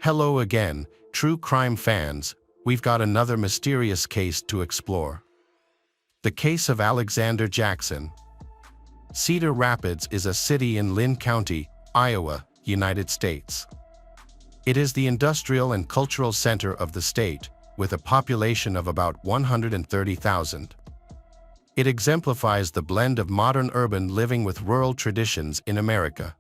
Hello again, true crime fans. We've got another mysterious case to explore. The case of Alexander Jackson. Cedar Rapids is a city in Linn County, Iowa, United States. It is the industrial and cultural center of the state, with a population of about 130,000. It exemplifies the blend of modern urban living with rural traditions in America.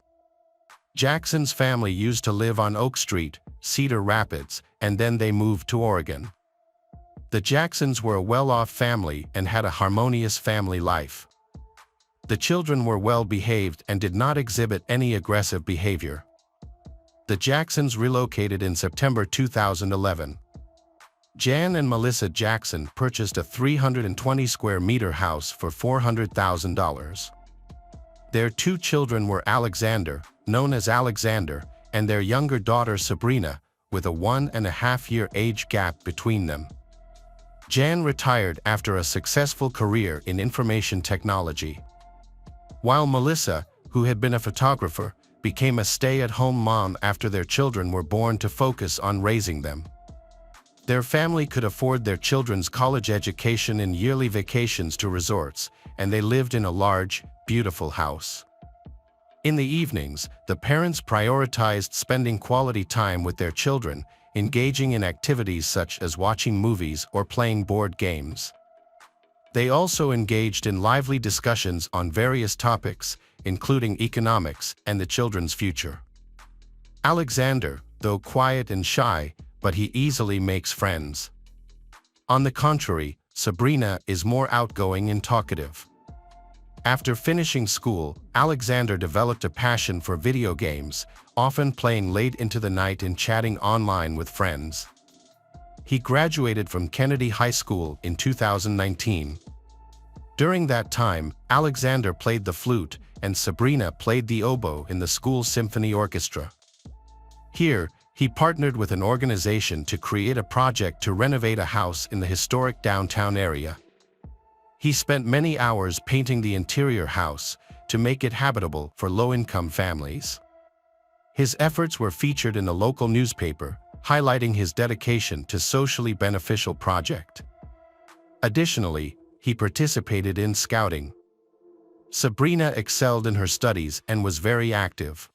Jackson's family used to live on Oak Street, Cedar Rapids, and then they moved to Oregon. The Jacksons were a well-off family and had a harmonious family life. The children were well-behaved and did not exhibit any aggressive behavior. The Jacksons relocated in September 2011. Jan and Melissa Jackson purchased a 320-square-meter house for $400,000. Their two children were Alexander, known as Alexander, and their younger daughter Sabrina, with a 1.5-year age gap between them. Jan retired after a successful career in information technology, while Melissa, who had been a photographer, became a stay-at-home mom after their children were born to focus on raising them. Their family could afford their children's college education and yearly vacations to resorts, and they lived in a large, beautiful house. In the evenings, the parents prioritized spending quality time with their children, engaging in activities such as watching movies or playing board games. They also engaged in lively discussions on various topics, including economics and the children's future. Alexander, though quiet and shy, but he easily makes friends. On the contrary, Sabrina is more outgoing and talkative. After finishing school, Alexander developed a passion for video games, often playing late into the night and chatting online with friends. He graduated from Kennedy High School in 2019. During that time, Alexander played the flute, and Sabrina played the oboe in the school symphony orchestra. Here, he partnered with an organization to create a project to renovate a house in the historic downtown area. He spent many hours painting the interior house to make it habitable for low-income families. His efforts were featured in the local newspaper, highlighting his dedication to socially beneficial project. Additionally, he participated in scouting. Sabrina excelled in her studies and was very active.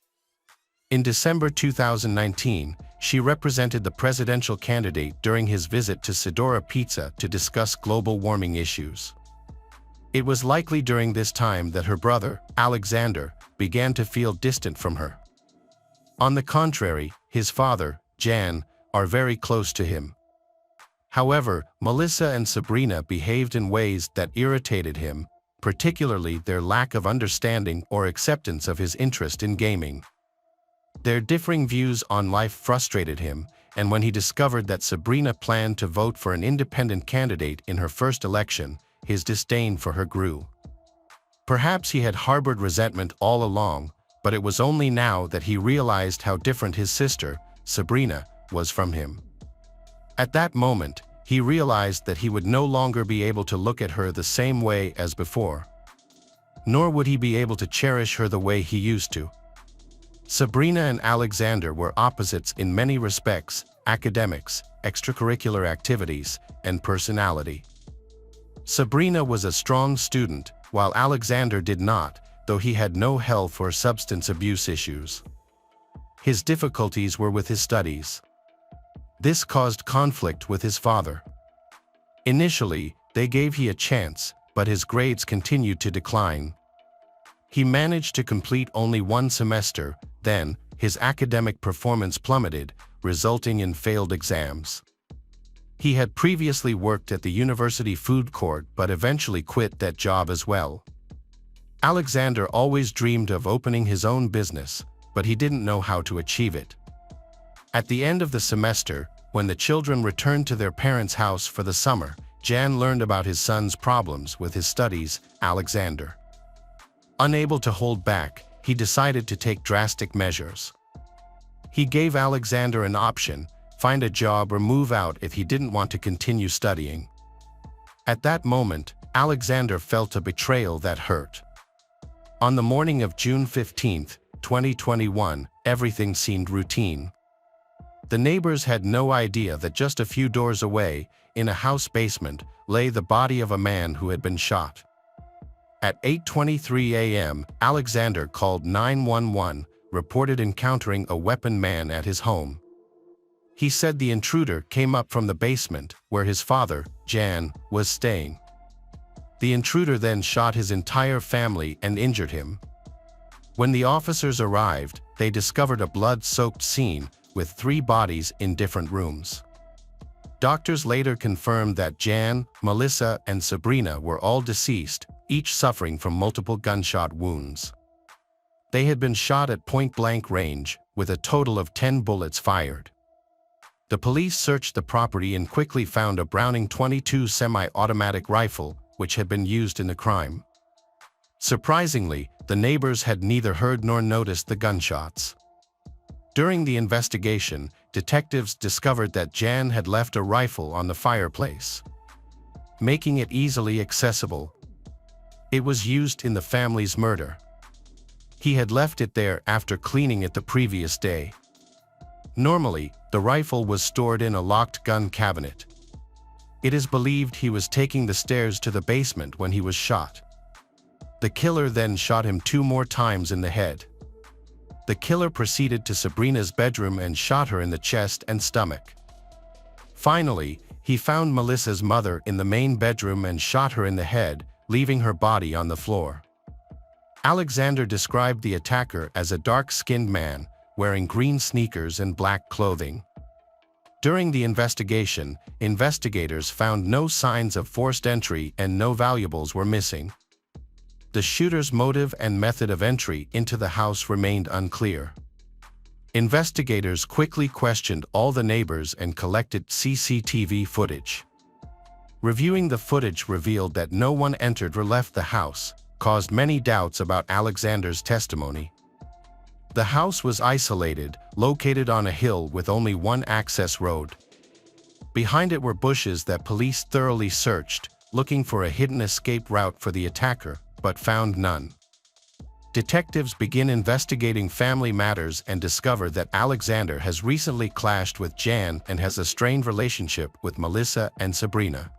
In December 2019, she represented the presidential candidate during his visit to Cedar Rapids to discuss global warming issues. It was likely during this time that her brother, Alexander, began to feel distant from her. On the contrary, his father, Jan, are very close to him. However, Melissa and Sabrina behaved in ways that irritated him, particularly their lack of understanding or acceptance of his interest in gaming. Their differing views on life frustrated him, and when he discovered that Sabrina planned to vote for an independent candidate in her first election, his disdain for her grew. Perhaps he had harbored resentment all along, but it was only now that he realized how different his sister, Sabrina, was from him. At that moment, he realized that he would no longer be able to look at her the same way as before. Nor would he be able to cherish her the way he used to. Sabrina and Alexander were opposites in many respects: academics, extracurricular activities, and personality. Sabrina was a strong student, while Alexander did not, though he had no health or substance abuse issues. His difficulties were with his studies. This caused conflict with his father. Initially, they gave him a chance, but his grades continued to decline. He managed to complete only one semester, then, his academic performance plummeted, resulting in failed exams. He had previously worked at the university food court but eventually quit that job as well. Alexander always dreamed of opening his own business, but he didn't know how to achieve it. At the end of the semester, when the children returned to their parents' house for the summer, Jan learned about his son's problems with his studies. Alexander, unable to hold back, he decided to take drastic measures. He gave Alexander an option: find a job or move out if he didn't want to continue studying. At that moment, Alexander felt a betrayal that hurt. On the morning of June 15, 2021, everything seemed routine. The neighbors had no idea that just a few doors away, in a house basement, lay the body of a man who had been shot. At 8:23 a.m., Alexander called 911, reported encountering a weaponed man at his home. He said the intruder came up from the basement, where his father, Jan, was staying. The intruder then shot his entire family and injured him. When the officers arrived, they discovered a blood-soaked scene with 3 bodies in different rooms. Doctors later confirmed that Jan, Melissa, and Sabrina were all deceased, each suffering from multiple gunshot wounds. They had been shot at point-blank range, with a total of 10 bullets fired. The police searched the property and quickly found a Browning .22 semi-automatic rifle, which had been used in the crime. Surprisingly, the neighbors had neither heard nor noticed the gunshots. During the investigation, detectives discovered that Jan had left a rifle on the fireplace, making it easily accessible. It was used in the family's murder. He had left it there after cleaning it the previous day. Normally, the rifle was stored in a locked gun cabinet. It is believed he was taking the stairs to the basement when he was shot. The killer then shot him 2 more times in the head. The killer proceeded to Sabrina's bedroom and shot her in the chest and stomach. Finally, he found Melissa's mother in the main bedroom and shot her in the head, leaving her body on the floor. Alexander described the attacker as a dark-skinned man, wearing green sneakers and black clothing. During the investigation, investigators found no signs of forced entry and no valuables were missing. The shooter's motive and method of entry into the house remained unclear. Investigators quickly questioned all the neighbors and collected CCTV footage. Reviewing the footage revealed that no one entered or left the house, caused many doubts about Alexander's testimony. The house was isolated, located on a hill with only one access road. Behind it were bushes that police thoroughly searched, looking for a hidden escape route for the attacker, but found none. Detectives begin investigating family matters and discover that Alexander has recently clashed with Jan and has a strained relationship with Melissa and Sabrina.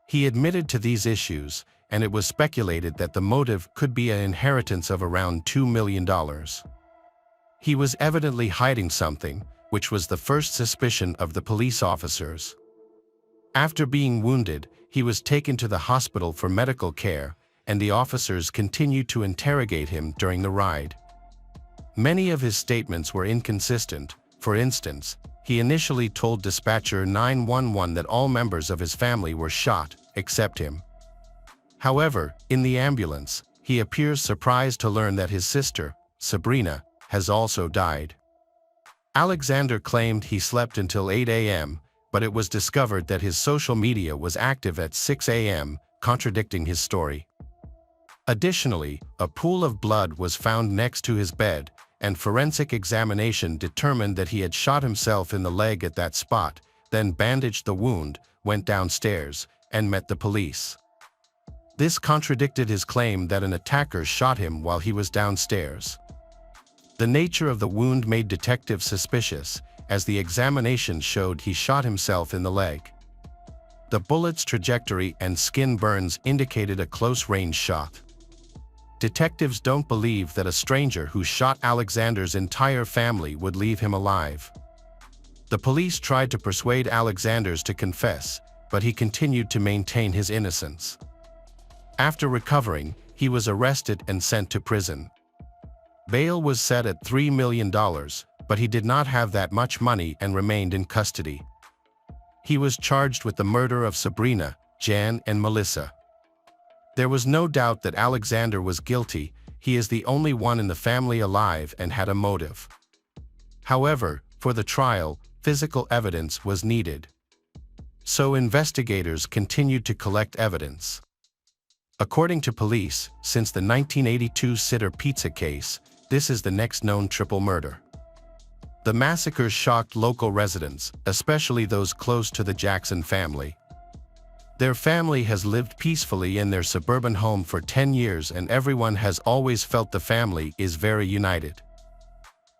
He admitted to these issues, and it was speculated that the motive could be an inheritance of around $2 million. He was evidently hiding something, which was the first suspicion of the police officers. After being wounded, he was taken to the hospital for medical care, and the officers continued to interrogate him during the ride. Many of his statements were inconsistent. For instance, he initially told dispatcher 911 that all members of his family were shot, except him. However, in the ambulance, he appears surprised to learn that his sister, Sabrina, has also died. Alexander claimed he slept until 8 a.m., but it was discovered that his social media was active at 6 a.m., contradicting his story. Additionally, a pool of blood was found next to his bed, and forensic examination determined that he had shot himself in the leg at that spot, then bandaged the wound, went downstairs, and met the police. This contradicted his claim that an attacker shot him while he was downstairs. The nature of the wound made detectives suspicious, as the examination showed he shot himself in the leg. The bullet's trajectory and skin burns indicated a close-range shot. Detectives don't believe that a stranger who shot Alexander's entire family would leave him alive. The police tried to persuade Alexander to confess, but he continued to maintain his innocence. After recovering, he was arrested and sent to prison. Bail was set at $3 million, but he did not have that much money and remained in custody. He was charged with the murder of Sabrina, Jan, and Melissa. There was no doubt that Alexander was guilty. He is the only one in the family alive and had a motive. However, for the trial, physical evidence was needed. So investigators continued to collect evidence. According to police, since the 1982 Cedar Pizza case, this is the next known triple murder. The massacre shocked local residents, especially those close to the Jackson family. Their family has lived peacefully in their suburban home for 10 years, and everyone has always felt the family is very united.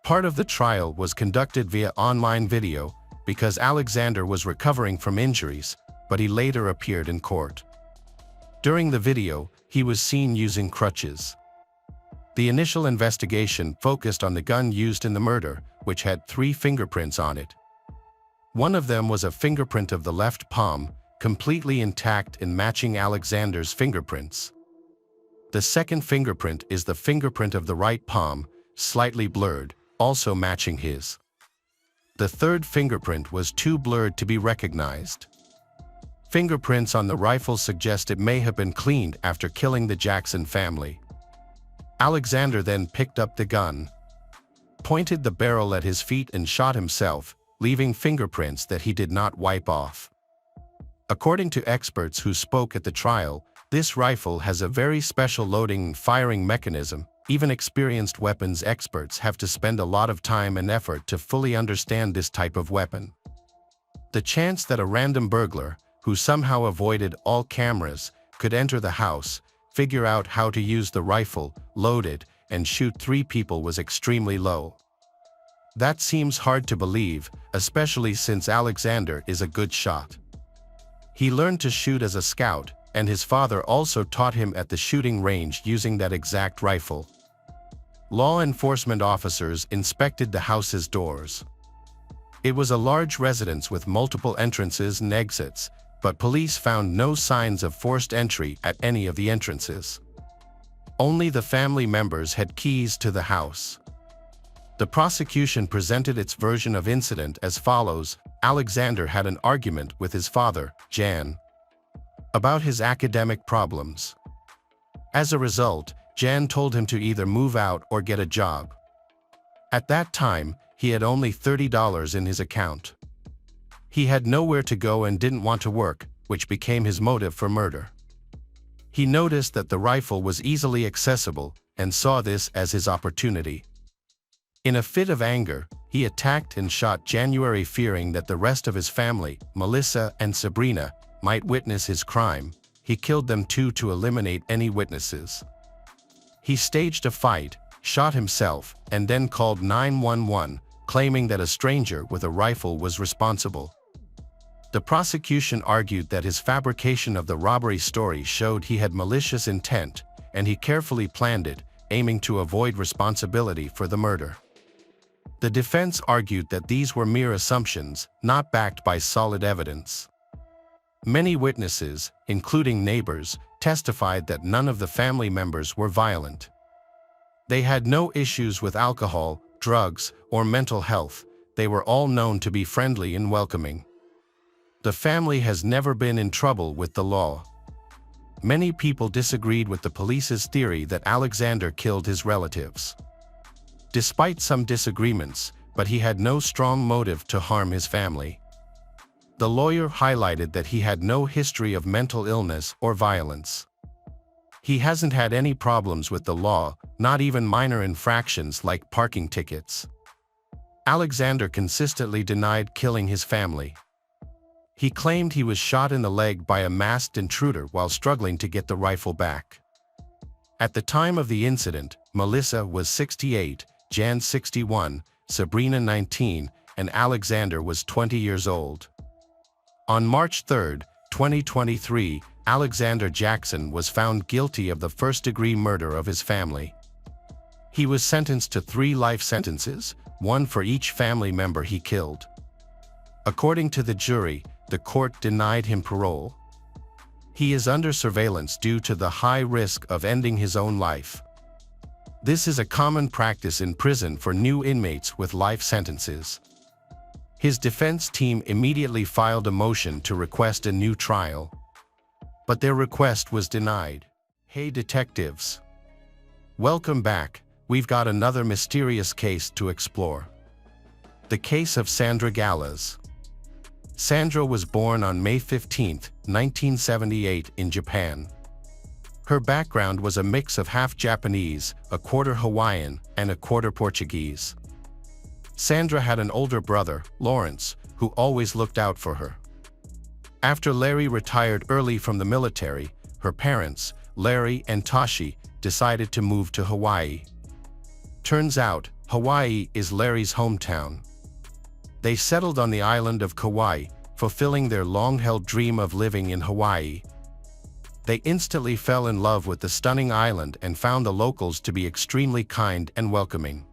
Part of the trial was conducted via online video because Alexander was recovering from injuries, but he later appeared in court. During the video, he was seen using crutches. The initial investigation focused on the gun used in the murder, which had 3 fingerprints on it. One of them was a fingerprint of the left palm, completely intact and matching Alexander's fingerprints. The second fingerprint is the fingerprint of the right palm, slightly blurred, also matching his. The third fingerprint was too blurred to be recognized. Fingerprints on the rifle suggest it may have been cleaned after killing the Jackson family. Alexander then picked up the gun, pointed the barrel at his feet and shot himself, leaving fingerprints that he did not wipe off. According to experts who spoke at the trial, this rifle has a very special loading and firing mechanism. Even experienced weapons experts have to spend a lot of time and effort to fully understand this type of weapon. The chance that a random burglar, who somehow avoided all cameras, could enter the house, figure out how to use the rifle, load it, and shoot 3 people was extremely low. That seems hard to believe, especially since Alexander is a good shot. He learned to shoot as a scout, and his father also taught him at the shooting range using that exact rifle. Law enforcement officers inspected the house's doors. It was a large residence with multiple entrances and exits, but police found no signs of forced entry at any of the entrances. Only the family members had keys to the house. The prosecution presented its version of incident as follows: Alexander had an argument with his father, Jan, about his academic problems. As a result, Jan told him to either move out or get a job. At that time, he had only $30 in his account. He had nowhere to go and didn't want to work, which became his motive for murder. He noticed that the rifle was easily accessible and saw this as his opportunity. In a fit of anger, he attacked and shot January, fearing that the rest of his family, Melissa and Sabrina, might witness his crime. He killed them too to eliminate any witnesses. He staged a fight, shot himself, and then called 911, claiming that a stranger with a rifle was responsible. The prosecution argued that his fabrication of the robbery story showed he had malicious intent, and he carefully planned it, aiming to avoid responsibility for the murder. The defense argued that these were mere assumptions, not backed by solid evidence. Many witnesses, including neighbors, testified that none of the family members were violent. They had no issues with alcohol, drugs, or mental health. They were all known to be friendly and welcoming. The family has never been in trouble with the law. Many people disagreed with the police's theory that Alexander killed his relatives. Despite some disagreements, but he had no strong motive to harm his family. The lawyer highlighted that he had no history of mental illness or violence. He hasn't had any problems with the law, not even minor infractions like parking tickets. Alexander consistently denied killing his family. He claimed he was shot in the leg by a masked intruder while struggling to get the rifle back. At the time of the incident, Melissa was 68, Jan 61, Sabrina 19, and Alexander was 20 years old. On March 3, 2023, Alexander Jackson was found guilty of the first-degree murder of his family. He was sentenced to 3 life sentences, one for each family member he killed. According to the jury, the court denied him parole. He is under surveillance due to the high risk of ending his own life. This is a common practice in prison for new inmates with life sentences. His defense team immediately filed a motion to request a new trial, but their request was denied. Hey detectives! Welcome back. We've got another mysterious case to explore. The case of Sandra Gallas. Sandra was born on May 15, 1978 in Japan. Her background was a mix of half Japanese, a quarter Hawaiian, and a quarter Portuguese. Sandra had an older brother, Lawrence, who always looked out for her. After Larry retired early from the military, her parents, Larry and Tashi, decided to move to Hawaii. Turns out, Hawaii is Larry's hometown. They settled on the island of Kauai, fulfilling their long-held dream of living in Hawaii. They instantly fell in love with the stunning island and found the locals to be extremely kind and welcoming.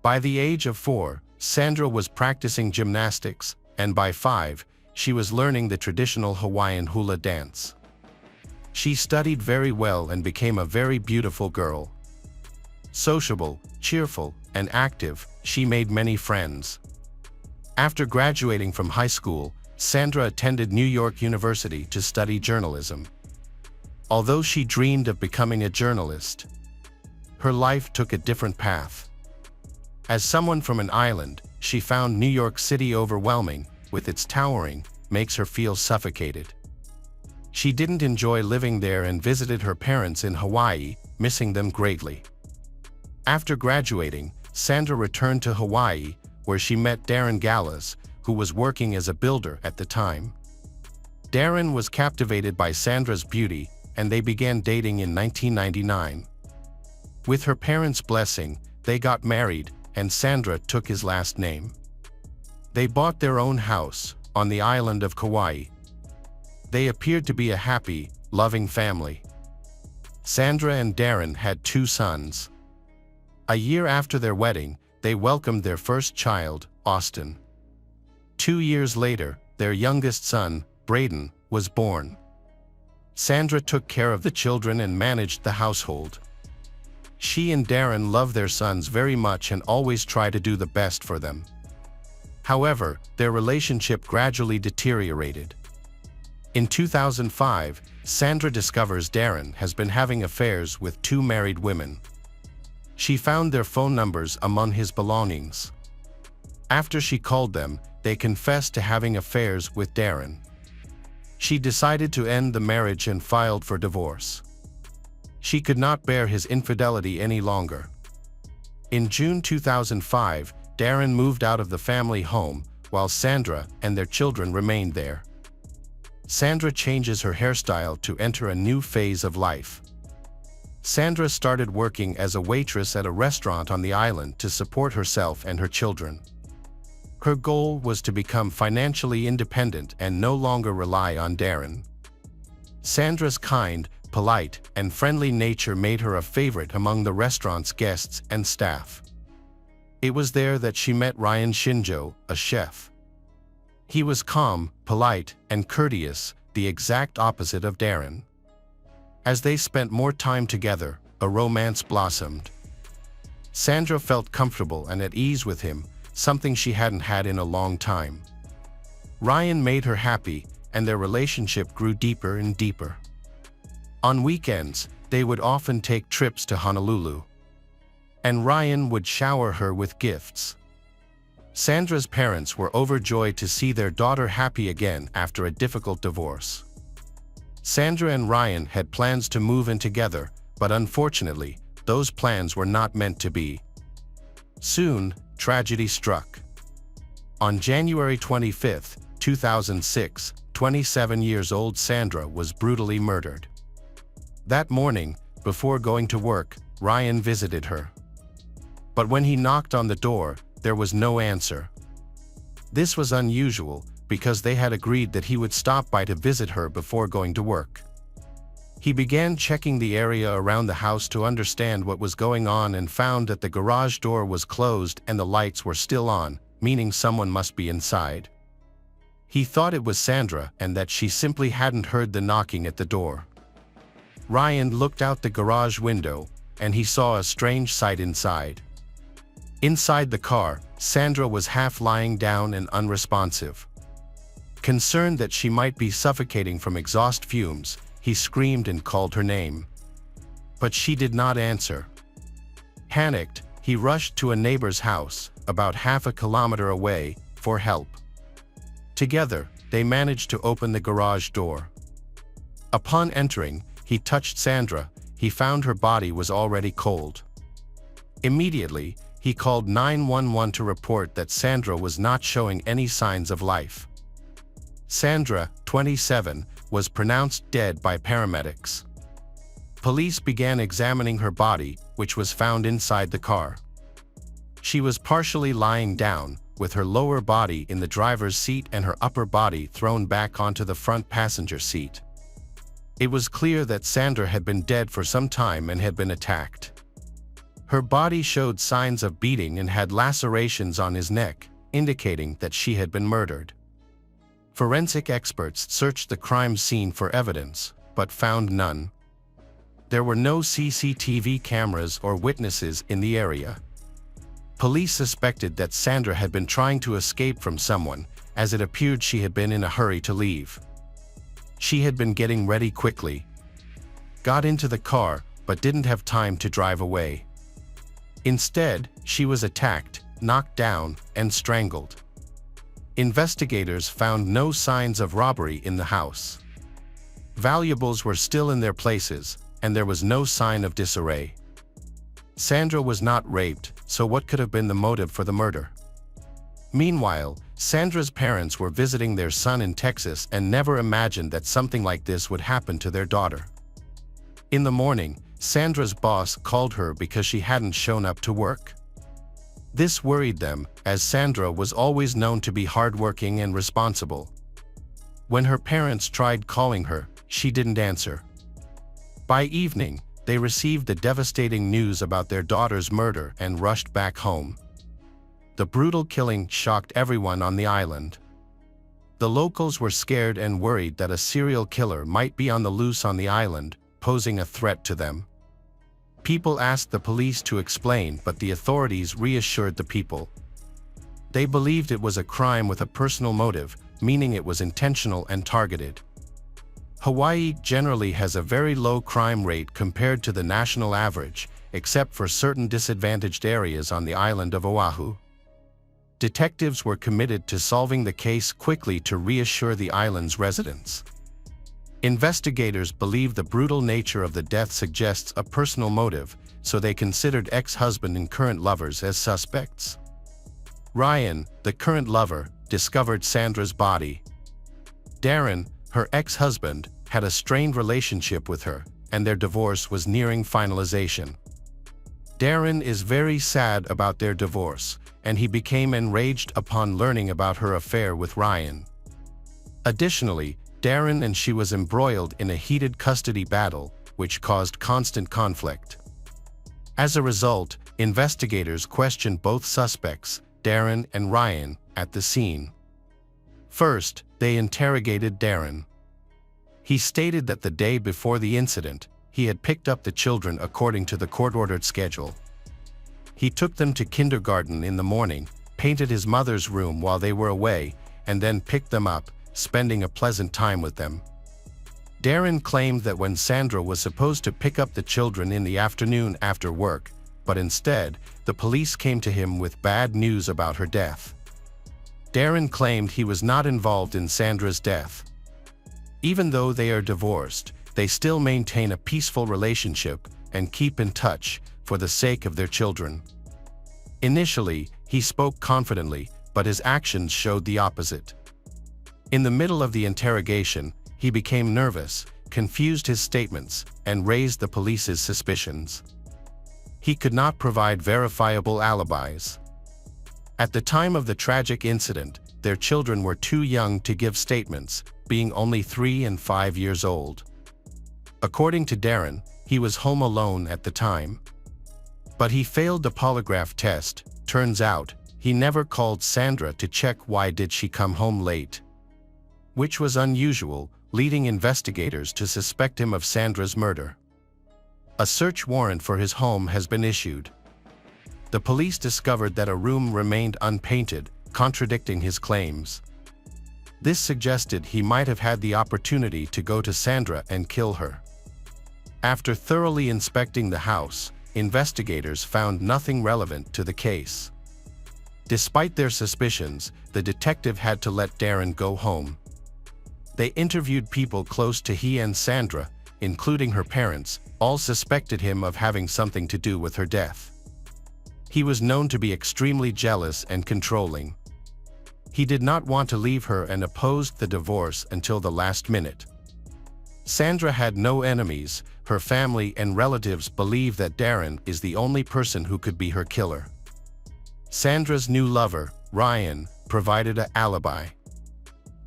By the age of 4, Sandra was practicing gymnastics, and by 5, she was learning the traditional Hawaiian hula dance. She studied very well and became a very beautiful girl. Sociable, cheerful, and active, she made many friends. After graduating from high school, Sandra attended New York University to study journalism. Although she dreamed of becoming a journalist, her life took a different path. As someone from an island, she found New York City overwhelming, with its towering, makes her feel suffocated. She didn't enjoy living there and visited her parents in Hawaii, missing them greatly. After graduating, Sandra returned to Hawaii, where she met Darren Gallas, who was working as a builder at the time. Darren was captivated by Sandra's beauty, and they began dating in 1999. With her parents' blessing, they got married, and Sandra took his last name. They bought their own house on the island of Kauai. They appeared to be a happy, loving family. Sandra and Darren had 2 sons. A year after their wedding, they welcomed their first child, Austin. 2 years later, their youngest son, Braden, was born. Sandra took care of the children and managed the household. She and Darren love their sons very much and always try to do the best for them. However, their relationship gradually deteriorated. In 2005, Sandra discovers Darren has been having affairs with 2 married women. She found their phone numbers among his belongings. After she called them, they confessed to having affairs with Darren. She decided to end the marriage and filed for divorce. She could not bear his infidelity any longer. In June 2005, Darren moved out of the family home, while Sandra and their children remained there. Sandra changes her hairstyle to enter a new phase of life. Sandra started working as a waitress at a restaurant on the island to support herself and her children. Her goal was to become financially independent and no longer rely on Darren. Sandra's kind, polite, and friendly nature made her a favorite among the restaurant's guests and staff. It was there that she met Ryan Shinjo, a chef. He was calm, polite, and courteous, the exact opposite of Darren. As they spent more time together, a romance blossomed. Sandra felt comfortable and at ease with him, something she hadn't had in a long time. Ryan made her happy, and their relationship grew deeper and deeper. On weekends, they would often take trips to Honolulu. And Ryan would shower her with gifts. Sandra's parents were overjoyed to see their daughter happy again after a difficult divorce. Sandra and Ryan had plans to move in together, but unfortunately, those plans were not meant to be. Soon, tragedy struck. On January 25, 2006, 27-year-old Sandra was brutally murdered. That morning, before going to work, Ryan visited her. But when he knocked on the door, there was no answer. This was unusual, because they had agreed that he would stop by to visit her before going to work. He began checking the area around the house to understand what was going on and found that the garage door was closed and the lights were still on, meaning someone must be inside. He thought it was Sandra and that she simply hadn't heard the knocking at the door. Ryan looked out the garage window, and he saw a strange sight inside. Inside the car, Sandra was half lying down and unresponsive. Concerned that she might be suffocating from exhaust fumes, he screamed and called her name. But she did not answer. Panicked, he rushed to a neighbor's house, about half a kilometer away, for help. Together, they managed to open the garage door. Upon entering, he touched Sandra. He found her body was already cold. Immediately, he called 911 to report that Sandra was not showing any signs of life. Sandra, 27, was pronounced dead by paramedics. Police began examining her body, which was found inside the car. She was partially lying down, with her lower body in the driver's seat and her upper body thrown back onto the front passenger seat. It was clear that Sandra had been dead for some time and had been attacked. Her body showed signs of beating and had lacerations on his neck, indicating that she had been murdered. Forensic experts searched the crime scene for evidence, but found none. There were no CCTV cameras or witnesses in the area. Police suspected that Sandra had been trying to escape from someone, as it appeared she had been in a hurry to leave. She had been getting ready quickly, got into the car, but didn't have time to drive away. Instead, she was attacked, knocked down, and strangled. Investigators found no signs of robbery in the house. Valuables were still in their places, and there was no sign of disarray. Sandra was not raped, so what could have been the motive for the murder? Meanwhile, Sandra's parents were visiting their son in Texas and never imagined that something like this would happen to their daughter. In the morning, Sandra's boss called her because she hadn't shown up to work. This worried them, as Sandra was always known to be hardworking and responsible. When her parents tried calling her, she didn't answer. By evening, they received the devastating news about their daughter's murder and rushed back home. The brutal killing shocked everyone on the island. The locals were scared and worried that a serial killer might be on the loose on the island, posing a threat to them. People asked the police to explain, but the authorities reassured the people. They believed it was a crime with a personal motive, meaning it was intentional and targeted. Hawaii generally has a very low crime rate compared to the national average, except for certain disadvantaged areas on the island of Oahu. Detectives were committed to solving the case quickly to reassure the island's residents. Investigators believe the brutal nature of the death suggests a personal motive, so they considered ex-husband and current lovers as suspects. Ryan, the current lover, discovered Sandra's body. Darren, her ex-husband, had a strained relationship with her, and their divorce was nearing finalization. Darren is very sad about their divorce, and he became enraged upon learning about her affair with Ryan. Additionally, Darren and she was embroiled in a heated custody battle, which caused constant conflict. As a result, investigators questioned both suspects, Darren and Ryan, at the scene. First, they interrogated Darren. He stated that the day before the incident, he had picked up the children according to the court-ordered schedule. He took them to kindergarten in the morning, painted his mother's room while they were away, and then picked them up, spending a pleasant time with them. Darren claimed that when Sandra was supposed to pick up the children in the afternoon after work, but instead, the police came to him with bad news about her death. Darren claimed he was not involved in Sandra's death. Even though they are divorced, they still maintain a peaceful relationship and keep in touch for the sake of their children. Initially, he spoke confidently, but his actions showed the opposite. In the middle of the interrogation, he became nervous, confused his statements, and raised the police's suspicions. He could not provide verifiable alibis. At the time of the tragic incident, their children were too young to give statements, being only 3 and 5 years old. According to Darren, he was home alone at the time. But he failed the polygraph test. Turns out, he never called Sandra to check why did she come home late, which was unusual, leading investigators to suspect him of Sandra's murder. A search warrant for his home has been issued. The police discovered that a room remained unpainted, contradicting his claims. This suggested he might have had the opportunity to go to Sandra and kill her. After thoroughly inspecting the house, investigators found nothing relevant to the case. Despite their suspicions, the detective had to let Darren go home. They interviewed people close to he and Sandra, including her parents, all suspected him of having something to do with her death. He was known to be extremely jealous and controlling. He did not want to leave her and opposed the divorce until the last minute. Sandra had no enemies. Her family and relatives believe that Darren is the only person who could be her killer. Sandra's new lover, Ryan, provided an alibi.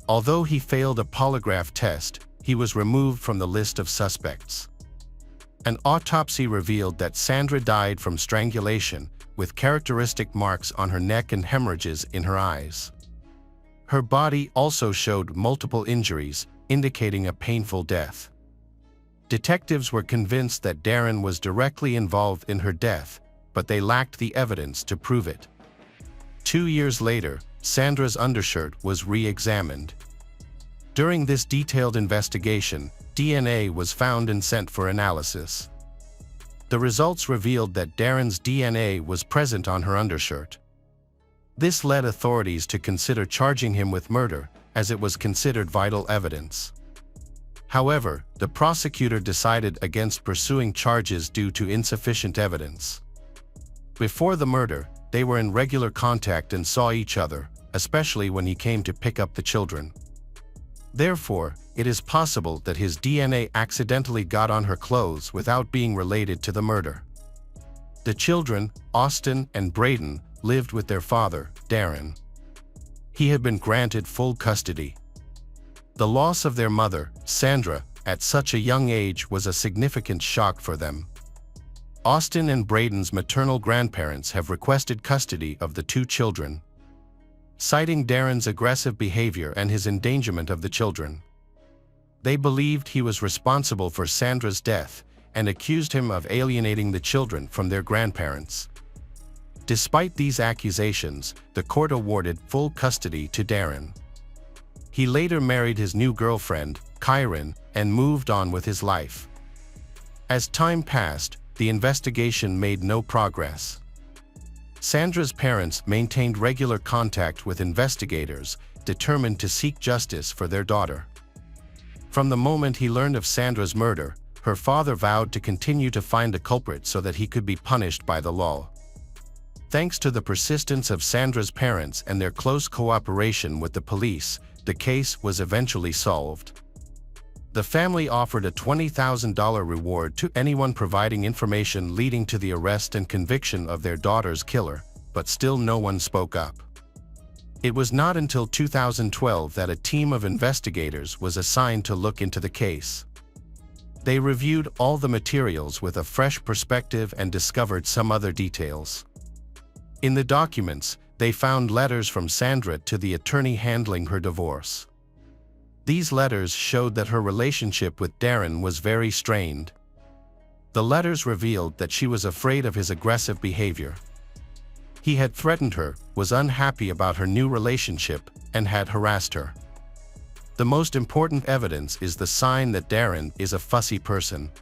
Although he failed a polygraph test, he was removed from the list of suspects. An autopsy revealed that Sandra died from strangulation, with characteristic marks on her neck and hemorrhages in her eyes. Her body also showed multiple injuries, indicating a painful death. Detectives were convinced that Darren was directly involved in her death, but they lacked the evidence to prove it. 2 years later, Sandra's undershirt was re-examined. During this detailed investigation, DNA was found and sent for analysis. The results revealed that Darren's DNA was present on her undershirt. This led authorities to consider charging him with murder, as it was considered vital evidence. However, the prosecutor decided against pursuing charges due to insufficient evidence. Before the murder, they were in regular contact and saw each other, especially when he came to pick up the children. Therefore, it is possible that his DNA accidentally got on her clothes without being related to the murder. The children, Austin and Braden, lived with their father, Darren. He had been granted full custody. The loss of their mother, Sandra, at such a young age was a significant shock for them. Austin and Braden's maternal grandparents have requested custody of the 2 children, citing Darren's aggressive behavior and his endangerment of the children. They believed he was responsible for Sandra's death and accused him of alienating the children from their grandparents. Despite these accusations, the court awarded full custody to Darren. He later married his new girlfriend, Kyron, and moved on with his life. As time passed, the investigation made no progress. Sandra's parents maintained regular contact with investigators, determined to seek justice for their daughter. From the moment he learned of Sandra's murder, her father vowed to continue to find the culprit so that he could be punished by the law. Thanks to the persistence of Sandra's parents and their close cooperation with the police, the case was eventually solved. The family offered a $20,000 reward to anyone providing information leading to the arrest and conviction of their daughter's killer, but still no one spoke up. It was not until 2012 that a team of investigators was assigned to look into the case. They reviewed all the materials with a fresh perspective and discovered some other details. In the documents, they found letters from Sandra to the attorney handling her divorce. These letters showed that her relationship with Darren was very strained. The letters revealed that she was afraid of his aggressive behavior. He had threatened her, was unhappy about her new relationship, and had harassed her. The most important evidence is the sign that Darren is a fussy person.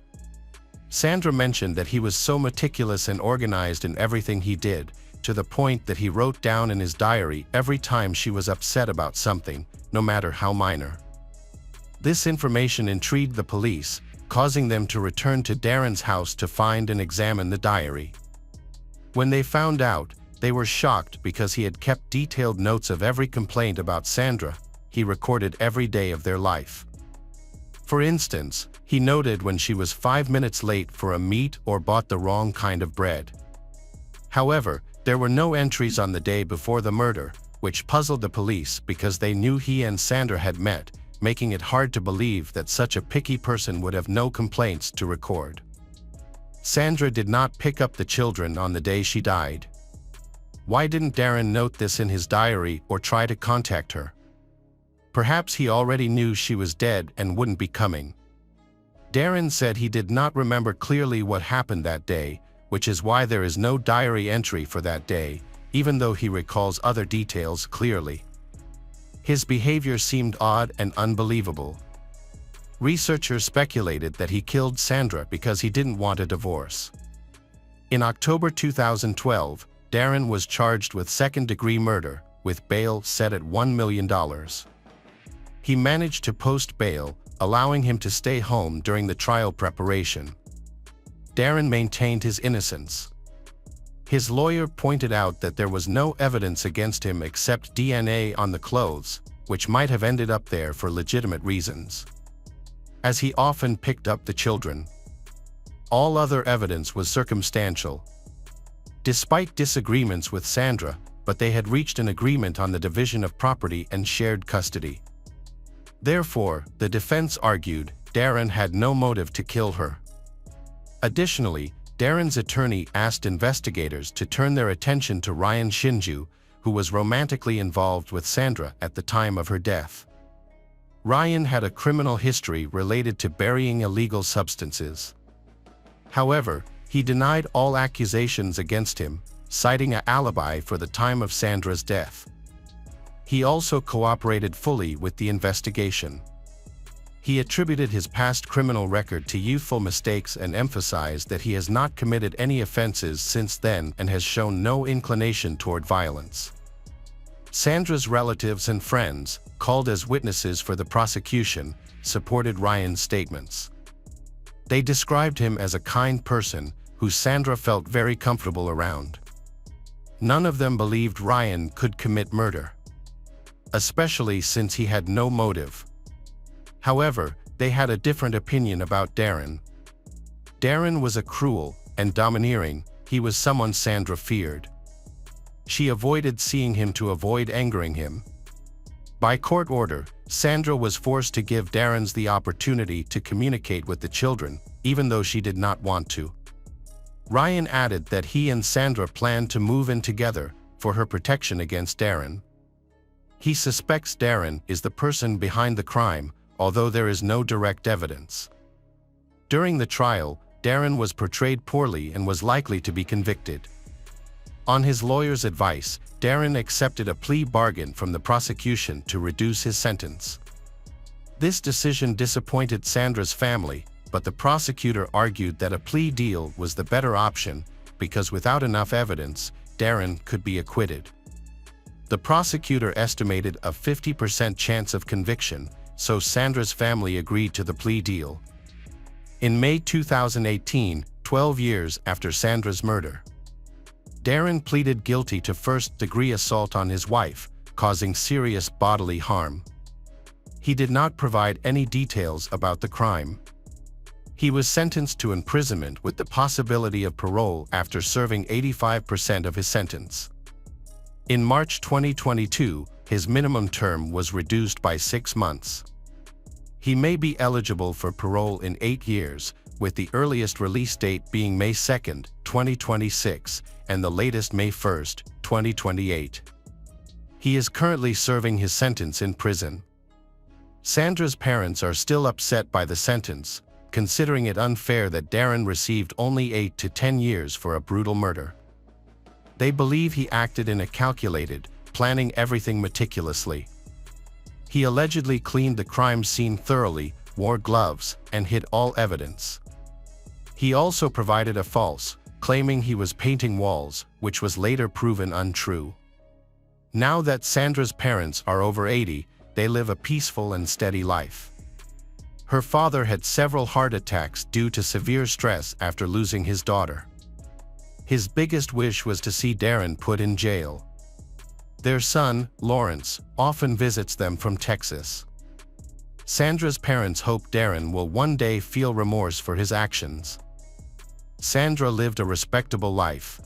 Sandra mentioned that he was so meticulous and organized in everything he did, to the point that he wrote down in his diary every time she was upset about something, no matter how minor. This information intrigued the police, causing them to return to Darren's house to find and examine the diary. When they found out, they were shocked because he had kept detailed notes of every complaint about Sandra. He recorded every day of their life. For instance, he noted when she was 5 minutes late for a meet or bought the wrong kind of bread. However, there were no entries on the day before the murder, which puzzled the police because they knew he and Sandra had met, making it hard to believe that such a picky person would have no complaints to record. Sandra did not pick up the children on the day she died. Why didn't Darren note this in his diary or try to contact her? Perhaps he already knew she was dead and wouldn't be coming. Darren said he did not remember clearly what happened that day, which is why there is no diary entry for that day, even though he recalls other details clearly. His behavior seemed odd and unbelievable. Researchers speculated that he killed Sandra because he didn't want a divorce. In October 2012, Darren was charged with second-degree murder, with bail set at $1 million. He managed to post bail, allowing him to stay home during the trial preparation. Darren maintained his innocence. His lawyer pointed out that there was no evidence against him except DNA on the clothes, which might have ended up there for legitimate reasons, as he often picked up the children. All other evidence was circumstantial. despite disagreements with Sandra, but they had reached an agreement on the division of property and shared custody. Therefore, the defense argued Darren had no motive to kill her. Additionally, Darren's attorney asked investigators to turn their attention to Ryan Shinju, who was romantically involved with Sandra at the time of her death. Ryan had a criminal history related to burying illegal substances. However, he denied all accusations against him, citing an alibi for the time of Sandra's death. He also cooperated fully with the investigation. He attributed his past criminal record to youthful mistakes and emphasized that he has not committed any offenses since then and has shown no inclination toward violence. Sandra's relatives and friends, called as witnesses for the prosecution, supported Ryan's statements. They described him as a kind person who Sandra felt very comfortable around. None of them believed Ryan could commit murder, especially since he had no motive. However, they had a different opinion about Darren. Darren was a cruel and domineering. He was someone Sandra feared. She avoided seeing him to avoid angering him. By court order, Sandra was forced to give Darren the opportunity to communicate with the children, even though she did not want to. Ryan added that he and Sandra planned to move in together for her protection against Darren. He suspects Darren is the person behind the crime, although there is no direct evidence. During the trial, Darren was portrayed poorly and was likely to be convicted. On his lawyer's advice, Darren accepted a plea bargain from the prosecution to reduce his sentence. This decision disappointed Sandra's family, but the prosecutor argued that a plea deal was the better option because without enough evidence, Darren could be acquitted. The prosecutor estimated a 50% chance of conviction, so Sandra's family agreed to the plea deal. In May 2018, 12 years after Sandra's murder, Darren pleaded guilty to first-degree assault on his wife, causing serious bodily harm. He did not provide any details about the crime. He was sentenced to imprisonment with the possibility of parole after serving 85% of his sentence. In March 2022, his minimum term was reduced by 6 months. He may be eligible for parole in 8 years, with the earliest release date being May 2, 2026, and the latest May 1, 2028. He is currently serving his sentence in prison. Sandra's parents are still upset by the sentence, considering it unfair that Darren received only 8 to 10 years for a brutal murder. They believe he acted in a calculated, planning everything meticulously. He allegedly cleaned the crime scene thoroughly, wore gloves, and hid all evidence. He also provided a false, claiming he was painting walls, which was later proven untrue. Now that Sandra's parents are over 80, they live a peaceful and steady life. Her father had several heart attacks due to severe stress after losing his daughter. His biggest wish was to see Darren put in jail. Their son, Lawrence, often visits them from Texas. Sandra's parents hope Darren will one day feel remorse for his actions. Sandra lived a respectable life.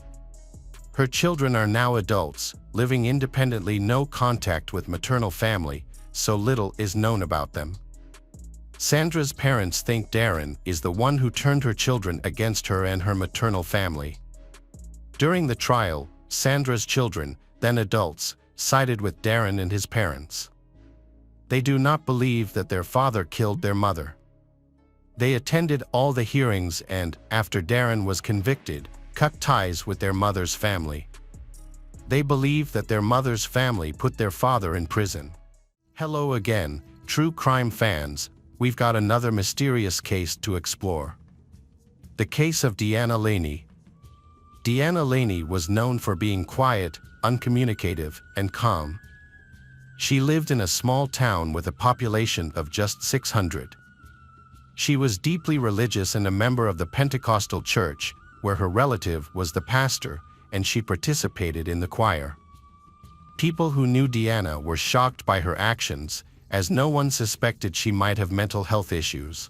Her children are now adults, living independently, no contact with maternal family, so little is known about them. Sandra's parents think Darren is the one who turned her children against her and her maternal family. During the trial, Sandra's children, then adults, sided with Darren and his parents. They do not believe that their father killed their mother. They attended all the hearings and, after Darren was convicted, cut ties with their mother's family. They believe that their mother's family put their father in prison. Hello again, true crime fans. We've got another mysterious case to explore. The case of Deanna Laney. Deanna Laney was known for being quiet, uncommunicative, and calm. She lived in a small town with a population of just 600. She was deeply religious and a member of the Pentecostal church, where her relative was the pastor, and she participated in the choir. People who knew Deanna were shocked by her actions, as no one suspected she might have mental health issues.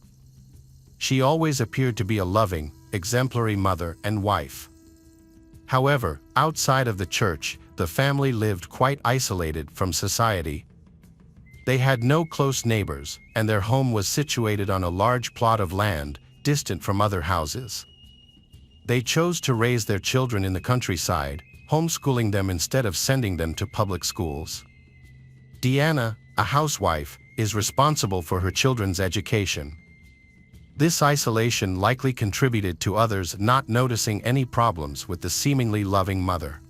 She always appeared to be a loving, exemplary mother and wife. However, outside of the church, the family lived quite isolated from society. They had no close neighbors, and their home was situated on a large plot of land, distant from other houses. They chose to raise their children in the countryside, homeschooling them instead of sending them to public schools. Deanna, a housewife, is responsible for her children's education. This isolation likely contributed to others not noticing any problems with the seemingly loving mother.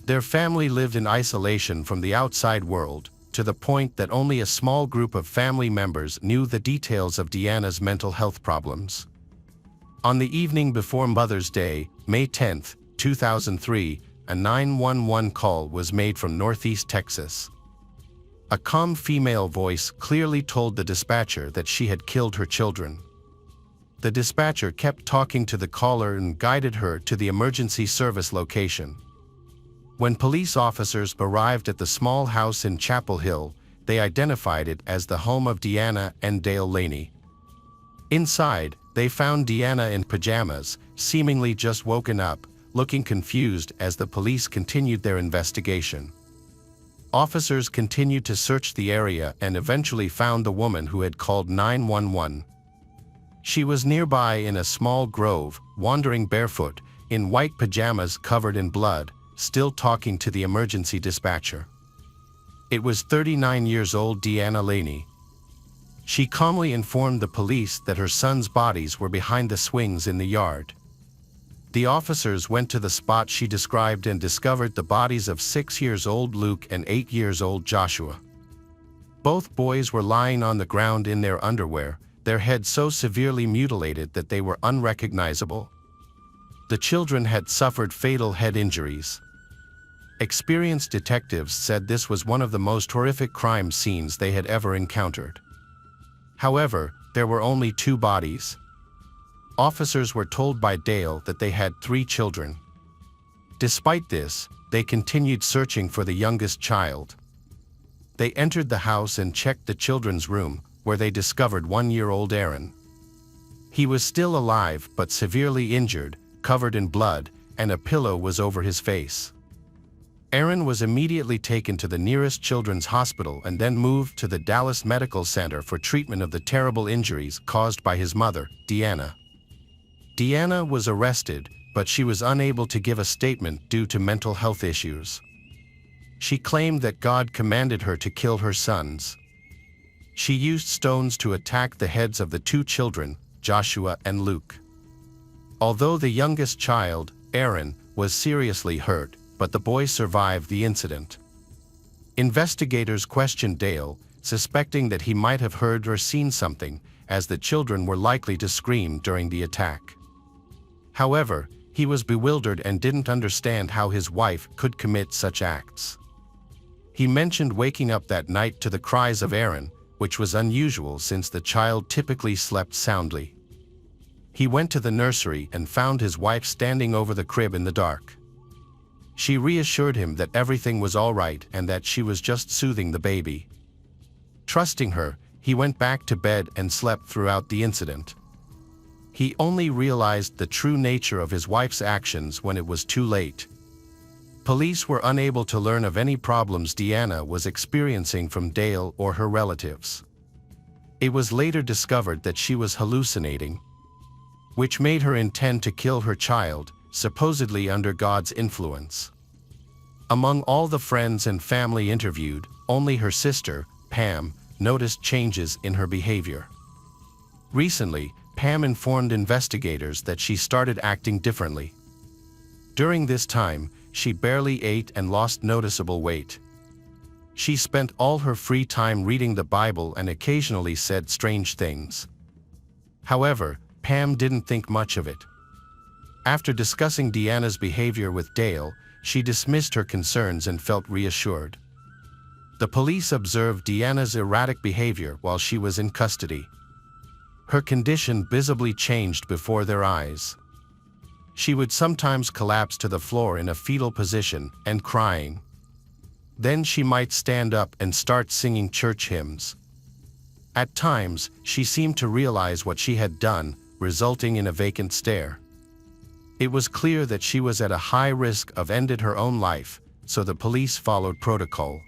Their family lived in isolation from the outside world, to the point that only a small group of family members knew the details of Deanna's mental health problems. On the evening before Mother's Day, May 10, 2003, a 911 call was made from Northeast Texas. A calm female voice clearly told the dispatcher that she had killed her children. The dispatcher kept talking to the caller and guided her to the emergency service location. When police officers arrived at the small house in Chapel Hill, they identified it as the home of Deanna and Dale Laney. Inside, they found Deanna in pajamas, seemingly just woken up, looking confused as the police continued their investigation. Officers continued to search the area and eventually found the woman who had called 911. She was nearby in a small grove, wandering barefoot, in white pajamas covered in blood, still talking to the emergency dispatcher. It was 39 years old Deanna Laney. She calmly informed the police that her son's bodies were behind the swings in the yard. The officers went to the spot she described and discovered the bodies of 6-year-old Luke and 8-year-old Joshua. Both boys were lying on the ground in their underwear, their heads so severely mutilated that they were unrecognizable. The children had suffered fatal head injuries. Experienced detectives said this was one of the most horrific crime scenes they had ever encountered. However, there were only 2 bodies. Officers were told by Dale that they had 3 children. Despite this, they continued searching for the youngest child. They entered the house and checked the children's room, where they discovered 1-year-old Aaron. He was still alive but severely injured, covered in blood, and a pillow was over his face. Aaron was immediately taken to the nearest children's hospital and then moved to the Dallas Medical Center for treatment of the terrible injuries caused by his mother, Deanna. Deanna was arrested, but she was unable to give a statement due to mental health issues. She claimed that God commanded her to kill her sons. She used stones to attack the heads of the 2 children, Joshua and Luke. Although the youngest child, Aaron, was seriously hurt, but the boy survived the incident. Investigators questioned Dale, suspecting that he might have heard or seen something, as the children were likely to scream during the attack. However, he was bewildered and didn't understand how his wife could commit such acts. He mentioned waking up that night to the cries of Aaron, which was unusual since the child typically slept soundly. He went to the nursery and found his wife standing over the crib in the dark. She reassured him that everything was all right and that she was just soothing the baby. Trusting her, he went back to bed and slept throughout the incident. He only realized the true nature of his wife's actions when it was too late. Police were unable to learn of any problems Deanna was experiencing from Dale or her relatives. It was later discovered that she was hallucinating, which made her intend to kill her child, supposedly under God's influence. Among all the friends and family interviewed, only her sister, Pam, noticed changes in her behavior. Recently, Pam informed investigators that she started acting differently. During this time, she barely ate and lost noticeable weight. She spent all her free time reading the Bible and occasionally said strange things. However, Pam didn't think much of it. After discussing Deanna's behavior with Dale, she dismissed her concerns and felt reassured. The police observed Deanna's erratic behavior while she was in custody. Her condition visibly changed before their eyes. She would sometimes collapse to the floor in a fetal position and crying. Then she might stand up and start singing church hymns. At times, she seemed to realize what she had done, resulting in a vacant stare. It was clear that she was at a high risk of ending her own life, so the police followed protocol.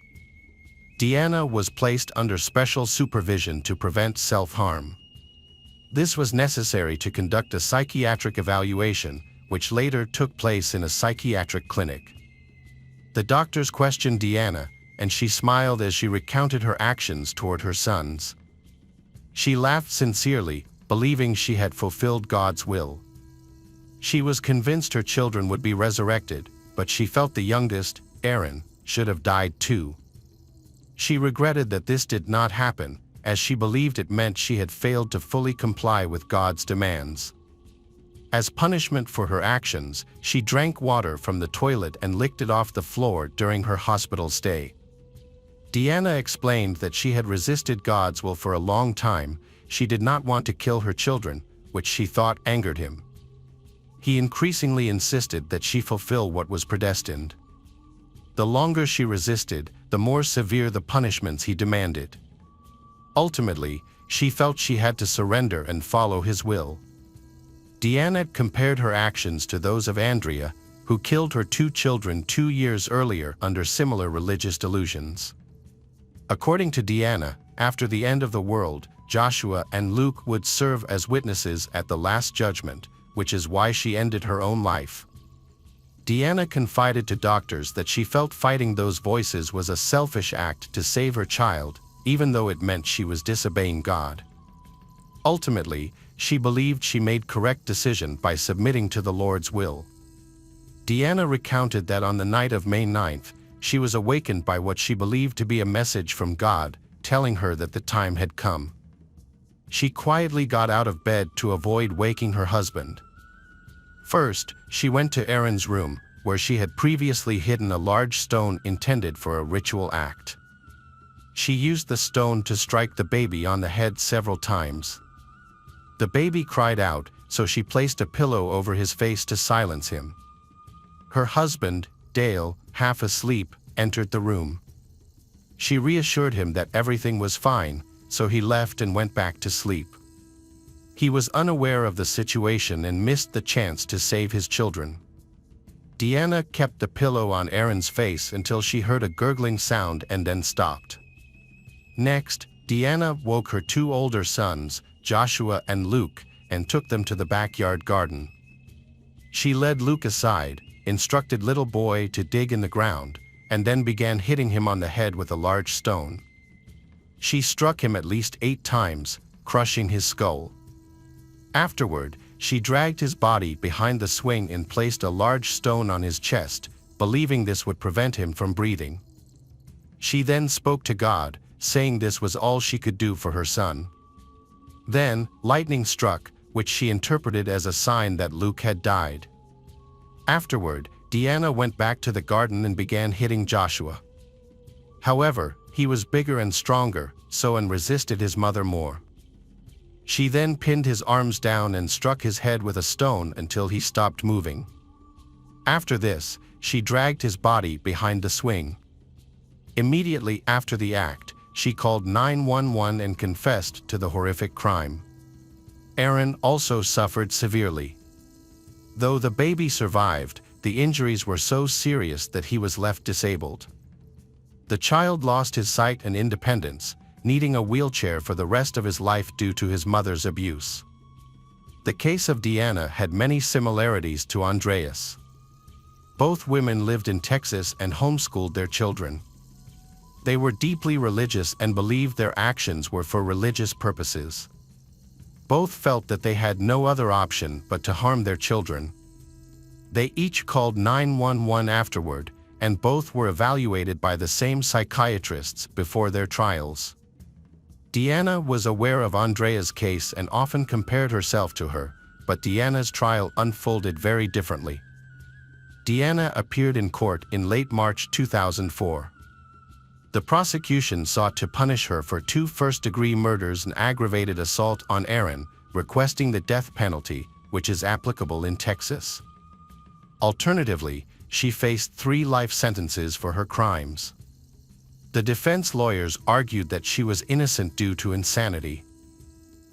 Deanna was placed under special supervision to prevent self-harm. This was necessary to conduct a psychiatric evaluation, which later took place in a psychiatric clinic. The doctors questioned Deanna, and she smiled as she recounted her actions toward her sons. She laughed sincerely, believing she had fulfilled God's will. She was convinced her children would be resurrected, but she felt the youngest, Aaron, should have died too. She regretted that this did not happen, as she believed it meant she had failed to fully comply with God's demands. As punishment for her actions, she drank water from the toilet and licked it off the floor during her hospital stay. Deanna explained that she had resisted God's will for a long time. She did not want to kill her children, which she thought angered him. He increasingly insisted that she fulfill what was predestined. The longer she resisted, the more severe the punishments he demanded. Ultimately, she felt she had to surrender and follow his will. Deanna compared her actions to those of Andrea, who killed her 2 children 2 years earlier under similar religious delusions. According to Deanna, after the end of the world, Joshua and Luke would serve as witnesses at the Last Judgment, which is why she ended her own life. Deanna confided to doctors that she felt fighting those voices was a selfish act to save her child, even though it meant she was disobeying God. Ultimately, she believed she made correct decision by submitting to the Lord's will. Deanna recounted that on the night of May 9th, she was awakened by what she believed to be a message from God, telling her that the time had come. She quietly got out of bed to avoid waking her husband. First, she went to Aaron's room, where she had previously hidden a large stone intended for a ritual act. She used the stone to strike the baby on the head several times. The baby cried out, so she placed a pillow over his face to silence him. Her husband, Dale, half asleep, entered the room. She reassured him that everything was fine, so he left and went back to sleep. He was unaware of the situation and missed the chance to save his children. Deanna kept the pillow on Aaron's face until she heard a gurgling sound and then stopped. Next, Deanna woke her 2 older sons, Joshua and Luke, and took them to the backyard garden. She led Luke aside, instructed little boy to dig in the ground, and then began hitting him on the head with a large stone. She struck him at least 8 times, crushing his skull. Afterward, she dragged his body behind the swing and placed a large stone on his chest, believing this would prevent him from breathing. She then spoke to God, saying this was all she could do for her son. Then, lightning struck, which she interpreted as a sign that Luke had died. Afterward, Deanna went back to the garden and began hitting Joshua. However, he was bigger and stronger, so and resisted his mother more. She then pinned his arms down and struck his head with a stone until he stopped moving. After this, she dragged his body behind the swing. Immediately after the act, she called 911 and confessed to the horrific crime. Aaron also suffered severely. Though the baby survived, the injuries were so serious that he was left disabled. The child lost his sight and independence, needing a wheelchair for the rest of his life due to his mother's abuse. The case of Deanna had many similarities to Andreas. Both women lived in Texas and homeschooled their children. They were deeply religious and believed their actions were for religious purposes. Both felt that they had no other option but to harm their children. They each called 911 afterward, and both were evaluated by the same psychiatrists before their trials. Deanna was aware of Andrea's case and often compared herself to her, but Deanna's trial unfolded very differently. Deanna appeared in court in late March 2004. The prosecution sought to punish her for 2 first-degree murders and aggravated assault on Aaron, requesting the death penalty, which is applicable in Texas. Alternatively, she faced 3 life sentences for her crimes. The defense lawyers argued that she was innocent due to insanity.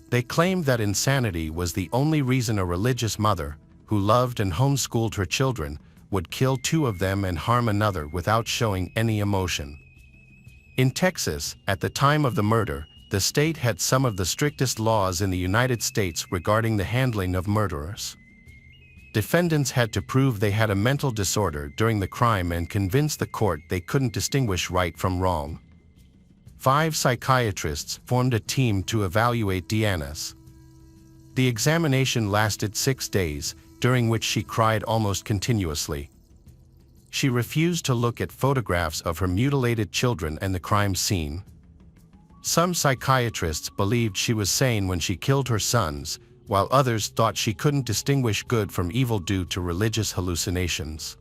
They claimed that insanity was the only reason a religious mother, who loved and homeschooled her children, would kill two of them and harm another without showing any emotion. In Texas, at the time of the murder, the state had some of the strictest laws in the United States regarding the handling of murderers. Defendants had to prove they had a mental disorder during the crime and convince the court they couldn't distinguish right from wrong. 5 psychiatrists formed a team to evaluate Deanna's. The examination lasted 6 days, during which she cried almost continuously. She refused to look at photographs of her mutilated children and the crime scene. Some psychiatrists believed she was sane when she killed her sons, while others thought she couldn't distinguish good from evil due to religious hallucinations.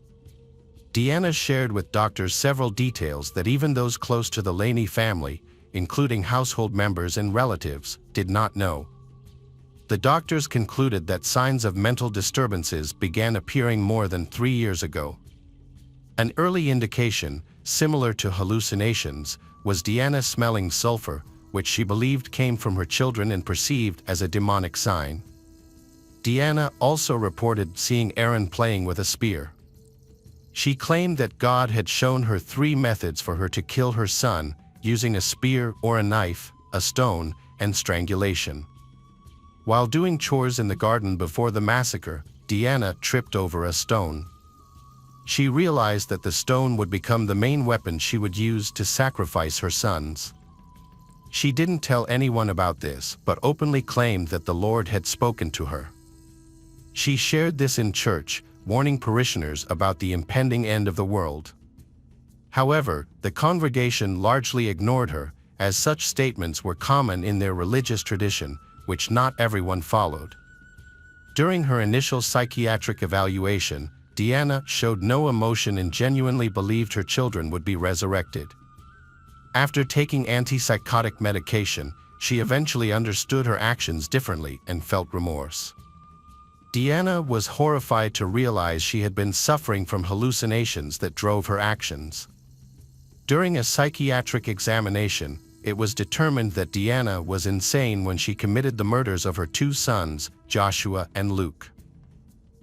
Deanna shared with doctors several details that even those close to the Laney family, including household members and relatives, did not know. The doctors concluded that signs of mental disturbances began appearing more than 3 years ago. An early indication, similar to hallucinations, was Deanna smelling sulfur, which she believed came from her children and perceived as a demonic sign. Deanna also reported seeing Aaron playing with a spear. She claimed that God had shown her 3 methods for her to kill her son, using a spear or a knife, a stone, and strangulation. While doing chores in the garden before the massacre, Deanna tripped over a stone. She realized that the stone would become the main weapon she would use to sacrifice her sons. She didn't tell anyone about this, but openly claimed that the Lord had spoken to her. She shared this in church, warning parishioners about the impending end of the world. However, the congregation largely ignored her, as such statements were common in their religious tradition, which not everyone followed. During her initial psychiatric evaluation, Deanna showed no emotion and genuinely believed her children would be resurrected. After taking antipsychotic medication, she eventually understood her actions differently and felt remorse. Deanna was horrified to realize she had been suffering from hallucinations that drove her actions. During a psychiatric examination, it was determined that Deanna was insane when she committed the murders of her 2 sons, Joshua and Luke.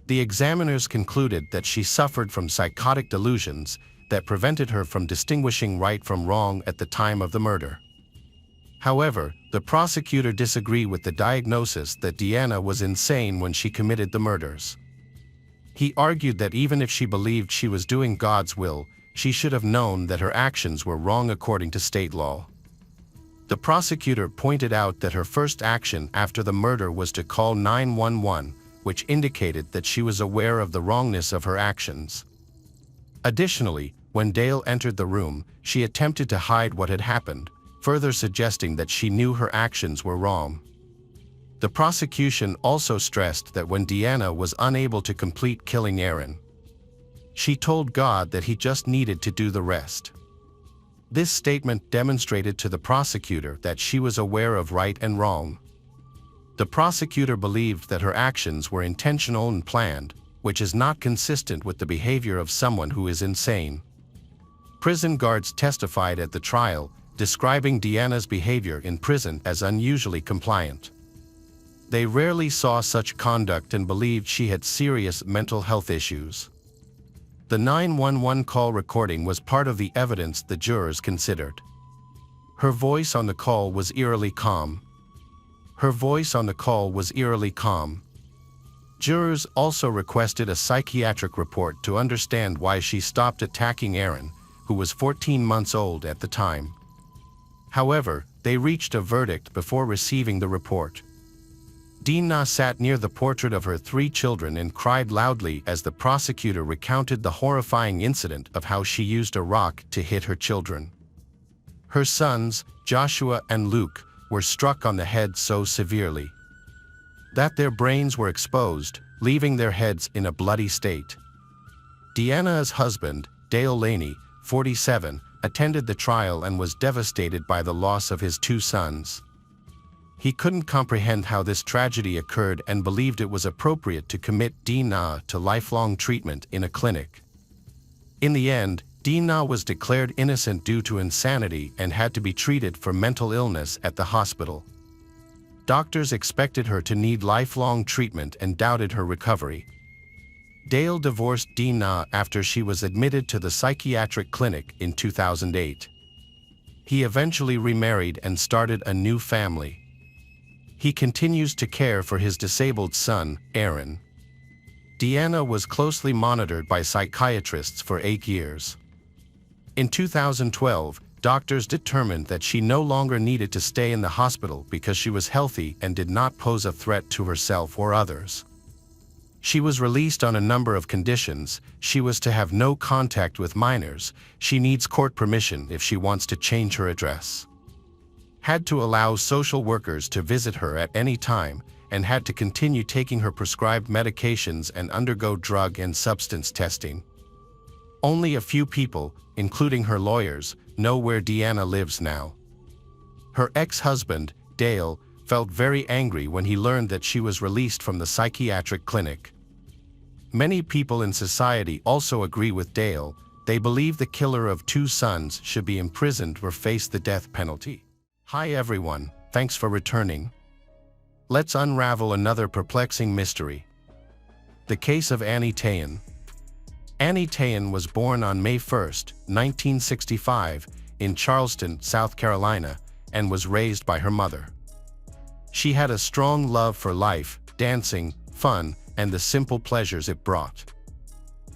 The examiners concluded that she suffered from psychotic delusions that prevented her from distinguishing right from wrong at the time of the murder. However, the prosecutor disagreed with the diagnosis that Deanna was insane when she committed the murders. He argued that even if she believed she was doing God's will, she should have known that her actions were wrong according to state law. The prosecutor pointed out that her first action after the murder was to call 911, which indicated that she was aware of the wrongness of her actions. Additionally, when Dale entered the room, she attempted to hide what had happened, further suggesting that she knew her actions were wrong. The prosecution also stressed that when Deanna was unable to complete killing Aaron, she told God that he just needed to do the rest. This statement demonstrated to the prosecutor that she was aware of right and wrong. The prosecutor believed that her actions were intentional and planned, which is not consistent with the behavior of someone who is insane. Prison guards testified at the trial, describing Deanna's behavior in prison as unusually compliant. They rarely saw such conduct and believed she had serious mental health issues. The 911 call recording was part of the evidence the jurors considered. Her voice on the call was eerily calm. Jurors also requested a psychiatric report to understand why she stopped attacking Aaron, who was 14 months old at the time. However, they reached a verdict before receiving the report. Deanna sat near the portrait of her 3 children and cried loudly as the prosecutor recounted the horrifying incident of how she used a rock to hit her children. Her sons, Joshua and Luke, were struck on the head so severely that their brains were exposed, leaving their heads in a bloody state. Deanna's husband, Dale Laney, 47, attended the trial and was devastated by the loss of his 2 sons. He couldn't comprehend how this tragedy occurred and believed it was appropriate to commit Deanna to lifelong treatment in a clinic. In the end, Deanna was declared innocent due to insanity and had to be treated for mental illness at the hospital. Doctors expected her to need lifelong treatment and doubted her recovery. Dale divorced Dina after she was admitted to the psychiatric clinic in 2008. He eventually remarried and started a new family. He continues to care for his disabled son, Aaron. Deanna was closely monitored by psychiatrists for 8 years. In 2012, doctors determined that she no longer needed to stay in the hospital because she was healthy and did not pose a threat to herself or others. She was released on a number of conditions. She was to have no contact with minors. She needs court permission if she wants to change her address. Had to allow social workers to visit her at any time, and had to continue taking her prescribed medications and undergo drug and substance testing. Only a few people, including her lawyers, know where Deanna lives now. Her ex-husband, Dale, felt very angry when he learned that she was released from the psychiatric clinic. Many people in society also agree with Dale. They believe the killer of 2 sons should be imprisoned or face the death penalty. Hi everyone, thanks for returning. Let's unravel another perplexing mystery. The case of Annie Tayan. Annie Tayan was born on May 1, 1965, in Charleston, South Carolina, and was raised by her mother. She had a strong love for life, dancing, fun, and the simple pleasures it brought.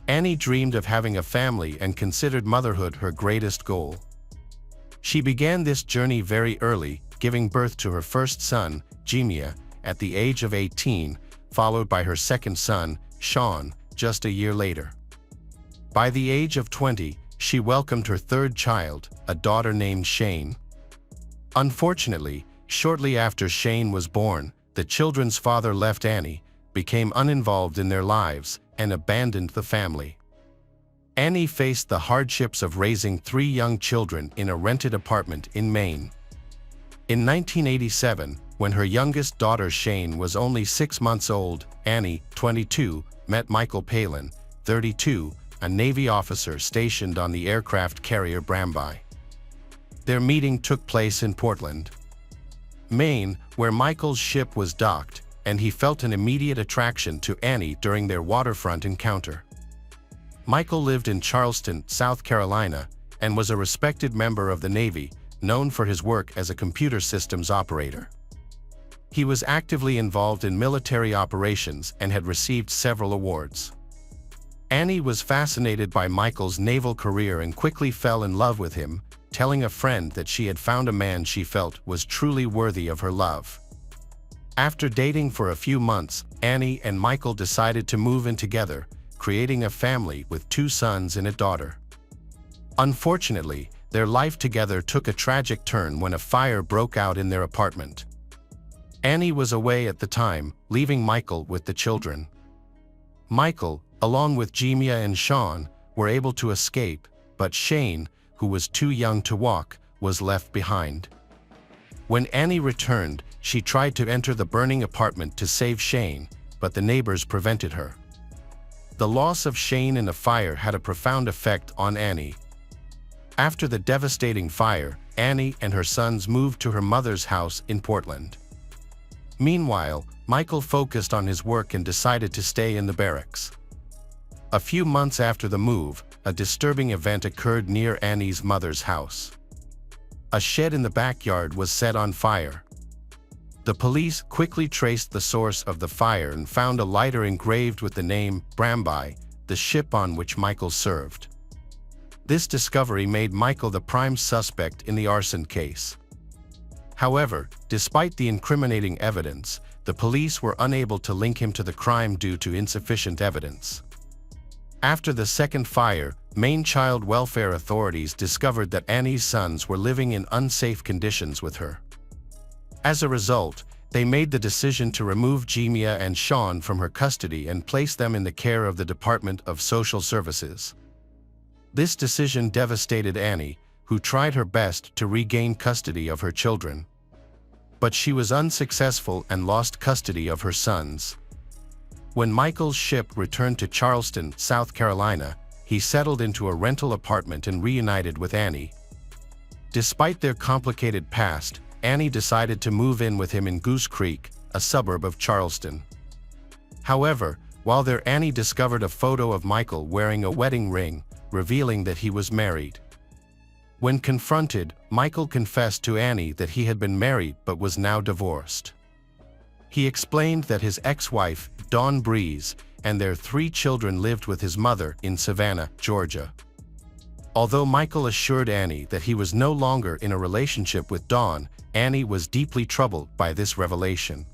Annie dreamed of having a family and considered motherhood her greatest goal. She began this journey very early, giving birth to her first son, Jimia, at the age of 18, followed by her second son, Sean, just a year later. By the age of 20, she welcomed her third child, a daughter named Shane. Unfortunately, shortly after Shane was born, the children's father left Annie, became uninvolved in their lives, and abandoned the family. Annie faced the hardships of raising 3 young children in a rented apartment in Maine. In 1987, when her youngest daughter Shane was only 6 months old, Annie, 22, met Michael Palin, 32, a Navy officer stationed on the aircraft carrier Bramby. Their meeting took place in Portland, Maine, where Michael's ship was docked, and he felt an immediate attraction to Annie during their waterfront encounter. Michael lived in Charleston, South Carolina, and was a respected member of the Navy, known for his work as a computer systems operator. He was actively involved in military operations and had received several awards. Annie was fascinated by Michael's naval career and quickly fell in love with him, telling a friend that she had found a man she felt was truly worthy of her love. After dating for a few months, Annie and Michael decided to move in together, creating a family with 2 sons and a daughter. Unfortunately, their life together took a tragic turn when a fire broke out in their apartment. Annie was away at the time, leaving Michael with the children. Michael, along with Jimia and Sean, were able to escape, but Shane, who was too young to walk, was left behind. When Annie returned, she tried to enter the burning apartment to save Shane, but the neighbors prevented her. The loss of Shane in the fire had a profound effect on Annie. After the devastating fire, Annie and her sons moved to her mother's house in Portland. Meanwhile, Michael focused on his work and decided to stay in the barracks. A few months after the move, a disturbing event occurred near Annie's mother's house. A shed in the backyard was set on fire. The police quickly traced the source of the fire and found a lighter engraved with the name Bramby, the ship on which Michael served. This discovery made Michael the prime suspect in the arson case. However, despite the incriminating evidence, the police were unable to link him to the crime due to insufficient evidence. After the second fire, Maine child welfare authorities discovered that Annie's sons were living in unsafe conditions with her. As a result, they made the decision to remove Jimia and Sean from her custody and place them in the care of the Department of Social Services. This decision devastated Annie, who tried her best to regain custody of her children. But she was unsuccessful and lost custody of her sons. When Michael's ship returned to Charleston, South Carolina, he settled into a rental apartment and reunited with Annie. Despite their complicated past, Annie decided to move in with him in Goose Creek, a suburb of Charleston. However, While there, Annie discovered a photo of Michael wearing a wedding ring, revealing that he was married. When confronted, Michael confessed to Annie that he had been married but was now divorced. He explained that his ex-wife, Dawn Breeze, and their 3 children lived with his mother in Savannah, Georgia. Although Michael assured Annie that he was no longer in a relationship with Dawn, Annie was deeply troubled by this revelation.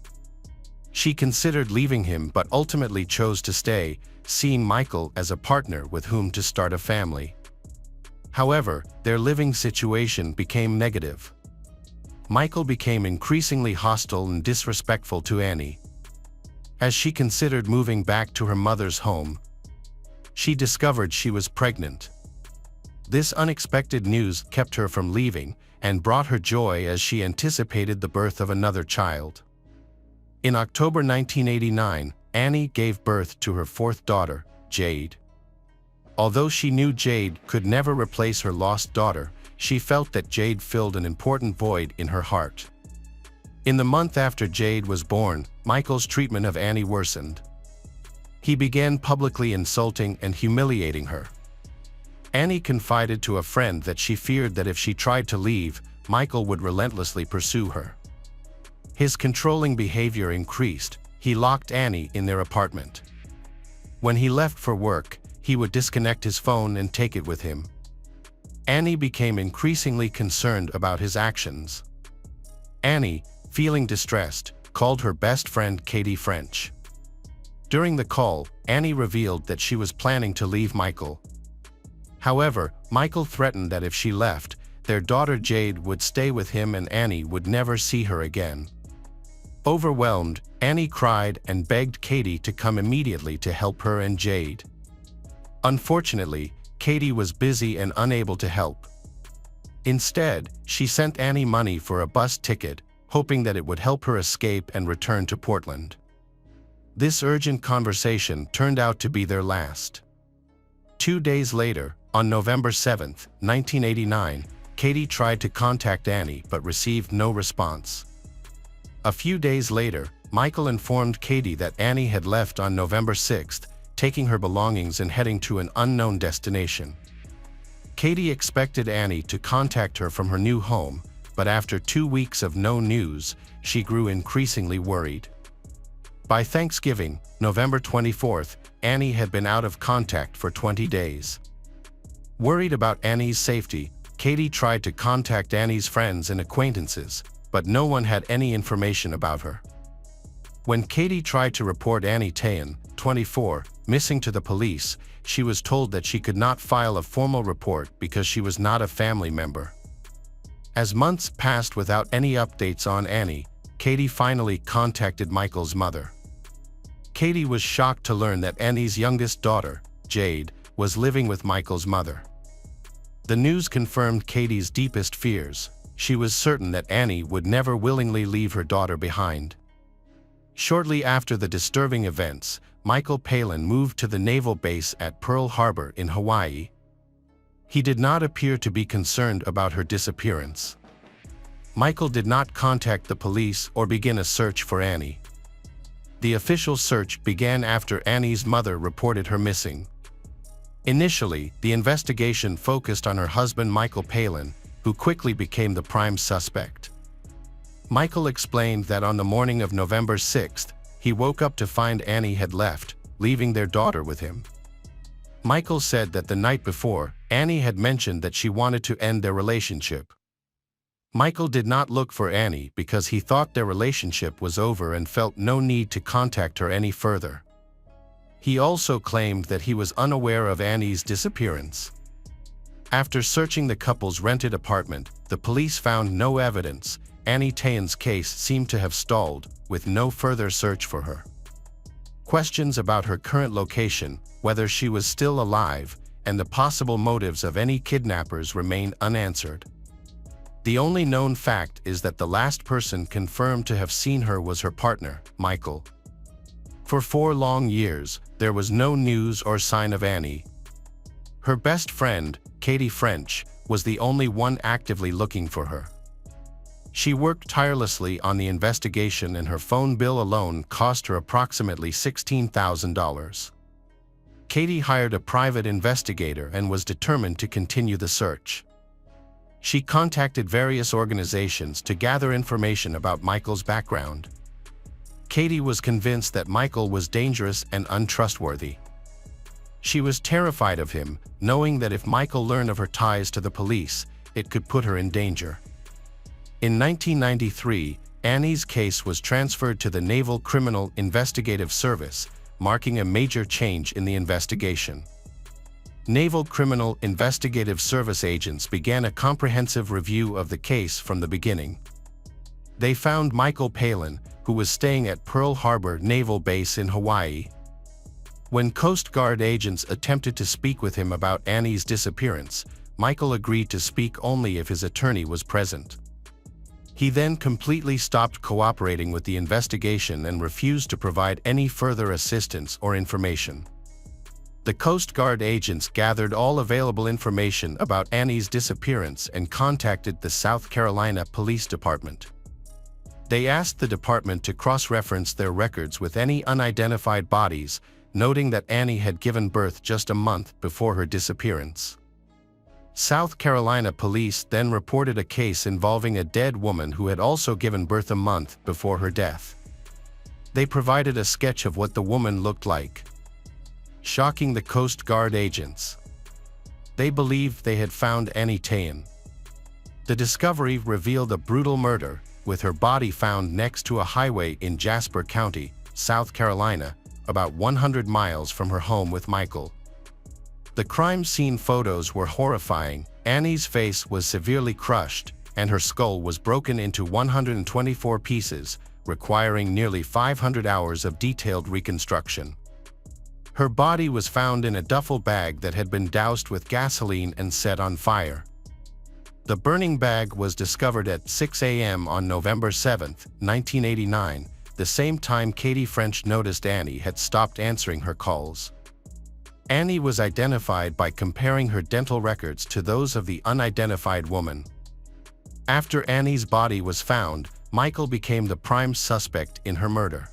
She considered leaving him but ultimately chose to stay, seeing Michael as a partner with whom to start a family. However, their living situation became negative. Michael became increasingly hostile and disrespectful to Annie. As she considered moving back to her mother's home, she discovered she was pregnant. This unexpected news kept her from leaving and brought her joy as she anticipated the birth of another child. In October 1989, Annie gave birth to her 4th daughter, Jade. Although she knew Jade could never replace her lost daughter, she felt that Jade filled an important void in her heart. In the month after Jade was born, Michael's treatment of Annie worsened. He began publicly insulting and humiliating her. Annie confided to a friend that she feared that if she tried to leave, Michael would relentlessly pursue her. His controlling behavior increased. He locked Annie in their apartment. When he left for work, he would disconnect his phone and take it with him. Annie became increasingly concerned about his actions. Annie, feeling distressed, called her best friend Katie French. During the call, Annie revealed that she was planning to leave Michael. However, Michael threatened that if she left, their daughter Jade would stay with him and Annie would never see her again. Overwhelmed, Annie cried and begged Katie to come immediately to help her and Jade. Unfortunately, Katie was busy and unable to help. Instead, she sent Annie money for a bus ticket, hoping that it would help her escape and return to Portland. This urgent conversation turned out to be their last. 2 days later, on November 7, 1989, Katie tried to contact Annie but received no response. A few days later, Michael informed Katie that Annie had left on November 6, taking her belongings and heading to an unknown destination. Katie expected Annie to contact her from her new home, but after 2 weeks of no news, she grew increasingly worried. By Thanksgiving, November 24, Annie had been out of contact for 20 days. Worried about Annie's safety, Katie tried to contact Annie's friends and acquaintances, but no one had any information about her. When Katie tried to report Annie Tayan, 24, missing to the police, she was told that she could not file a formal report because she was not a family member. As months passed without any updates on Annie, Katie finally contacted Michael's mother. Katie was shocked to learn that Annie's youngest daughter, Jade, was living with Michael's mother. The news confirmed Katie's deepest fears. She was certain that Annie would never willingly leave her daughter behind. Shortly after the disturbing events, Michael Palin moved to the naval base at Pearl Harbor in Hawaii. He did not appear to be concerned about her disappearance. Michael did not contact the police or begin a search for Annie. The official search began after Annie's mother reported her missing. Initially, the investigation focused on her husband Michael Palin, who quickly became the prime suspect. Michael explained that on the morning of November 6, he woke up to find Annie had left, leaving their daughter with him. Michael said that the night before, Annie had mentioned that she wanted to end their relationship. Michael did not look for Annie because he thought their relationship was over and felt no need to contact her any further. He also claimed that he was unaware of Annie's disappearance. After searching the couple's rented apartment, the police found no evidence. Annie Tayan's case seemed to have stalled, with no further search for her. Questions about her current location, whether she was still alive, and the possible motives of any kidnappers remained unanswered. The only known fact is that the last person confirmed to have seen her was her partner, Michael. For 4 long years, there was no news or sign of Annie. Her best friend, Katie French, was the only one actively looking for her. She worked tirelessly on the investigation, and her phone bill alone cost her approximately $16,000. Katie hired a private investigator and was determined to continue the search. She contacted various organizations to gather information about Michael's background. Katie was convinced that Michael was dangerous and untrustworthy. She was terrified of him, knowing that if Michael learned of her ties to the police, it could put her in danger. In 1993, Annie's case was transferred to the Naval Criminal Investigative Service, marking a major change in the investigation. Naval Criminal Investigative Service agents began a comprehensive review of the case from the beginning. They found Michael Palin, who was staying at Pearl Harbor Naval Base in Hawaii. When Coast Guard agents attempted to speak with him about Annie's disappearance, Michael agreed to speak only if his attorney was present. He then completely stopped cooperating with the investigation and refused to provide any further assistance or information. The Coast Guard agents gathered all available information about Annie's disappearance and contacted the South Carolina Police Department. They asked the department to cross-reference their records with any unidentified bodies, noting that Annie had given birth just a month before her disappearance. South Carolina police then reported a case involving a dead woman who had also given birth a month before her death. They provided a sketch of what the woman looked like, shocking the Coast Guard agents. They believed they had found Annie Tayan. The discovery revealed a brutal murder, with her body found next to a highway in Jasper County, South Carolina, about 100 miles from her home with Michael. The crime scene photos were horrifying. Annie's face was severely crushed, and her skull was broken into 124 pieces, requiring nearly 500 hours of detailed reconstruction. Her body was found in a duffel bag that had been doused with gasoline and set on fire. The burning bag was discovered at 6 a.m. on November 7, 1989, the same time Katie French noticed Annie had stopped answering her calls. Annie was identified by comparing her dental records to those of the unidentified woman. After Annie's body was found, Michael became the prime suspect in her murder.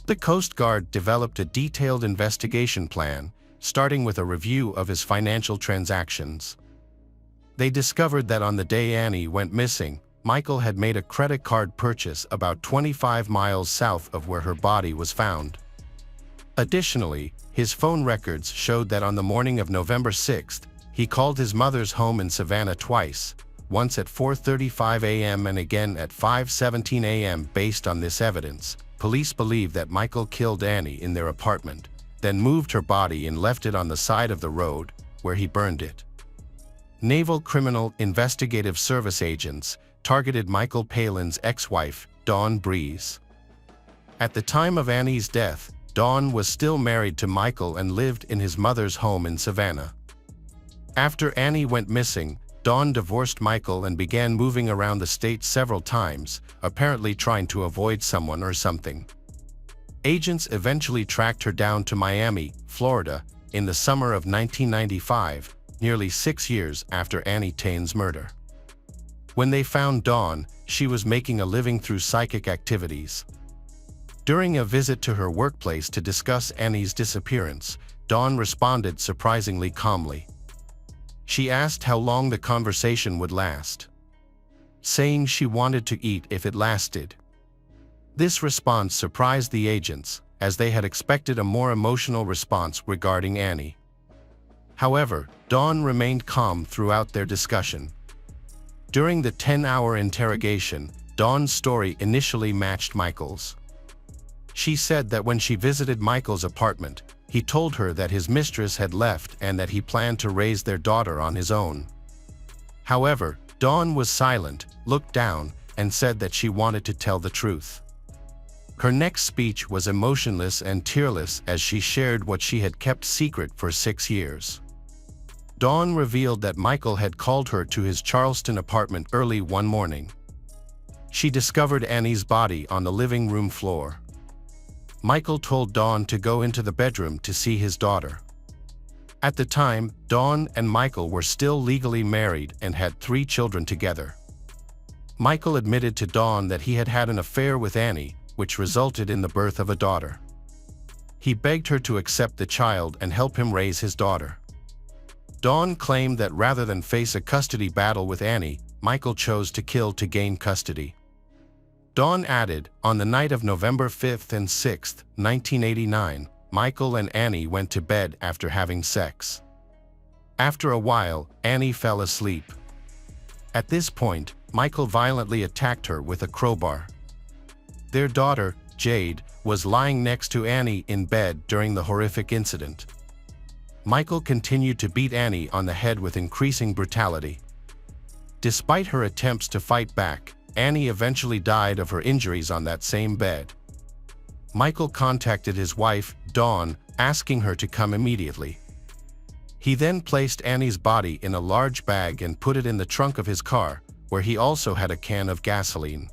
The Coast Guard developed a detailed investigation plan, starting with a review of his financial transactions. They discovered that on the day Annie went missing, Michael had made a credit card purchase about 25 miles south of where her body was found. Additionally, his phone records showed that on the morning of November 6, he called his mother's home in Savannah twice, once at 4:35 a.m. and again at 5:17 a.m. Based on this evidence, police believe that Michael killed Annie in their apartment, then moved her body and left it on the side of the road, where he burned it. Naval Criminal Investigative Service agents targeted Michael Palin's ex-wife, Dawn Breeze. At the time of Annie's death, Dawn was still married to Michael and lived in his mother's home in Savannah. After Annie went missing, Dawn divorced Michael and began moving around the state several times, apparently trying to avoid someone or something. Agents eventually tracked her down to Miami, Florida, in the summer of 1995, nearly 6 years after Annie Tayan's murder. When they found Dawn, she was making a living through psychic activities. During a visit to her workplace to discuss Annie's disappearance, Dawn responded surprisingly calmly. She asked how long the conversation would last, saying she wanted to eat if it lasted. This response surprised the agents, as they had expected a more emotional response regarding Annie. However, Dawn remained calm throughout their discussion. During the 10-hour interrogation, Dawn's story initially matched Michael's. She said that when she visited Michael's apartment, he told her that his mistress had left and that he planned to raise their daughter on his own. However, Dawn was silent, looked down, and said that she wanted to tell the truth. Her next speech was emotionless and tearless as she shared what she had kept secret for 6 years. Dawn revealed that Michael had called her to his Charleston apartment early one morning. She discovered Annie's body on the living room floor. Michael told Dawn to go into the bedroom to see his daughter. At the time, Dawn and Michael were still legally married and had 3 children together. Michael admitted to Dawn that he had had an affair with Annie, which resulted in the birth of a daughter. He begged her to accept the child and help him raise his daughter. Dawn claimed that rather than face a custody battle with Annie, Michael chose to kill to gain custody. Dawn added, on the night of November 5th and 6th, 1989, Michael and Annie went to bed after having sex. After a while, Annie fell asleep. At this point, Michael violently attacked her with a crowbar. Their daughter, Jade, was lying next to Annie in bed during the horrific incident. Michael continued to beat Annie on the head with increasing brutality. Despite her attempts to fight back, Annie eventually died of her injuries on that same bed. Michael contacted his wife, Dawn, asking her to come immediately. He then placed Annie's body in a large bag and put it in the trunk of his car, where he also had a can of gasoline.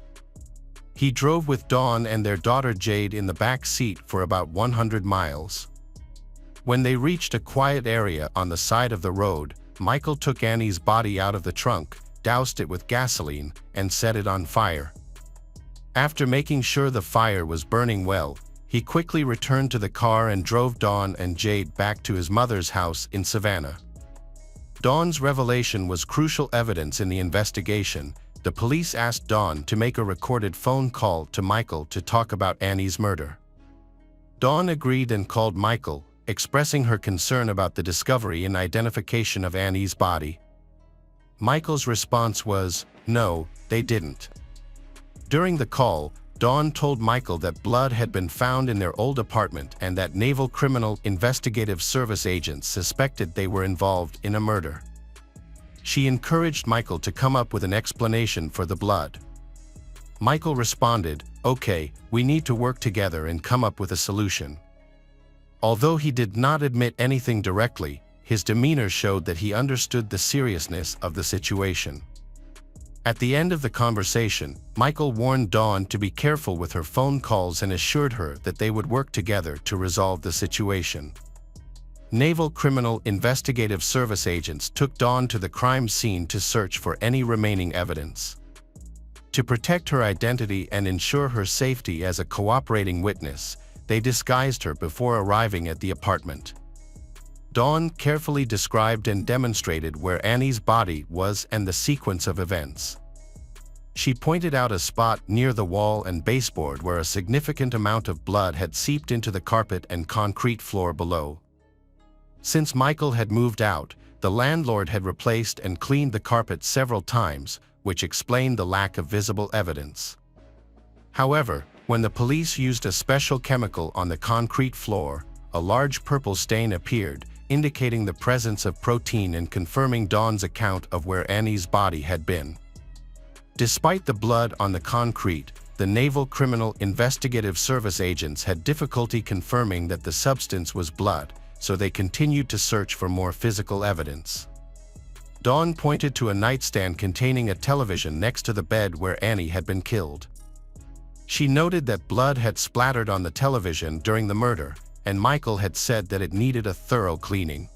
He drove with Dawn and their daughter Jade in the back seat for about 100 miles. When they reached a quiet area on the side of the road, Michael took Annie's body out of the trunk, doused it with gasoline, and set it on fire. After making sure the fire was burning well, he quickly returned to the car and drove Dawn and Jade back to his mother's house in Savannah. Dawn's revelation was crucial evidence in the investigation. The police asked Dawn to make a recorded phone call to Michael to talk about Annie's murder. Dawn agreed and called Michael, expressing her concern about the discovery and identification of Annie's body. Michael's response was, "No, they didn't." During the call, Dawn told Michael that blood had been found in their old apartment and that Naval Criminal Investigative Service agents suspected they were involved in a murder. She encouraged Michael to come up with an explanation for the blood. Michael responded, "Okay, we need to work together and come up with a solution." Although he did not admit anything directly, his demeanor showed that he understood the seriousness of the situation. At the end of the conversation, Michael warned Dawn to be careful with her phone calls and assured her that they would work together to resolve the situation. Naval Criminal Investigative Service agents took Dawn to the crime scene to search for any remaining evidence. To protect her identity and ensure her safety as a cooperating witness, they disguised her before arriving at the apartment. Dawn carefully described and demonstrated where Annie's body was and the sequence of events. She pointed out a spot near the wall and baseboard where a significant amount of blood had seeped into the carpet and concrete floor below. Since Michael had moved out, the landlord had replaced and cleaned the carpet several times, which explained the lack of visible evidence. However, when the police used a special chemical on the concrete floor, a large purple stain appeared, indicating the presence of protein and confirming Dawn's account of where Annie's body had been. Despite the blood on the concrete, the Naval Criminal Investigative Service agents had difficulty confirming that the substance was blood, so they continued to search for more physical evidence. Dawn pointed to a nightstand containing a television next to the bed where Annie had been killed. She noted that blood had splattered on the television during the murder, and Michael had said that it needed a thorough cleaning.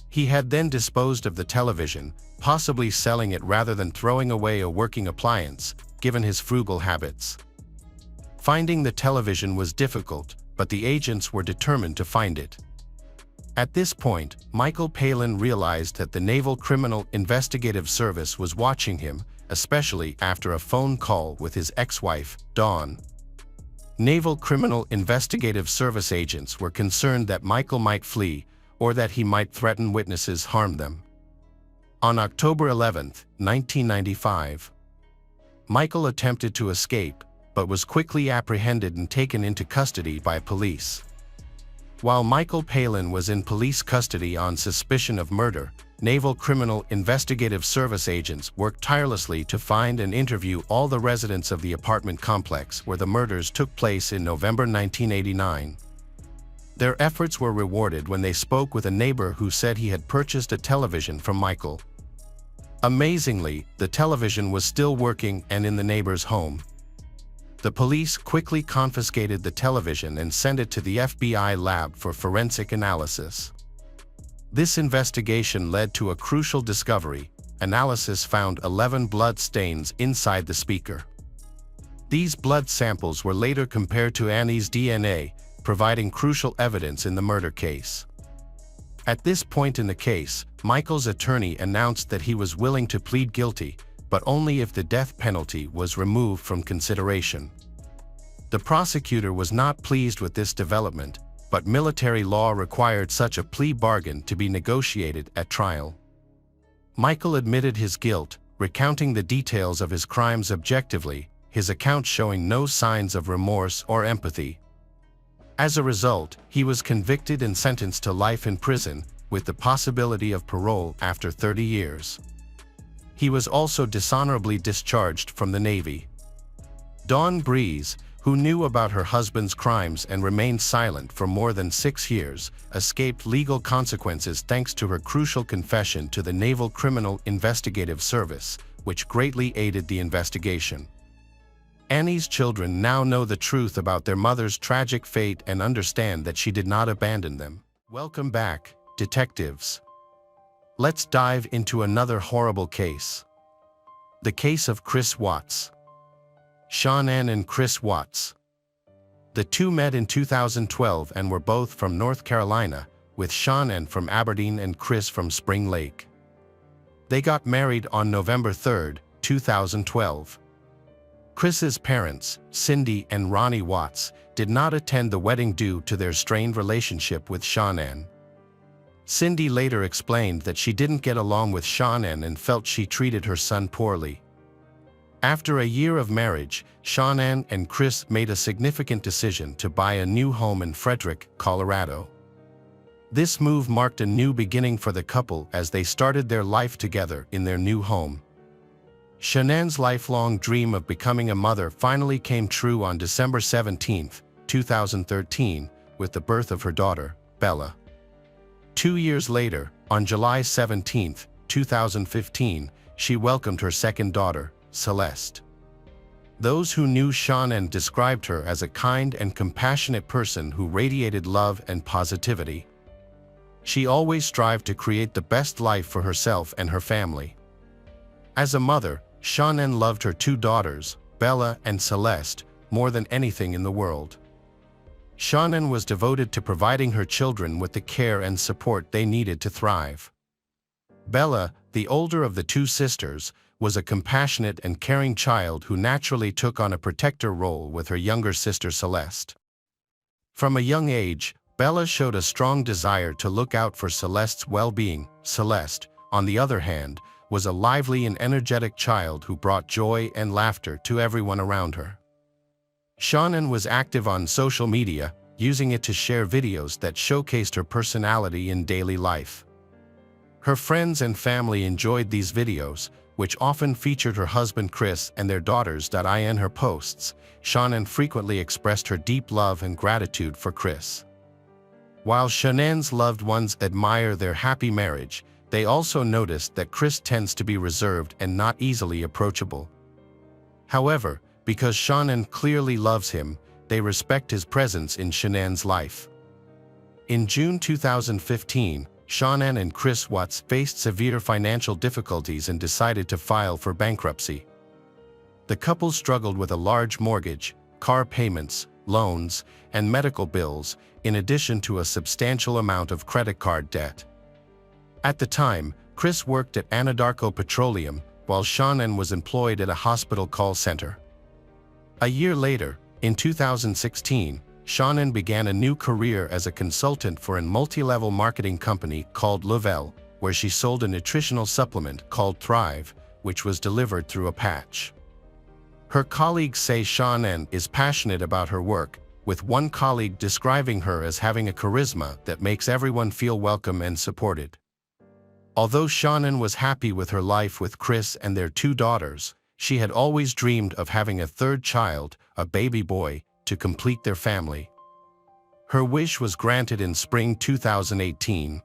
He had then disposed of the television, possibly selling it rather than throwing away a working appliance, given his frugal habits. Finding the television was difficult, but the agents were determined to find it. At this point, Michael Palin realized that the Naval Criminal Investigative Service was watching him, especially after a phone call with his ex-wife, Dawn. Naval Criminal Investigative Service agents were concerned that Michael might flee, or that he might threaten witnesses, harm them. On October 11, 1995, Michael attempted to escape, but was quickly apprehended and taken into custody by police. While Michael Palin was in police custody on suspicion of murder, Naval Criminal Investigative Service agents worked tirelessly to find and interview all the residents of the apartment complex where the murders took place in November 1989. Their efforts were rewarded when they spoke with a neighbor who said he had purchased a television from Michael. Amazingly, the television was still working and in the neighbor's home. The police quickly confiscated the television and sent it to the FBI lab for forensic analysis. This investigation led to a crucial discovery. analysis found 11 blood stains inside the speaker. These blood samples were later compared to Annie's DNA, providing crucial evidence in the murder case. At this point in the case, Michael's attorney announced that he was willing to plead guilty, but only if the death penalty was removed from consideration. The prosecutor was not pleased with this development, but military law required such a plea bargain to be negotiated at trial. Michael admitted his guilt, recounting the details of his crimes objectively, his account showing no signs of remorse or empathy. As a result, he was convicted and sentenced to life in prison, with the possibility of parole after 30 years. He was also dishonorably discharged from the Navy. Dawn Breeze, who knew about her husband's crimes and remained silent for more than 6 years, escaped legal consequences thanks to her crucial confession to the Naval Criminal Investigative Service, which greatly aided the investigation. Annie's children now know the truth about their mother's tragic fate and understand that she did not abandon them. Welcome back, detectives. Let's dive into another horrible case. The case of Chris Watts. Shanann and Chris Watts. The two met in 2012 and were both from North Carolina, with Shanann from Aberdeen and Chris from Spring Lake. They got married on November 3, 2012. Chris's parents, Cindy and Ronnie Watts, did not attend the wedding due to their strained relationship with Shanann. Cindy later explained that she didn't get along with Shanann and felt she treated her son poorly. After a year of marriage, Shanann and Chris made a significant decision to buy a new home in Frederick, Colorado. This move marked a new beginning for the couple as they started their life together in their new home. Shanann's lifelong dream of becoming a mother finally came true on December 17, 2013, with the birth of her daughter, Bella. 2 years later, on July 17, 2015, she welcomed her second daughter, Celeste. Those who knew Shanann described her as a kind and compassionate person who radiated love and positivity. She always strived to create the best life for herself and her family. As a mother, Shanann loved her two daughters, Bella and Celeste, more than anything in the world. Shanann was devoted to providing her children with the care and support they needed to thrive. Bella, the older of the two sisters, was a compassionate and caring child who naturally took on a protector role with her younger sister Celeste. From a young age, Bella showed a strong desire to look out for Celeste's well-being. Celeste, on the other hand, was a lively and energetic child who brought joy and laughter to everyone around her. Shanann was active on social media, using it to share videos that showcased her personality in daily life. Her friends and family enjoyed these videos, which often featured her husband Chris and their daughters. In her posts, Shanann frequently expressed her deep love and gratitude for Chris. While Shanann's loved ones admire their happy marriage, they also noticed that Chris tends to be reserved and not easily approachable. However, because Shanann clearly loves him, they respect his presence in Shanann's life. In June 2015, Shanann and Chris Watts faced severe financial difficulties and decided to file for bankruptcy. The couple struggled with a large mortgage, car payments, loans, and medical bills, in addition to a substantial amount of credit card debt. At the time, Chris worked at Anadarko Petroleum, while Shanann was employed at a hospital call center. A year later, in 2016, Shanann began a new career as a consultant for a multi-level marketing company called Lovell, where she sold a nutritional supplement called Thrive, which was delivered through a patch. Her colleagues say Shanann is passionate about her work, with one colleague describing her as having a charisma that makes everyone feel welcome and supported. Although Shanann was happy with her life with Chris and their two daughters, she had always dreamed of having a third child, a baby boy, to complete their family. Her wish was granted in spring 2018,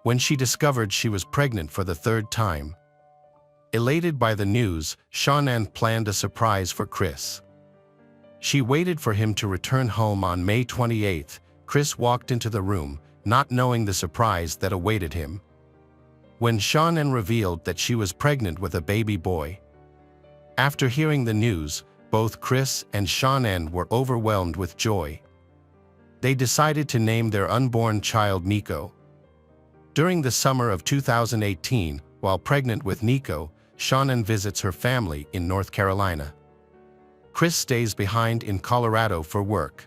when she discovered she was pregnant for the third time. Elated by the news, Shanann planned a surprise for Chris. She waited for him to return home on May 28. Chris walked into the room, not knowing the surprise that awaited him. when Shannon revealed that she was pregnant with a baby boy. After hearing the news, both Chris and Shannon were overwhelmed with joy. They decided to name their unborn child Nico. During the summer of 2018, while pregnant with Nico, Shannon visits her family in North Carolina. Chris stays behind in Colorado for work.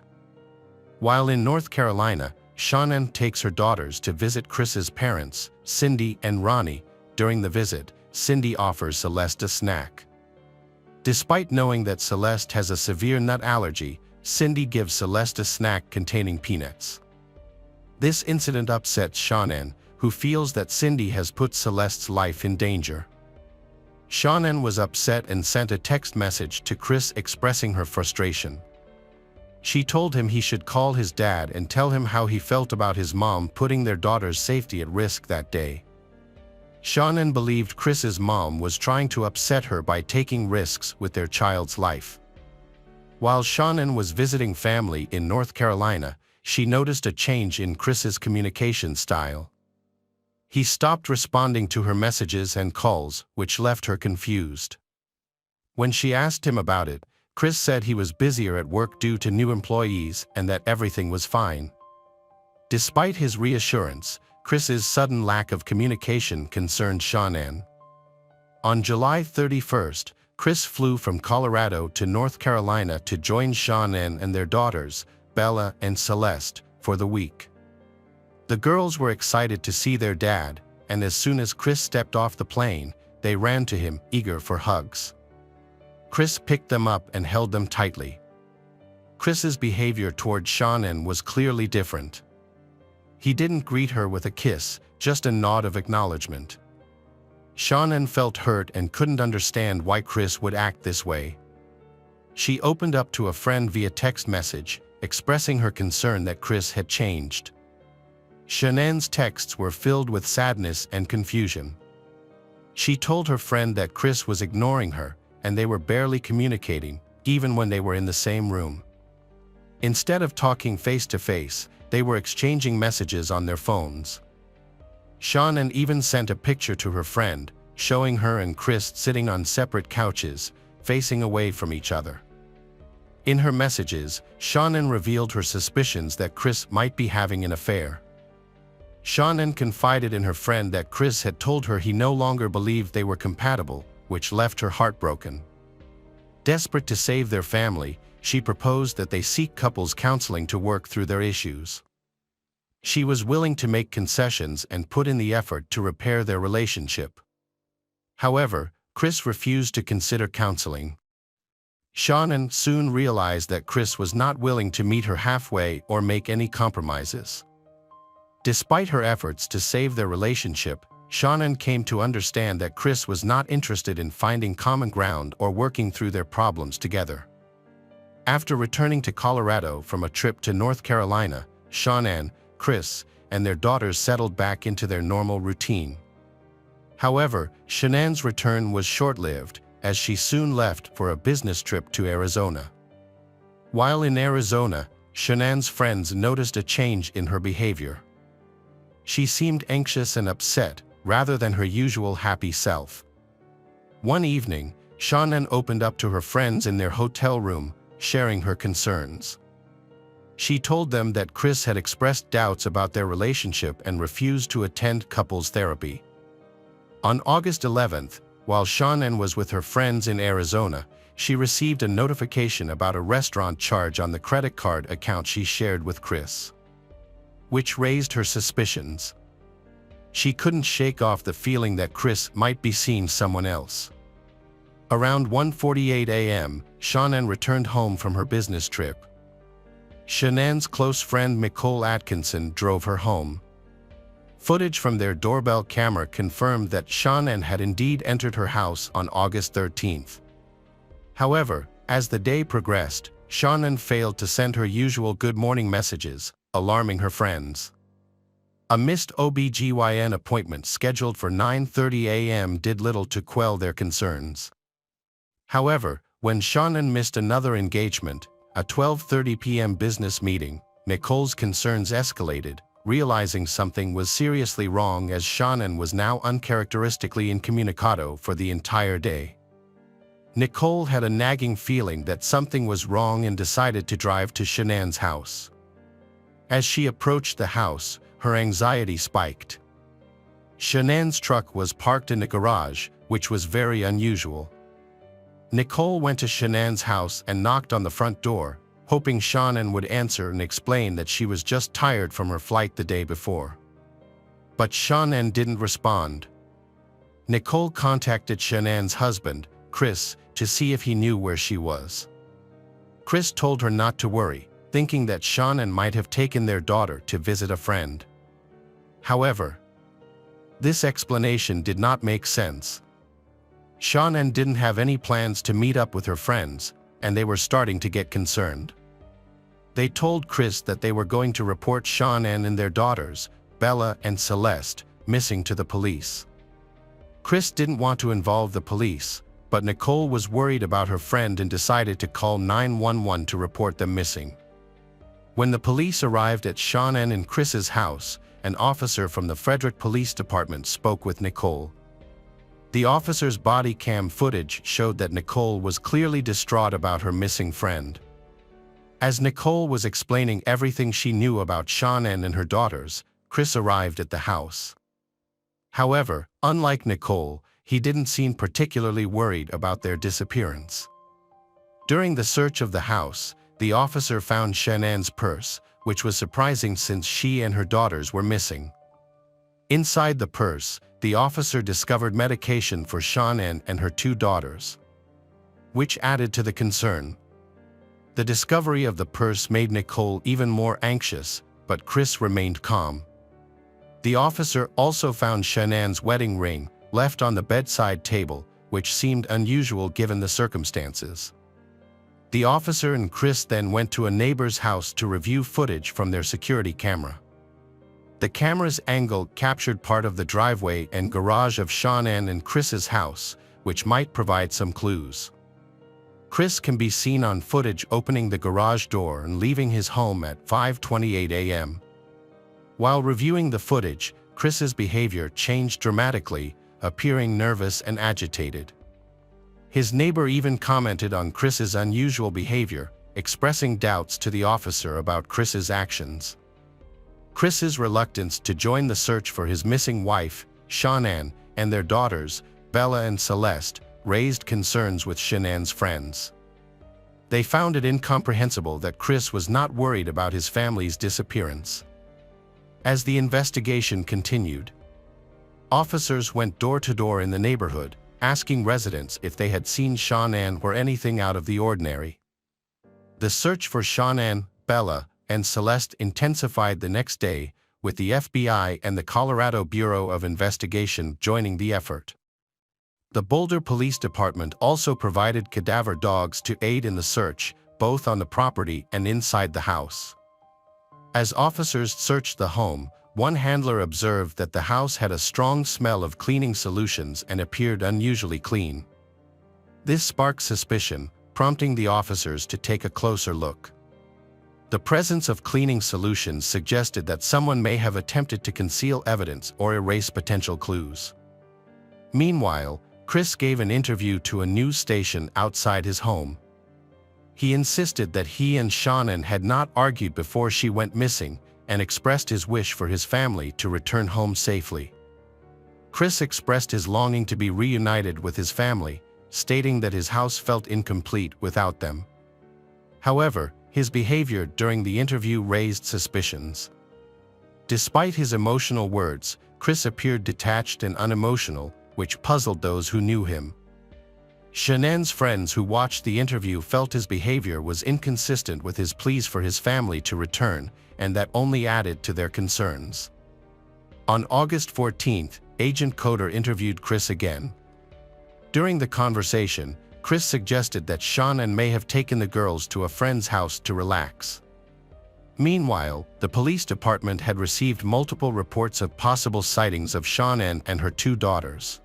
While in North Carolina, Shannon takes her daughters to visit Chris's parents, Cindy and Ronnie. During the visit, Cindy offers Celeste a snack. Despite knowing that Celeste has a severe nut allergy, Cindy gives Celeste a snack containing peanuts. This incident upsets Shannon, who feels that Cindy has put Celeste's life in danger. Shannon was upset and sent a text message to Chris expressing her frustration. She told him he should call his dad and tell him how he felt about his mom putting their daughter's safety at risk that day. Shannon believed Chris's mom was trying to upset her by taking risks with their child's life. While Shannon was visiting family in North Carolina, she noticed a change in Chris's communication style. He stopped responding to her messages and calls, which left her confused. When she asked him about it, Chris said he was busier at work due to new employees and that everything was fine. Despite his reassurance, Chris's sudden lack of communication concerned Shannon. On July 31st, Chris flew from Colorado to North Carolina to join Shannon and their daughters, Bella and Celeste, for the week. The girls were excited to see their dad, and as soon as Chris stepped off the plane, they ran to him, eager for hugs. Chris picked them up and held them tightly. Chris's behavior toward Shannon was clearly different. He didn't greet her with a kiss, just a nod of acknowledgement. Shannon felt hurt and couldn't understand why Chris would act this way. She opened up to a friend via text message, expressing her concern that Chris had changed. Shannon's texts were filled with sadness and confusion. She told her friend that Chris was ignoring her, and they were barely communicating, even when they were in the same room. Instead of talking face-to-face, they were exchanging messages on their phones. Shannon even sent a picture to her friend, showing her and Chris sitting on separate couches, facing away from each other. In her messages, Shannon revealed her suspicions that Chris might be having an affair. Shannon confided in her friend that Chris had told her he no longer believed they were compatible, which left her heartbroken. Desperate to save their family, she proposed that they seek couples counseling to work through their issues. She was willing to make concessions and put in the effort to repair their relationship. However, Chris refused to consider counseling. Shannon soon realized that Chris was not willing to meet her halfway or make any compromises. Despite her efforts to save their relationship, Shannon came to understand that Chris was not interested in finding common ground or working through their problems together. After returning to Colorado from a trip to North Carolina, Shannon, Chris, and their daughters settled back into their normal routine. However, Shannon's return was short-lived, as she soon left for a business trip to Arizona. While in Arizona, Shannon's friends noticed a change in her behavior. She seemed anxious and upset, rather than her usual happy self. One evening, Shannon opened up to her friends in their hotel room, sharing her concerns. She told them that Chris had expressed doubts about their relationship and refused to attend couples therapy. On August 11th, while Shannon was with her friends in Arizona, she received a notification about a restaurant charge on the credit card account she shared with Chris, which raised her suspicions. She couldn't shake off the feeling that Chris might be seeing someone else. Around 1:48 a.m., Shannon returned home from her business trip. Shannon's close friend Nicole Atkinson drove her home. Footage from their doorbell camera confirmed that Shannon had indeed entered her house on August 13th. However, as the day progressed, Shannon failed to send her usual good morning messages, alarming her friends. A missed OB/GYN appointment scheduled for 9:30 a.m. did little to quell their concerns. However, when Shannon missed another engagement, a 12:30 p.m. business meeting, Nicole's concerns escalated, realizing something was seriously wrong as Shannon was now uncharacteristically incommunicado for the entire day. Nicole had a nagging feeling that something was wrong and decided to drive to Shannon's house. As she approached the house, her anxiety spiked. Shannon's truck was parked in the garage, which was very unusual. Nicole went to Shannon's house and knocked on the front door, hoping Shannon would answer and explain that she was just tired from her flight the day before. But Shannon didn't respond. Nicole contacted Shannon's husband, Chris, to see if he knew where she was. Chris told her not to worry, thinking that Shannon might have taken their daughter to visit a friend. However, this explanation did not make sense. Shannon didn't have any plans to meet up with her friends, and they were starting to get concerned. They told Chris that they were going to report Shannon and their daughters, Bella and Celeste, missing to the police. Chris didn't want to involve the police, but Nicole was worried about her friend and decided to call 911 to report them missing. When the police arrived at Shannon and Chris's house, an officer from the Frederick Police Department spoke with Nicole. The officer's body cam footage showed that Nicole was clearly distraught about her missing friend. As Nicole was explaining everything she knew about Shannon and her daughters, Chris arrived at the house. However, unlike Nicole, he didn't seem particularly worried about their disappearance. During the search of the house, the officer found Shannon's purse, which was surprising since she and her daughters were missing. Inside the purse, the officer discovered medication for Shannon and her 2 daughters, which added to the concern. The discovery of the purse made Nicole even more anxious, but Chris remained calm. The officer also found Shannon's wedding ring, left on the bedside table, which seemed unusual given the circumstances. The officer and Chris then went to a neighbor's house to review footage from their security camera. The camera's angle captured part of the driveway and garage of Shannon and Chris's house, which might provide some clues. Chris can be seen on footage opening the garage door and leaving his home at 5:28 a.m. While reviewing the footage, Chris's behavior changed dramatically, appearing nervous and agitated. His neighbor even commented on Chris's unusual behavior, expressing doubts to the officer about Chris's actions. Chris's reluctance to join the search for his missing wife, Shannon, and their daughters, Bella and Celeste, raised concerns with Shannon's friends. They found it incomprehensible that Chris was not worried about his family's disappearance. As the investigation continued, officers went door to door in the neighborhood, asking residents if they had seen Shannon or anything out of the ordinary. The search for Shannon, Bella, and Celeste intensified the next day, with the FBI and the Colorado Bureau of Investigation joining the effort. The Boulder Police Department also provided cadaver dogs to aid in the search, both on the property and inside the house. As officers searched the home, one handler observed that the house had a strong smell of cleaning solutions and appeared unusually clean. This sparked suspicion, prompting the officers to take a closer look. The presence of cleaning solutions suggested that someone may have attempted to conceal evidence or erase potential clues. Meanwhile, Chris gave an interview to a news station outside his home. He insisted that he and Shannon had not argued before she went missing, and expressed his wish for his family to return home safely. Chris expressed his longing to be reunited with his family, stating that his house felt incomplete without them. However, his behavior during the interview raised suspicions. Despite his emotional words, Chris appeared detached and unemotional, which puzzled those who knew him. Shannon's friends who watched the interview felt his behavior was inconsistent with his pleas for his family to return, and that only added to their concerns. On August 14th, Agent Coder interviewed Chris again. During the conversation, Chris suggested that Shannon may have taken the girls to a friend's house to relax. Meanwhile, the police department had received multiple reports of possible sightings of Shannon and her 2 daughters.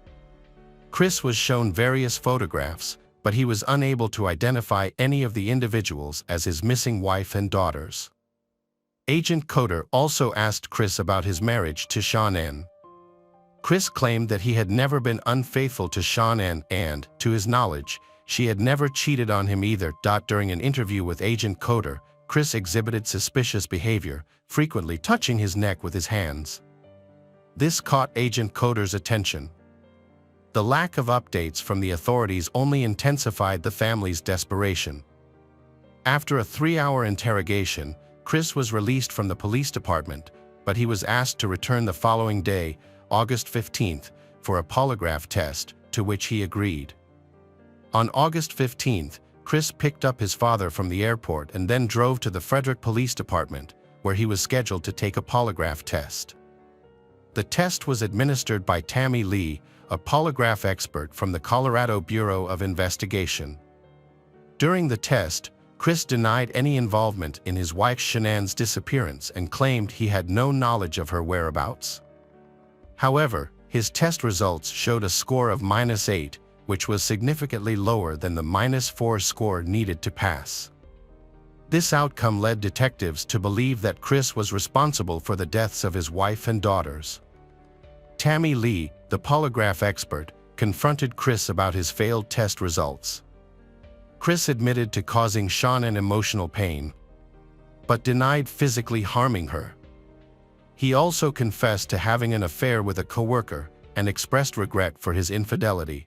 Chris was shown various photographs, but he was unable to identify any of the individuals as his missing wife and daughters. Agent Coder also asked Chris about his marriage to Sean. Chris claimed that he had never been unfaithful to Sean and, to his knowledge, she had never cheated on him either. During an interview with Agent Coder, Chris exhibited suspicious behavior, frequently touching his neck with his hands. This caught Agent Coder's attention. The lack of updates from the authorities only intensified the family's desperation. After a 3-hour interrogation, Chris was released from the police department, but he was asked to return the following day, August 15th, for a polygraph test, to which he agreed. On August 15th, Chris picked up his father from the airport and then drove to the Frederick Police Department, where he was scheduled to take a polygraph test. The test was administered by Tammy Lee, a polygraph expert from the Colorado Bureau of Investigation. During the test, Chris denied any involvement in his wife Shanann's disappearance and claimed he had no knowledge of her whereabouts. However, his test results showed a score of -8, which was significantly lower than the -4 score needed to pass. This outcome led detectives to believe that Chris was responsible for the deaths of his wife and daughters. Tammy Lee, the polygraph expert, confronted Chris about his failed test results. Chris admitted to causing Shanann emotional pain, but denied physically harming her. He also confessed to having an affair with a coworker and expressed regret for his infidelity.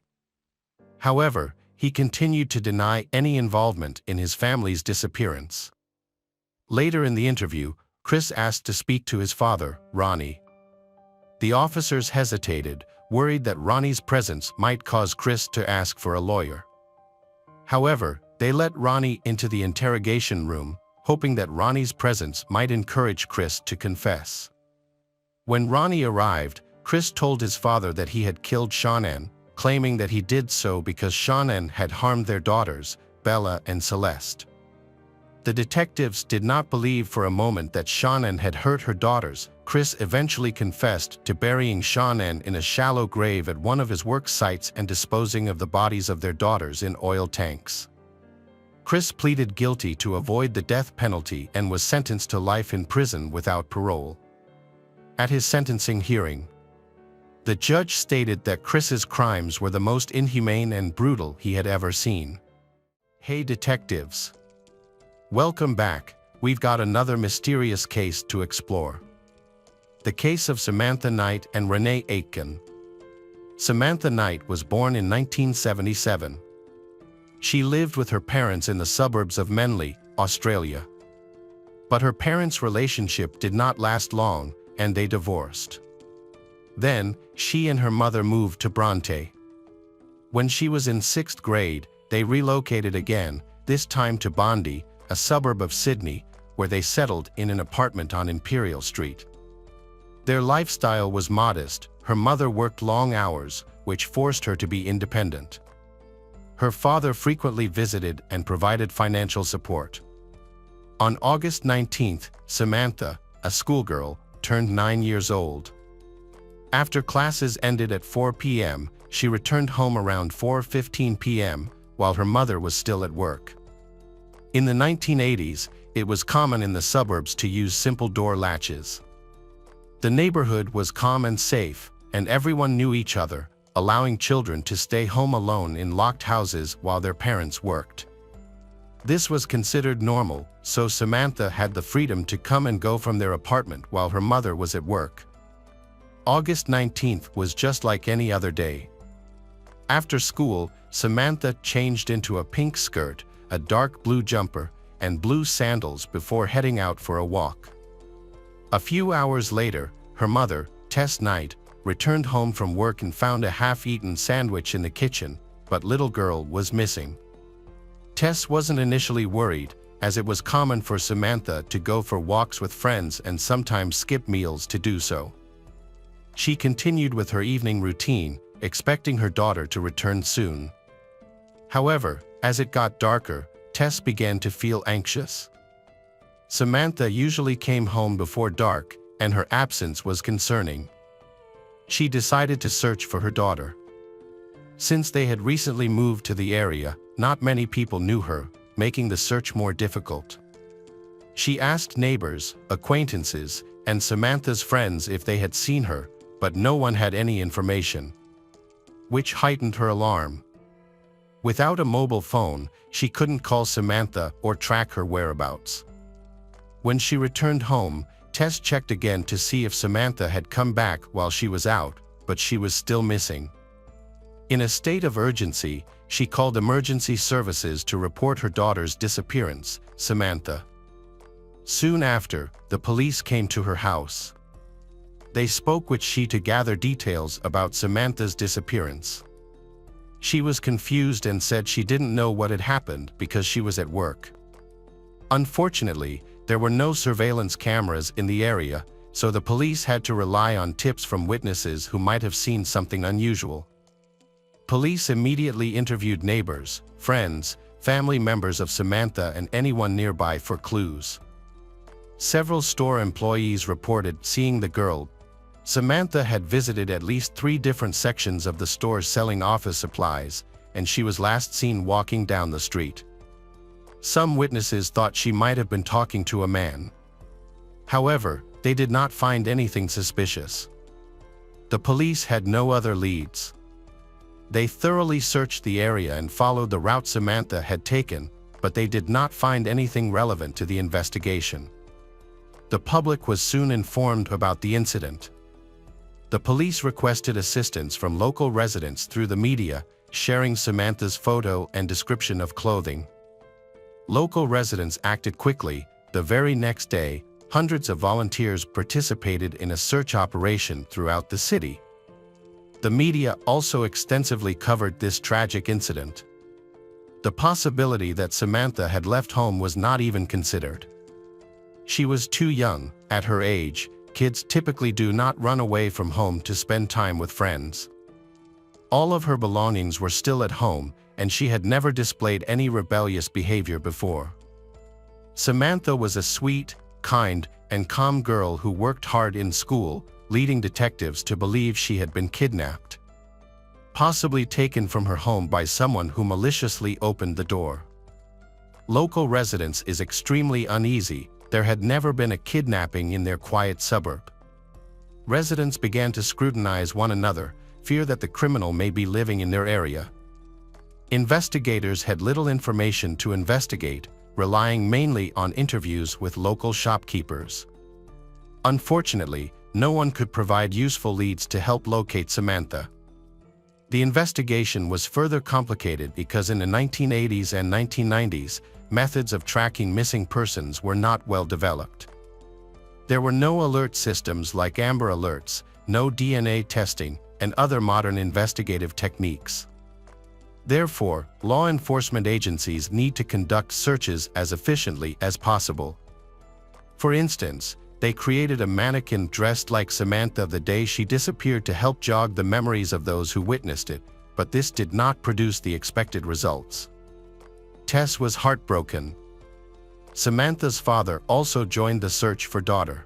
However, he continued to deny any involvement in his family's disappearance. Later in the interview, Chris asked to speak to his father, Ronnie. The officers hesitated, worried that Ronnie's presence might cause Chris to ask for a lawyer. However, they let Ronnie into the interrogation room, hoping that Ronnie's presence might encourage Chris to confess. When Ronnie arrived, Chris told his father that he had killed Shanann, claiming that he did so because Shanann had harmed their daughters, Bella and Celeste. The detectives did not believe for a moment that Shanann had hurt her daughters. Chris eventually confessed to burying Shanann in a shallow grave at one of his work sites and disposing of the bodies of their daughters in oil tanks. Chris pleaded guilty to avoid the death penalty and was sentenced to life in prison without parole. At his sentencing hearing, the judge stated that Chris's crimes were the most inhumane and brutal he had ever seen. Hey detectives! Welcome back. We've got another mysterious case to explore. The case of Samantha Knight and Renee Aitken. Samantha Knight was born in 1977. She lived with her parents in the suburbs of Menley, Australia. But her parents' relationship did not last long, and they divorced. Then, she and her mother moved to Bronte. When she was in 6th grade, they relocated again, this time to Bondi, a suburb of Sydney, where they settled in an apartment on Imperial Street. Their lifestyle was modest. Her mother worked long hours, which forced her to be independent. Her father frequently visited and provided financial support. On August 19th, Samantha, a schoolgirl, turned 9 years old. After classes ended at 4 p.m., she returned home around 4:15 p.m., while her mother was still at work. In the 1980s, it was common in the suburbs to use simple door latches. The neighborhood was calm and safe, and everyone knew each other, allowing children to stay home alone in locked houses while their parents worked. This was considered normal, so Samantha had the freedom to come and go from their apartment while her mother was at work. August 19th was just like any other day. After school, Samantha changed into a pink skirt, a dark blue jumper, and blue sandals before heading out for a walk. A few hours later, her mother, Tess Knight, returned home from work and found a half-eaten sandwich in the kitchen, but little girl was missing. Tess wasn't initially worried, as it was common for Samantha to go for walks with friends and sometimes skip meals to do so. She continued with her evening routine, expecting her daughter to return soon. However, as it got darker, Tess began to feel anxious. Samantha usually came home before dark, and her absence was concerning. She decided to search for her daughter. Since they had recently moved to the area, not many people knew her, making the search more difficult. She asked neighbors, acquaintances, and Samantha's friends if they had seen her, but no one had any information, which heightened her alarm. Without a mobile phone, she couldn't call Samantha or track her whereabouts. When she returned home, Tess checked again to see if Samantha had come back while she was out, but she was still missing. In a state of urgency, she called emergency services to report her daughter's disappearance, Samantha. Soon after, the police came to her house. They spoke with she to gather details about Samantha's disappearance. She was confused and said she didn't know what had happened because she was at work. Unfortunately, there were no surveillance cameras in the area, so the police had to rely on tips from witnesses who might have seen something unusual. Police immediately interviewed neighbors, friends, family members of Samantha and anyone nearby for clues. Several store employees reported seeing the girl. Samantha had visited at least 3 different sections of the store selling office supplies, and she was last seen walking down the street. Some witnesses thought she might have been talking to a man. However, they did not find anything suspicious. The police had no other leads. They thoroughly searched the area and followed the route Samantha had taken, but they did not find anything relevant to the investigation. The public was soon informed about the incident. The police requested assistance from local residents through the media, sharing Samantha's photo and description of clothing. Local residents acted quickly. The very next day, hundreds of volunteers participated in a search operation throughout the city. The media also extensively covered this tragic incident. The possibility that Samantha had left home was not even considered. She was too young. At her age, kids typically do not run away from home to spend time with friends. All of her belongings were still at home, and she had never displayed any rebellious behavior before. Samantha was a sweet, kind, and calm girl who worked hard in school, leading detectives to believe she had been kidnapped, possibly taken from her home by someone who maliciously opened the door. Local residents is extremely uneasy. There had never been a kidnapping in their quiet suburb. Residents began to scrutinize one another, fear that the criminal may be living in their area. Investigators had little information to investigate, relying mainly on interviews with local shopkeepers. Unfortunately, no one could provide useful leads to help locate Samantha. The investigation was further complicated because in the 1980s and 1990s, methods of tracking missing persons were not well developed. There were no alert systems like Amber Alerts, no DNA testing, and other modern investigative techniques. Therefore, law enforcement agencies need to conduct searches as efficiently as possible. For instance, they created a mannequin dressed like Samantha the day she disappeared to help jog the memories of those who witnessed it, but this did not produce the expected results. Tess was heartbroken. Samantha's father also joined the search for daughter.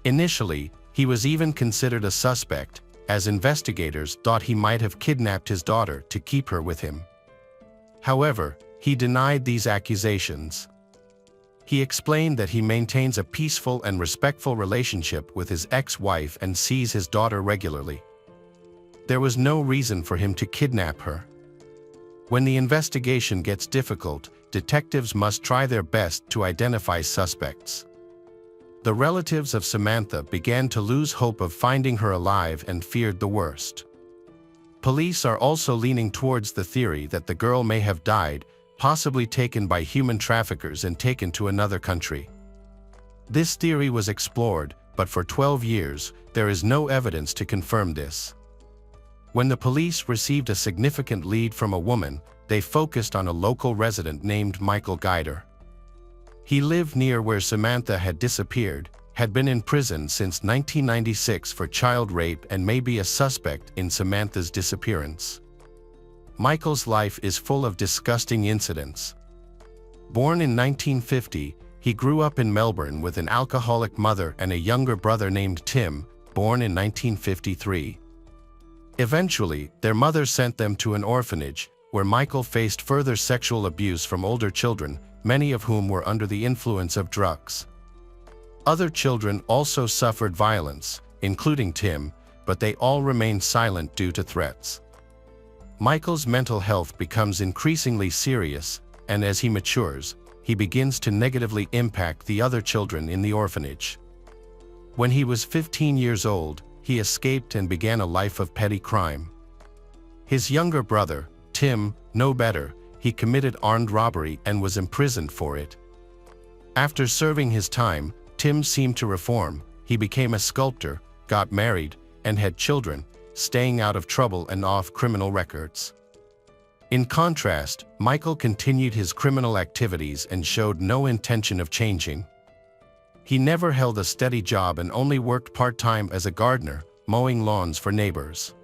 Initially, he was even considered a suspect, as investigators thought he might have kidnapped his daughter to keep her with him. However, he denied these accusations. He explained that he maintains a peaceful and respectful relationship with his ex-wife and sees his daughter regularly. There was no reason for him to kidnap her. When the investigation gets difficult, detectives must try their best to identify suspects. The relatives of Samantha began to lose hope of finding her alive and feared the worst. Police are also leaning towards the theory that the girl may have died, possibly taken by human traffickers and taken to another country. This theory was explored, but for 12 years, there is no evidence to confirm this. When the police received a significant lead from a woman, they focused on a local resident named Michael Guider. He lived near where Samantha had disappeared, had been in prison since 1996 for child rape and may be a suspect in Samantha's disappearance. Michael's life is full of disgusting incidents. Born in 1950, he grew up in Melbourne with an alcoholic mother and a younger brother named Tim, born in 1953. Eventually, their mother sent them to an orphanage, where Michael faced further sexual abuse from older children, many of whom were under the influence of drugs. Other children also suffered violence, including Tim, but they all remained silent due to threats. Michael's mental health becomes increasingly serious, and as he matures, he begins to negatively impact the other children in the orphanage. When he was 15 years old, he escaped and began a life of petty crime. His younger brother, Tim, no better, he committed armed robbery and was imprisoned for it. After serving his time, Tim seemed to reform. He became a sculptor, got married, and had children, staying out of trouble and off criminal records. In contrast, Michael continued his criminal activities and showed no intention of changing. He never held a steady job and only worked part-time as a gardener, mowing lawns for neighbors.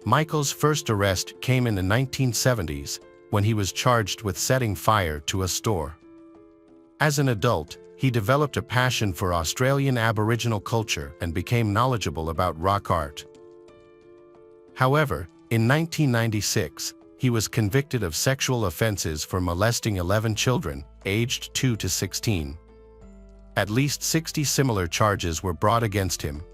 Michael's first arrest came in the 1970s, when he was charged with setting fire to a store. As an adult, he developed a passion for Australian Aboriginal culture and became knowledgeable about rock art. However, in 1996, he was convicted of sexual offenses for molesting 11 children, aged 2 to 16. At least 60 similar charges were brought against him.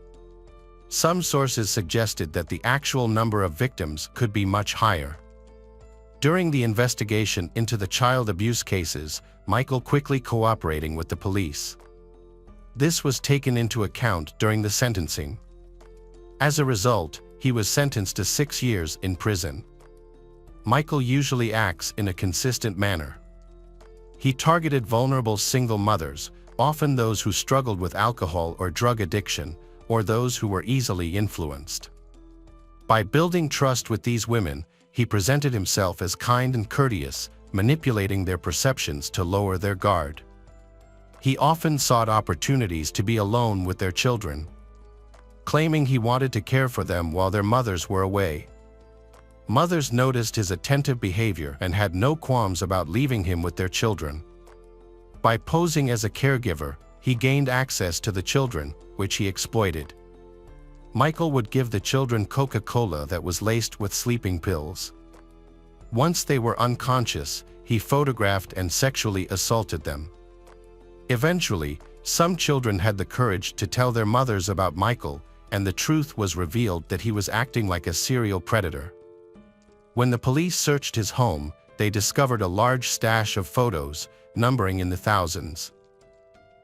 Some sources suggested that the actual number of victims could be much higher. During the investigation into the child abuse cases, Michael quickly cooperating with the police. This was taken into account during the sentencing. As a result, he was sentenced to 6 years in prison. Michael usually acts in a consistent manner. He targeted vulnerable single mothers, often those who struggled with alcohol or drug addiction, or those who were easily influenced. By building trust with these women, he presented himself as kind and courteous, manipulating their perceptions to lower their guard. He often sought opportunities to be alone with their children, claiming he wanted to care for them while their mothers were away. Mothers noticed his attentive behavior and had no qualms about leaving him with their children. By posing as a caregiver, he gained access to the children, which he exploited. Michael would give the children Coca-Cola that was laced with sleeping pills. Once they were unconscious, he photographed and sexually assaulted them. Eventually, some children had the courage to tell their mothers about Michael, and the truth was revealed that he was acting like a serial predator. When the police searched his home, they discovered a large stash of photos, numbering in the thousands.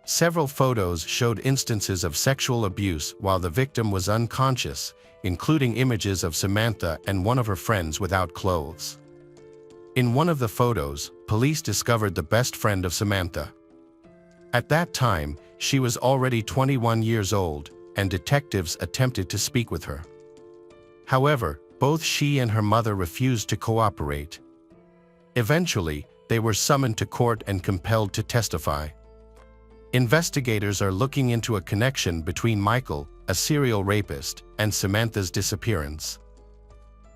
Several photos showed instances of sexual abuse while the victim was unconscious, including images of Samantha and one of her friends without clothes. In one of the photos, police discovered the best friend of Samantha. At that time, she was already 21 years old, and detectives attempted to speak with her. However, both she and her mother refused to cooperate. Eventually, they were summoned to court and compelled to testify. Investigators are looking into a connection between Michael, a serial rapist, and Samantha's disappearance.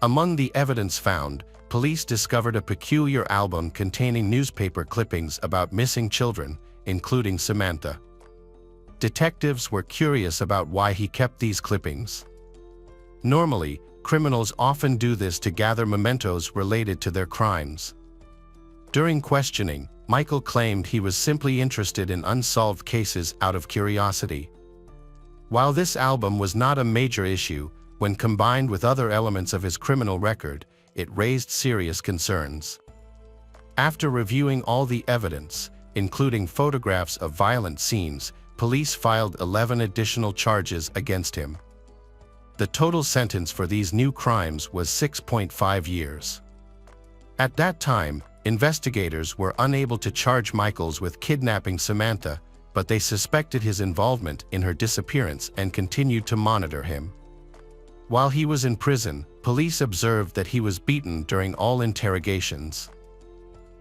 Among the evidence found, police discovered a peculiar album containing newspaper clippings about missing children, including Samantha. Detectives were curious about why he kept these clippings. Normally, criminals often do this to gather mementos related to their crimes. During questioning, Michael claimed he was simply interested in unsolved cases out of curiosity. While this album was not a major issue, when combined with other elements of his criminal record, it raised serious concerns. After reviewing all the evidence, including photographs of violent scenes, police filed 11 additional charges against him. The total sentence for these new crimes was 6.5 years. At that time, investigators were unable to charge Michaels with kidnapping Samantha, but they suspected his involvement in her disappearance and continued to monitor him. While he was in prison, police observed that he was beaten during all interrogations.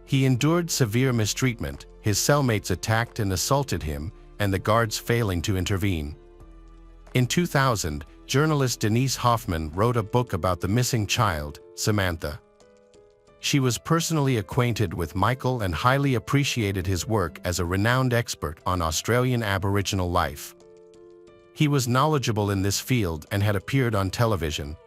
He endured severe mistreatment, his cellmates attacked and assaulted him, and the guards failing to intervene. In 2000, journalist Denise Hoffman wrote a book about the missing child, Samantha. She was personally acquainted with Michael and highly appreciated his work as a renowned expert on Australian Aboriginal life. He was knowledgeable in this field and had appeared on television.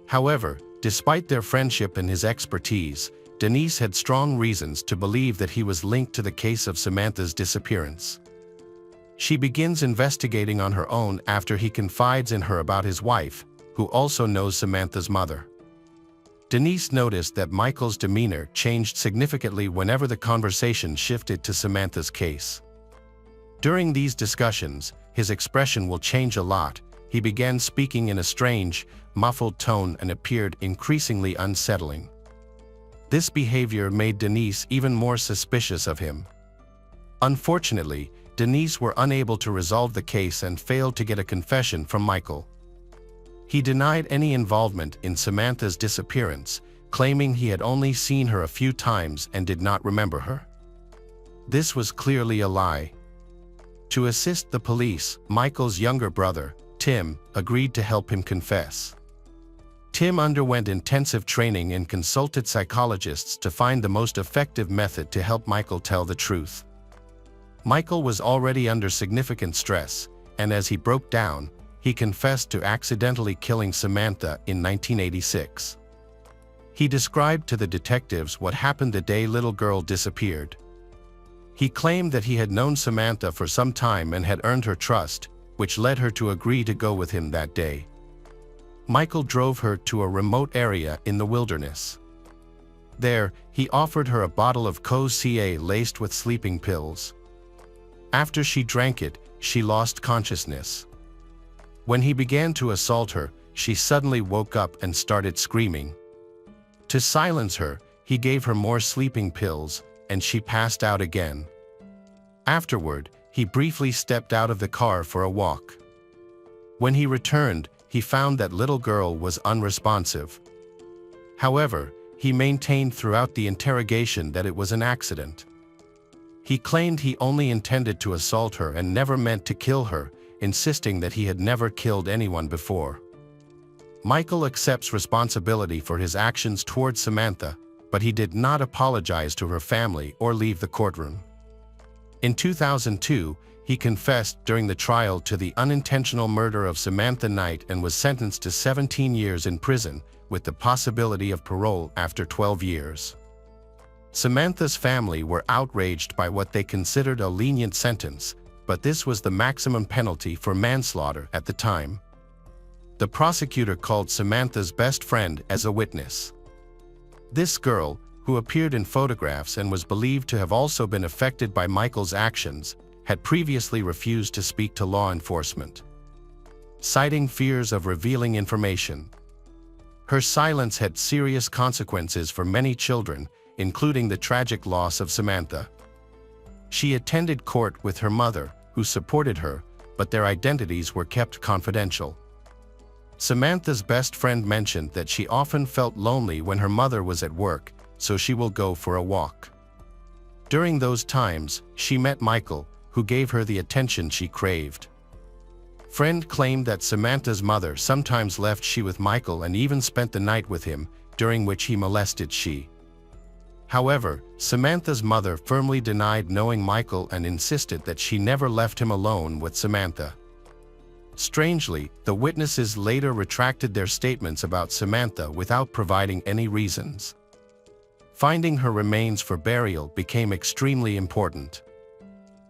However, despite their friendship and his expertise, Denise had strong reasons to believe that he was linked to the case of Samantha's disappearance. She begins investigating on her own after he confides in her about his wife, who also knows Samantha's mother. Denise noticed that Michael's demeanor changed significantly whenever the conversation shifted to Samantha's case. During these discussions, his expression will change a lot. He began speaking in a strange, muffled tone and appeared increasingly unsettling. This behavior made Denise even more suspicious of him. Unfortunately, Denise were unable to resolve the case and failed to get a confession from Michael. He denied any involvement in Samantha's disappearance, claiming he had only seen her a few times and did not remember her. This was clearly a lie. To assist the police, Michael's younger brother, Tim, agreed to help him confess. Tim underwent intensive training and consulted psychologists to find the most effective method to help Michael tell the truth. Michael was already under significant stress, and as he broke down, he confessed to accidentally killing Samantha in 1986. He described to the detectives what happened the day little girl disappeared. He claimed that he had known Samantha for some time and had earned her trust, which led her to agree to go with him that day. Michael drove her to a remote area in the wilderness. There, he offered her a bottle of Co-Ca laced with sleeping pills. After she drank it, she lost consciousness. When he began to assault her, she suddenly woke up and started screaming. To silence her, he gave her more sleeping pills, and she passed out again. Afterward, he briefly stepped out of the car for a walk. When he returned, he found that little girl was unresponsive. However, he maintained throughout the interrogation that it was an accident. He claimed he only intended to assault her and never meant to kill her, insisting that he had never killed anyone before. Michael accepts responsibility for his actions towards Samantha, but he did not apologize to her family or leave the courtroom. In 2002, he confessed during the trial to the unintentional murder of Samantha Knight and was sentenced to 17 years in prison, with the possibility of parole after 12 years. Samantha's family were outraged by what they considered a lenient sentence, but this was the maximum penalty for manslaughter at the time. The prosecutor called Samantha's best friend as a witness. This girl, who appeared in photographs and was believed to have also been affected by Michael's actions, had previously refused to speak to law enforcement, citing fears of revealing information. Her silence had serious consequences for many children, including the tragic loss of Samantha. She attended court with her mother, who supported her, but their identities were kept confidential. Samantha's best friend mentioned that she often felt lonely when her mother was at work, so she will go for a walk. During those times, she met Michael, who gave her the attention she craved. Friend claimed that Samantha's mother sometimes left she with Michael and even spent the night with him, during which he molested she. However, Samantha's mother firmly denied knowing Michael and insisted that she never left him alone with Samantha. Strangely, the witnesses later retracted their statements about Samantha without providing any reasons. Finding her remains for burial became extremely important.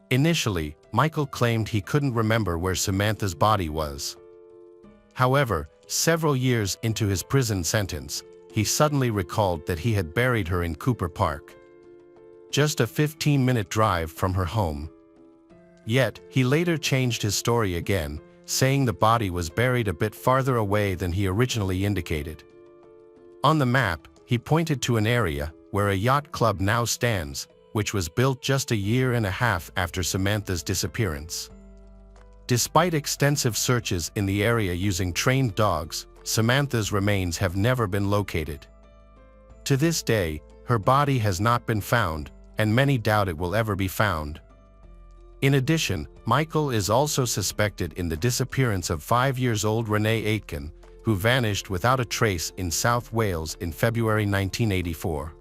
Initially, Michael claimed he couldn't remember where Samantha's body was. However, several years into his prison sentence, he suddenly recalled that he had buried her in Cooper Park, just a 15-minute drive from her home. Yet, he later changed his story again, saying the body was buried a bit farther away than he originally indicated. On the map, he pointed to an area where a yacht club now stands, which was built just a year and a half after Samantha's disappearance. Despite extensive searches in the area using trained dogs, Samantha's remains have never been located. To this day, her body has not been found, and many doubt it will ever be found. In addition, Michael is also suspected in the disappearance of 5-year-old Renee Aitken, who vanished without a trace in South Wales in February 1984.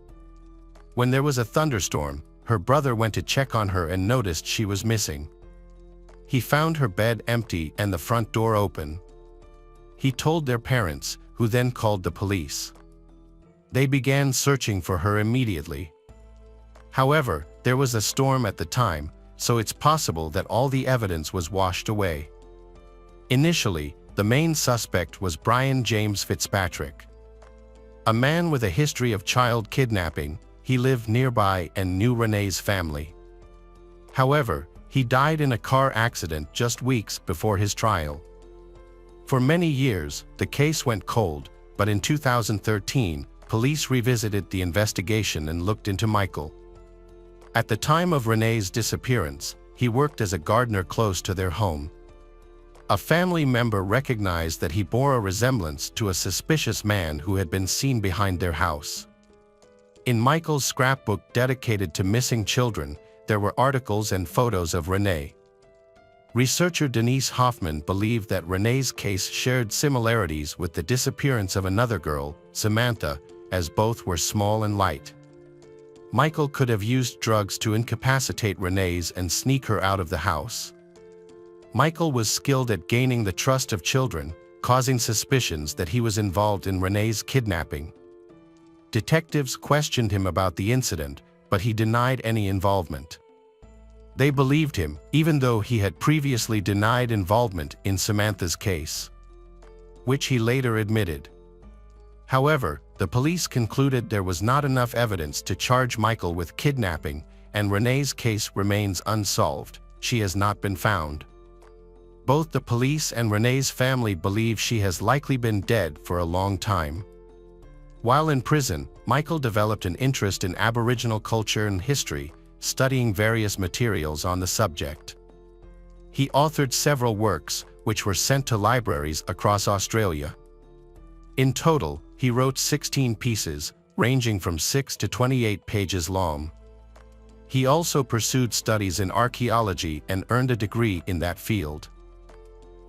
When there was a thunderstorm, her brother went to check on her and noticed she was missing. He found her bed empty and the front door open. He told their parents, who then called the police. They began searching for her immediately. However, there was a storm at the time, so it's possible that all the evidence was washed away. Initially, the main suspect was Brian James Fitzpatrick. A man with a history of child kidnapping, he lived nearby and knew Renee's family. However, he died in a car accident just weeks before his trial. For many years, the case went cold, but in 2013, police revisited the investigation and looked into Michael. At the time of Renee's disappearance, he worked as a gardener close to their home. A family member recognized that he bore a resemblance to a suspicious man who had been seen behind their house. In Michael's scrapbook dedicated to missing children, there were articles and photos of Renee. Researcher Denise Hoffman believed that Renee's case shared similarities with the disappearance of another girl, Samantha, as both were small and light. Michael could have used drugs to incapacitate Renee's and sneak her out of the house. Michael was skilled at gaining the trust of children, causing suspicions that he was involved in Renee's kidnapping. Detectives questioned him about the incident, but he denied any involvement. They believed him, even though he had previously denied involvement in Samantha's case, which he later admitted. However, the police concluded there was not enough evidence to charge Michael with kidnapping, and Renee's case remains unsolved. She has not been found. Both the police and Renee's family believe she has likely been dead for a long time. While in prison, Michael developed an interest in Aboriginal culture and history, studying various materials on the subject. He authored several works, which were sent to libraries across Australia. In total, he wrote 16 pieces, ranging from 6 to 28 pages long. He also pursued studies in archaeology and earned a degree in that field.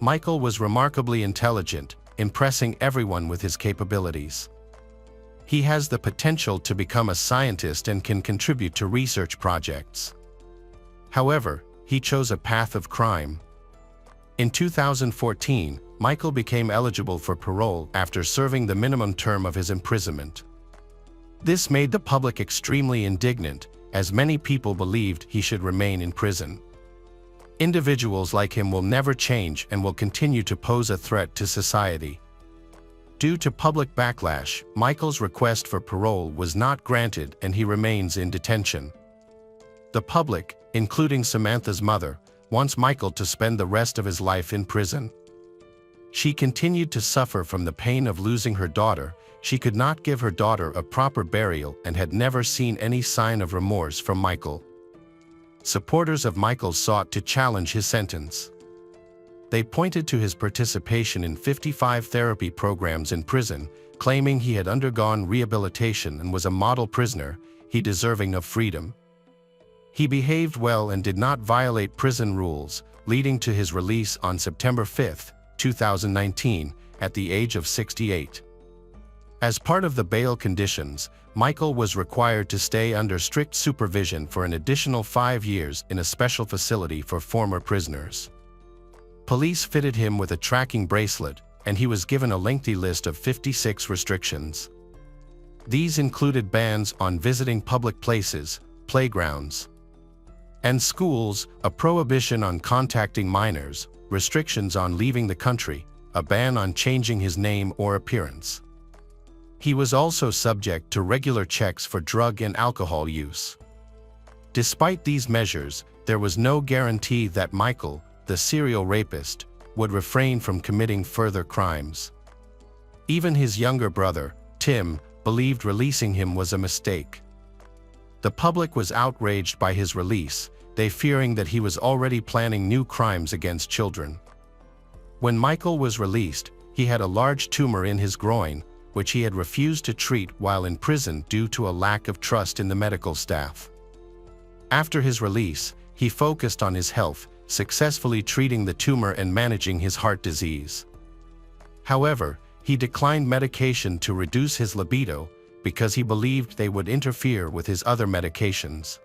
Michael was remarkably intelligent, impressing everyone with his capabilities. He has the potential to become a scientist and can contribute to research projects. However, he chose a path of crime. In 2014, Michael became eligible for parole after serving the minimum term of his imprisonment. This made the public extremely indignant, as many people believed he should remain in prison. Individuals like him will never change and will continue to pose a threat to society. Due to public backlash, Michael's request for parole was not granted and he remains in detention. The public, including Samantha's mother, wants Michael to spend the rest of his life in prison. She continued to suffer from the pain of losing her daughter. She could not give her daughter a proper burial and had never seen any sign of remorse from Michael. Supporters of Michael sought to challenge his sentence. They pointed to his participation in 55 therapy programs in prison, claiming he had undergone rehabilitation and was a model prisoner, he deserving of freedom. He behaved well and did not violate prison rules, leading to his release on September 5, 2019, at the age of 68. As part of the bail conditions, Michael was required to stay under strict supervision for an additional 5 years in a special facility for former prisoners. Police fitted him with a tracking bracelet, and he was given a lengthy list of 56 restrictions. These included bans on visiting public places, playgrounds, and schools, a prohibition on contacting minors, restrictions on leaving the country, a ban on changing his name or appearance. He was also subject to regular checks for drug and alcohol use. Despite these measures, there was no guarantee that Michael, the serial rapist, would refrain from committing further crimes. Even his younger brother, Tim, believed releasing him was a mistake. The public was outraged by his release, they fearing that he was already planning new crimes against children. When Michael was released, he had a large tumor in his groin, which he had refused to treat while in prison due to a lack of trust in the medical staff. After his release, he focused on his health, successfully treating the tumor and managing his heart disease. However, he declined medication to reduce his libido because he believed they would interfere with his other medications.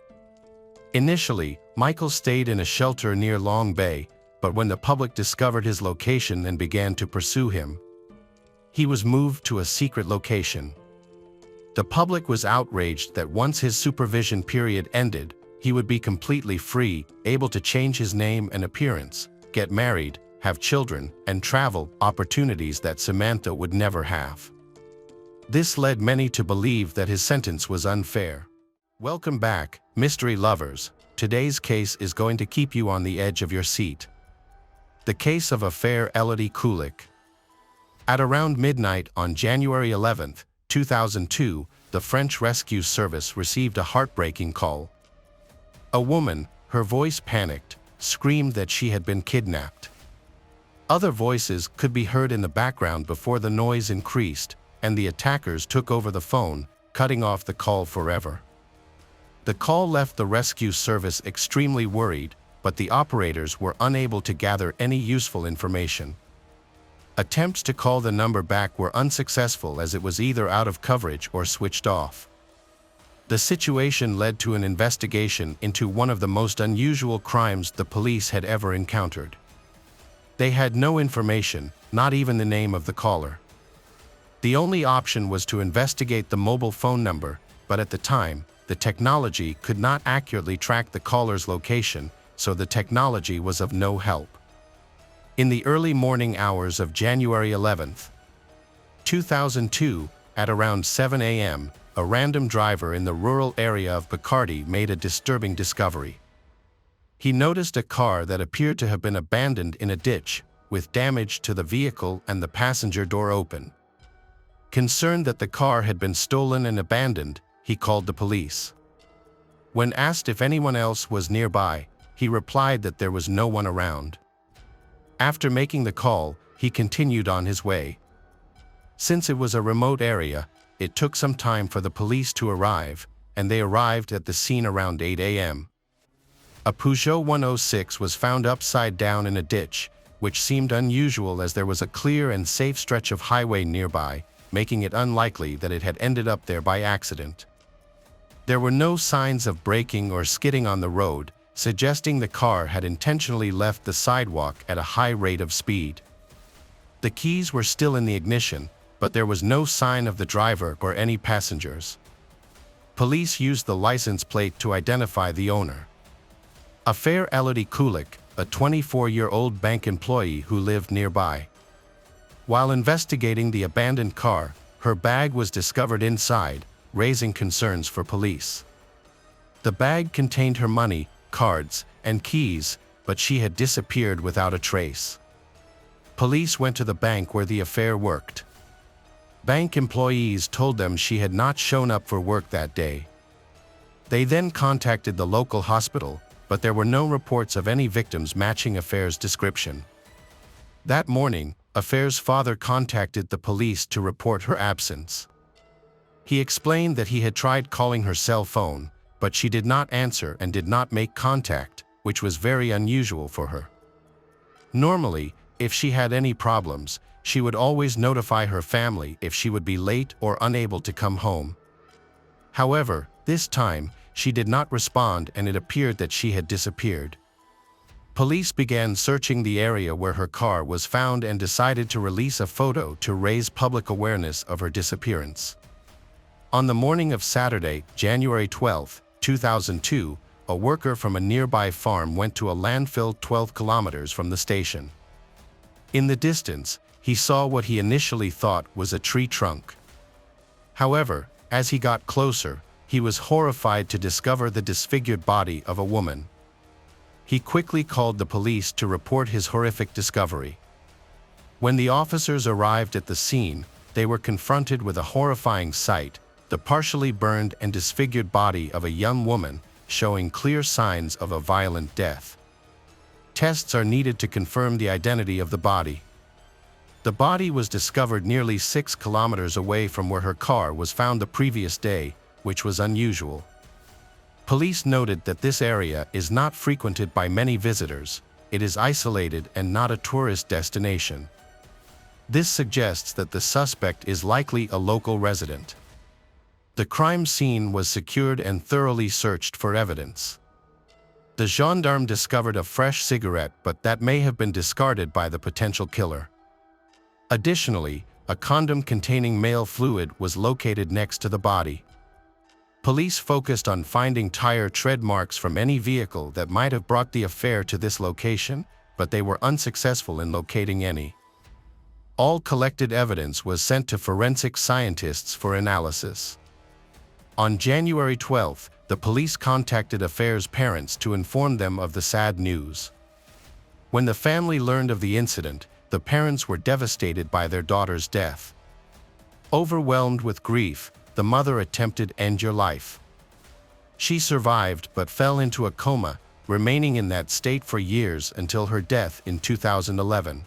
Initially, Michael stayed in a shelter near Long Bay, but when the public discovered his location and began to pursue him, he was moved to a secret location. The public was outraged that once his supervision period ended, he would be completely free, able to change his name and appearance, get married, have children, and travel, opportunities that Samantha would never have. This led many to believe that his sentence was unfair. Welcome back, mystery lovers. Today's case is going to keep you on the edge of your seat. The case of a fair Elodie Kulik. At around midnight on January 11, 2002, the French Rescue Service received a heartbreaking call. A woman, her voice panicked, screamed that she had been kidnapped. Other voices could be heard in the background before the noise increased, and the attackers took over the phone, cutting off the call forever. The call left the rescue service extremely worried, but the operators were unable to gather any useful information. Attempts to call the number back were unsuccessful as it was either out of coverage or switched off. The situation led to an investigation into one of the most unusual crimes the police had ever encountered. They had no information, not even the name of the caller. The only option was to investigate the mobile phone number, but at the time, the technology could not accurately track the caller's location, so the technology was of no help. In the early morning hours of January 11, 2002, at around 7 a.m., a random driver in the rural area of Bacardi made a disturbing discovery. He noticed a car that appeared to have been abandoned in a ditch, with damage to the vehicle and the passenger door open. Concerned that the car had been stolen and abandoned, he called the police. When asked if anyone else was nearby, he replied that there was no one around. After making the call, he continued on his way. Since it was a remote area, it took some time for the police to arrive, and they arrived at the scene around 8 a.m. A Peugeot 106 was found upside down in a ditch, which seemed unusual as there was a clear and safe stretch of highway nearby, making it unlikely that it had ended up there by accident. There were no signs of braking or skidding on the road, suggesting the car had intentionally left the sidewalk at a high rate of speed. The keys were still in the ignition, but there was no sign of the driver or any passengers. Police used the license plate to identify the owner. A fair Elodie Kulik, a 24-year-old bank employee who lived nearby. While investigating the abandoned car, her bag was discovered inside, raising concerns for police. The bag contained her money, cards, and keys, but she had disappeared without a trace. Police went to the bank where the affair worked. Bank employees told them she had not shown up for work that day. They then contacted the local hospital, but there were no reports of any victims matching Affair's description. That morning, Affair's father contacted the police to report her absence. He explained that he had tried calling her cell phone, but she did not answer and did not make contact, which was very unusual for her. Normally, if she had any problems, she would always notify her family if she would be late or unable to come home. However, this time, she did not respond and it appeared that she had disappeared. Police began searching the area where her car was found and decided to release a photo to raise public awareness of her disappearance. On the morning of Saturday, January 12, 2002, a worker from a nearby farm went to a landfill 12 kilometers from the station. In the distance, he saw what he initially thought was a tree trunk. However, as he got closer, he was horrified to discover the disfigured body of a woman. He quickly called the police to report his horrific discovery. When the officers arrived at the scene, they were confronted with a horrifying sight, the partially burned and disfigured body of a young woman, showing clear signs of a violent death. Tests are needed to confirm the identity of the body. The body was discovered nearly 6 kilometers away from where her car was found the previous day, which was unusual. Police noted that this area is not frequented by many visitors. It is isolated and not a tourist destination. This suggests that the suspect is likely a local resident. The crime scene was secured and thoroughly searched for evidence. The gendarme discovered a fresh cigarette, but that may have been discarded by the potential killer. Additionally, a condom containing male fluid was located next to the body. Police focused on finding tire tread marks from any vehicle that might have brought the affair to this location, but they were unsuccessful in locating any. All collected evidence was sent to forensic scientists for analysis. On January 12, the police contacted Affair's parents to inform them of the sad news. When the family learned of the incident, the parents were devastated by their daughter's death. Overwhelmed with grief, the mother attempted to end her life. She survived but fell into a coma, remaining in that state for years until her death in 2011.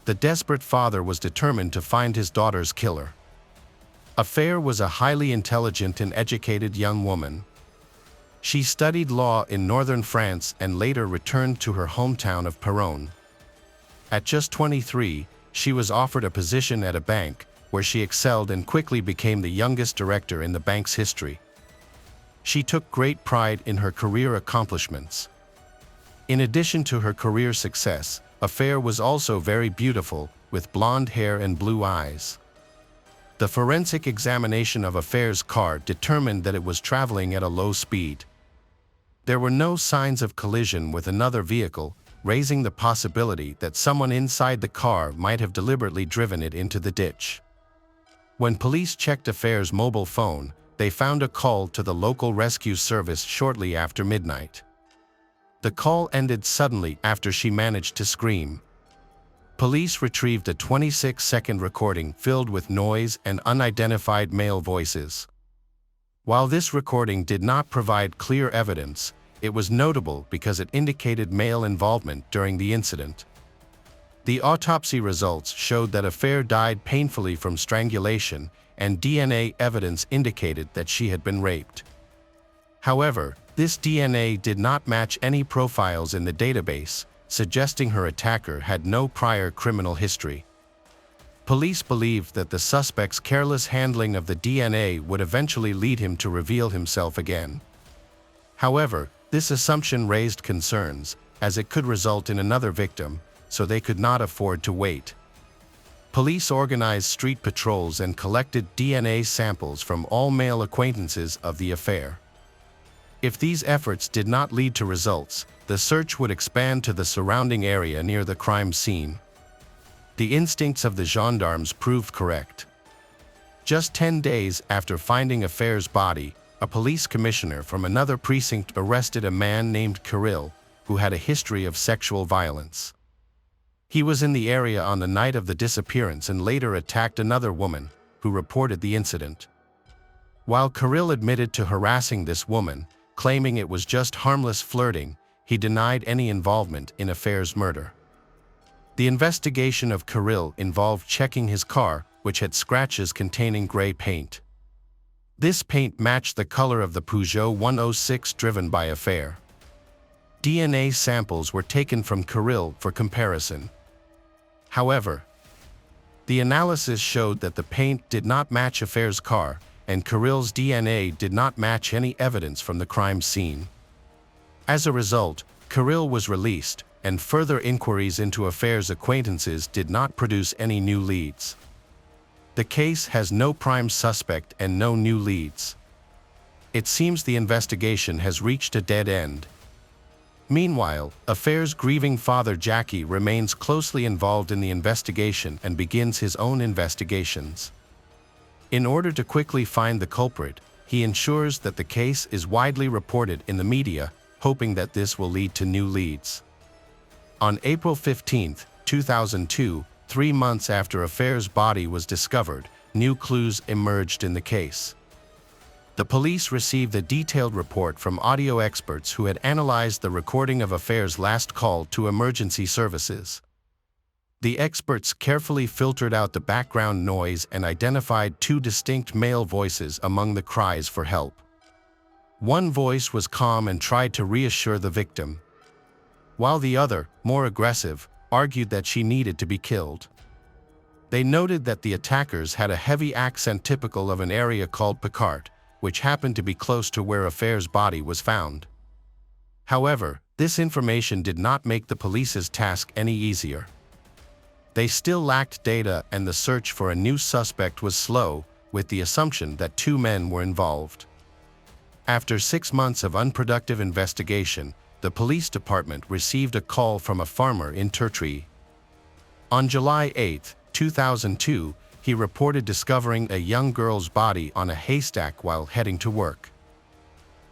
The desperate father was determined to find his daughter's killer. Affair was a highly intelligent and educated young woman. She studied law in northern France and later returned to her hometown of Péronne. At just 23, she was offered a position at a bank, where she excelled and quickly became the youngest director in the bank's history. She took great pride in her career accomplishments. In addition to her career success, Affair was also very beautiful, with blonde hair and blue eyes. The forensic examination of Affair's car determined that it was traveling at a low speed. There were no signs of collision with another vehicle, raising the possibility that someone inside the car might have deliberately driven it into the ditch. When police checked Affair's mobile phone, they found a call to the local rescue service shortly after midnight. The call ended suddenly after she managed to scream. Police retrieved a 26-second recording filled with noise and unidentified male voices. While this recording did not provide clear evidence, it was notable because it indicated male involvement during the incident. The autopsy results showed that Affair died painfully from strangulation, and DNA evidence indicated that she had been raped. However, this DNA did not match any profiles in the database, suggesting her attacker had no prior criminal history. Police believed that the suspect's careless handling of the DNA would eventually lead him to reveal himself again. However, this assumption raised concerns, as it could result in another victim, so they could not afford to wait. Police organized street patrols and collected DNA samples from all male acquaintances of the affair. If these efforts did not lead to results, the search would expand to the surrounding area near the crime scene. The instincts of the gendarmes proved correct. Just 10 days after finding Affair's body, a police commissioner from another precinct arrested a man named Kirill, who had a history of sexual violence. He was in the area on the night of the disappearance and later attacked another woman, who reported the incident. While Kirill admitted to harassing this woman, claiming it was just harmless flirting, he denied any involvement in Affair's murder. The investigation of Kirill involved checking his car, which had scratches containing gray paint. This paint matched the color of the Peugeot 106 driven by Affair. DNA samples were taken from Kirill for comparison. However, the analysis showed that the paint did not match Affair's car, and Kirill's DNA did not match any evidence from the crime scene. As a result, Kirill was released, and further inquiries into Affair's acquaintances did not produce any new leads. The case has no prime suspect and no new leads. It seems the investigation has reached a dead end. Meanwhile, Affair's grieving father Jackie remains closely involved in the investigation and begins his own investigations. In order to quickly find the culprit, he ensures that the case is widely reported in the media, hoping that this will lead to new leads. On April 15, 2002, 3 months after Affair's body was discovered, new clues emerged in the case. The police received a detailed report from audio experts who had analyzed the recording of Affair's last call to emergency services. The experts carefully filtered out the background noise and identified 2 distinct male voices among the cries for help. One voice was calm and tried to reassure the victim, while the other, more aggressive, argued that she needed to be killed. They noted that the attackers had a heavy accent typical of an area called Picard, which happened to be close to where Affair's body was found. However, this information did not make the police's task any easier. They still lacked data, and the search for a new suspect was slow, with the assumption that 2 men were involved. After 6 months of unproductive investigation, the police department received a call from a farmer in Intruder. On July 8, 2002, he reported discovering a young girl's body on a haystack while heading to work.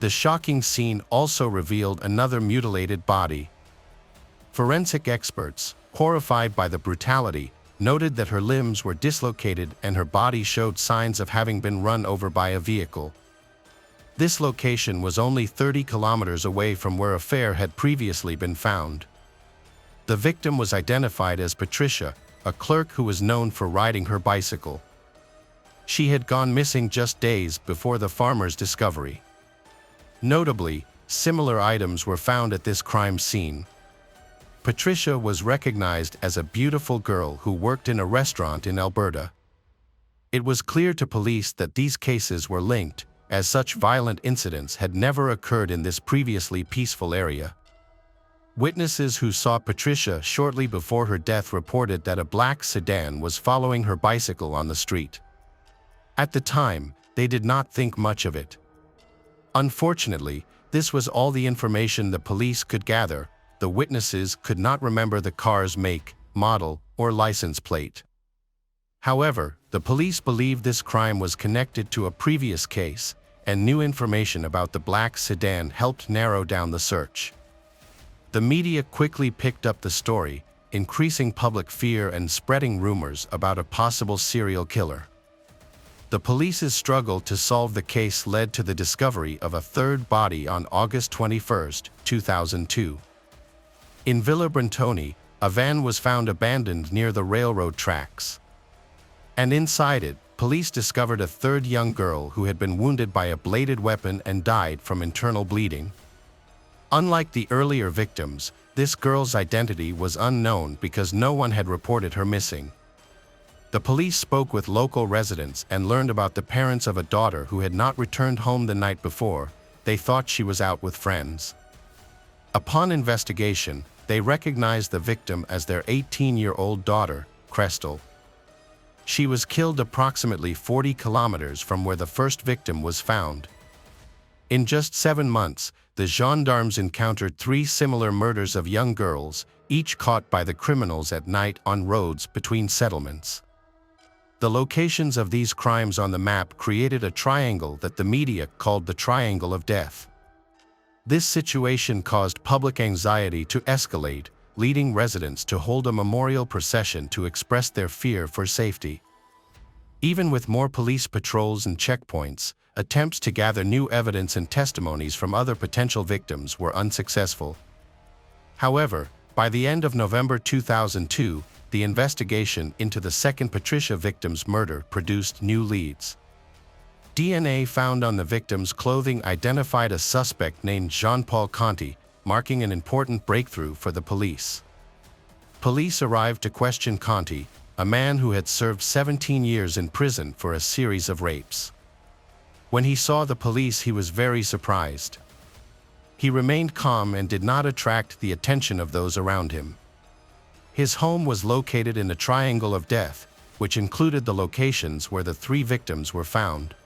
The shocking scene also revealed another mutilated body. Forensic experts, horrified by the brutality, noted that her limbs were dislocated and her body showed signs of having been run over by a vehicle. This location was only 30 kilometers away from where a fare had previously been found. The victim was identified as Patricia, a clerk who was known for riding her bicycle. She had gone missing just days before the farmer's discovery. Notably, similar items were found at this crime scene. Patricia was recognized as a beautiful girl who worked in a restaurant in Alberta. It was clear to police that these cases were linked, as such violent incidents had never occurred in this previously peaceful area. Witnesses who saw Patricia shortly before her death reported that a black sedan was following her bicycle on the street. At the time, they did not think much of it. Unfortunately, this was all the information the police could gather. The witnesses could not remember the car's make, model, or license plate. However, the police believed this crime was connected to a previous case, and new information about the black sedan helped narrow down the search. The media quickly picked up the story, increasing public fear and spreading rumors about a possible serial killer. The police's struggle to solve the case led to the discovery of a third body on August 21, 2002. In Villa-Brentoni, a van was found abandoned near the railroad tracks. And inside it, police discovered a third young girl who had been wounded by a bladed weapon and died from internal bleeding. Unlike the earlier victims, this girl's identity was unknown because no one had reported her missing. The police spoke with local residents and learned about the parents of a daughter who had not returned home the night before. They thought she was out with friends. Upon investigation, they recognized the victim as their 18-year-old daughter, Crystal. She was killed approximately 40 kilometers from where the first victim was found. In just 7 months, the gendarmes encountered 3 similar murders of young girls, each caught by the criminals at night on roads between settlements. The locations of these crimes on the map created a triangle that the media called the Triangle of Death. This situation caused public anxiety to escalate, leading residents to hold a memorial procession to express their fear for safety. Even with more police patrols and checkpoints, attempts to gather new evidence and testimonies from other potential victims were unsuccessful. However, by the end of November 2002, the investigation into the second Patricia victim's murder produced new leads. DNA found on the victim's clothing identified a suspect named Jean-Paul Conti, marking an important breakthrough for the police. Police arrived to question Conti, a man who had served 17 years in prison for a series of rapes. When he saw the police, he was very surprised. He remained calm and did not attract the attention of those around him. His home was located in the Triangle of Death, which included the locations where the 3 victims were found.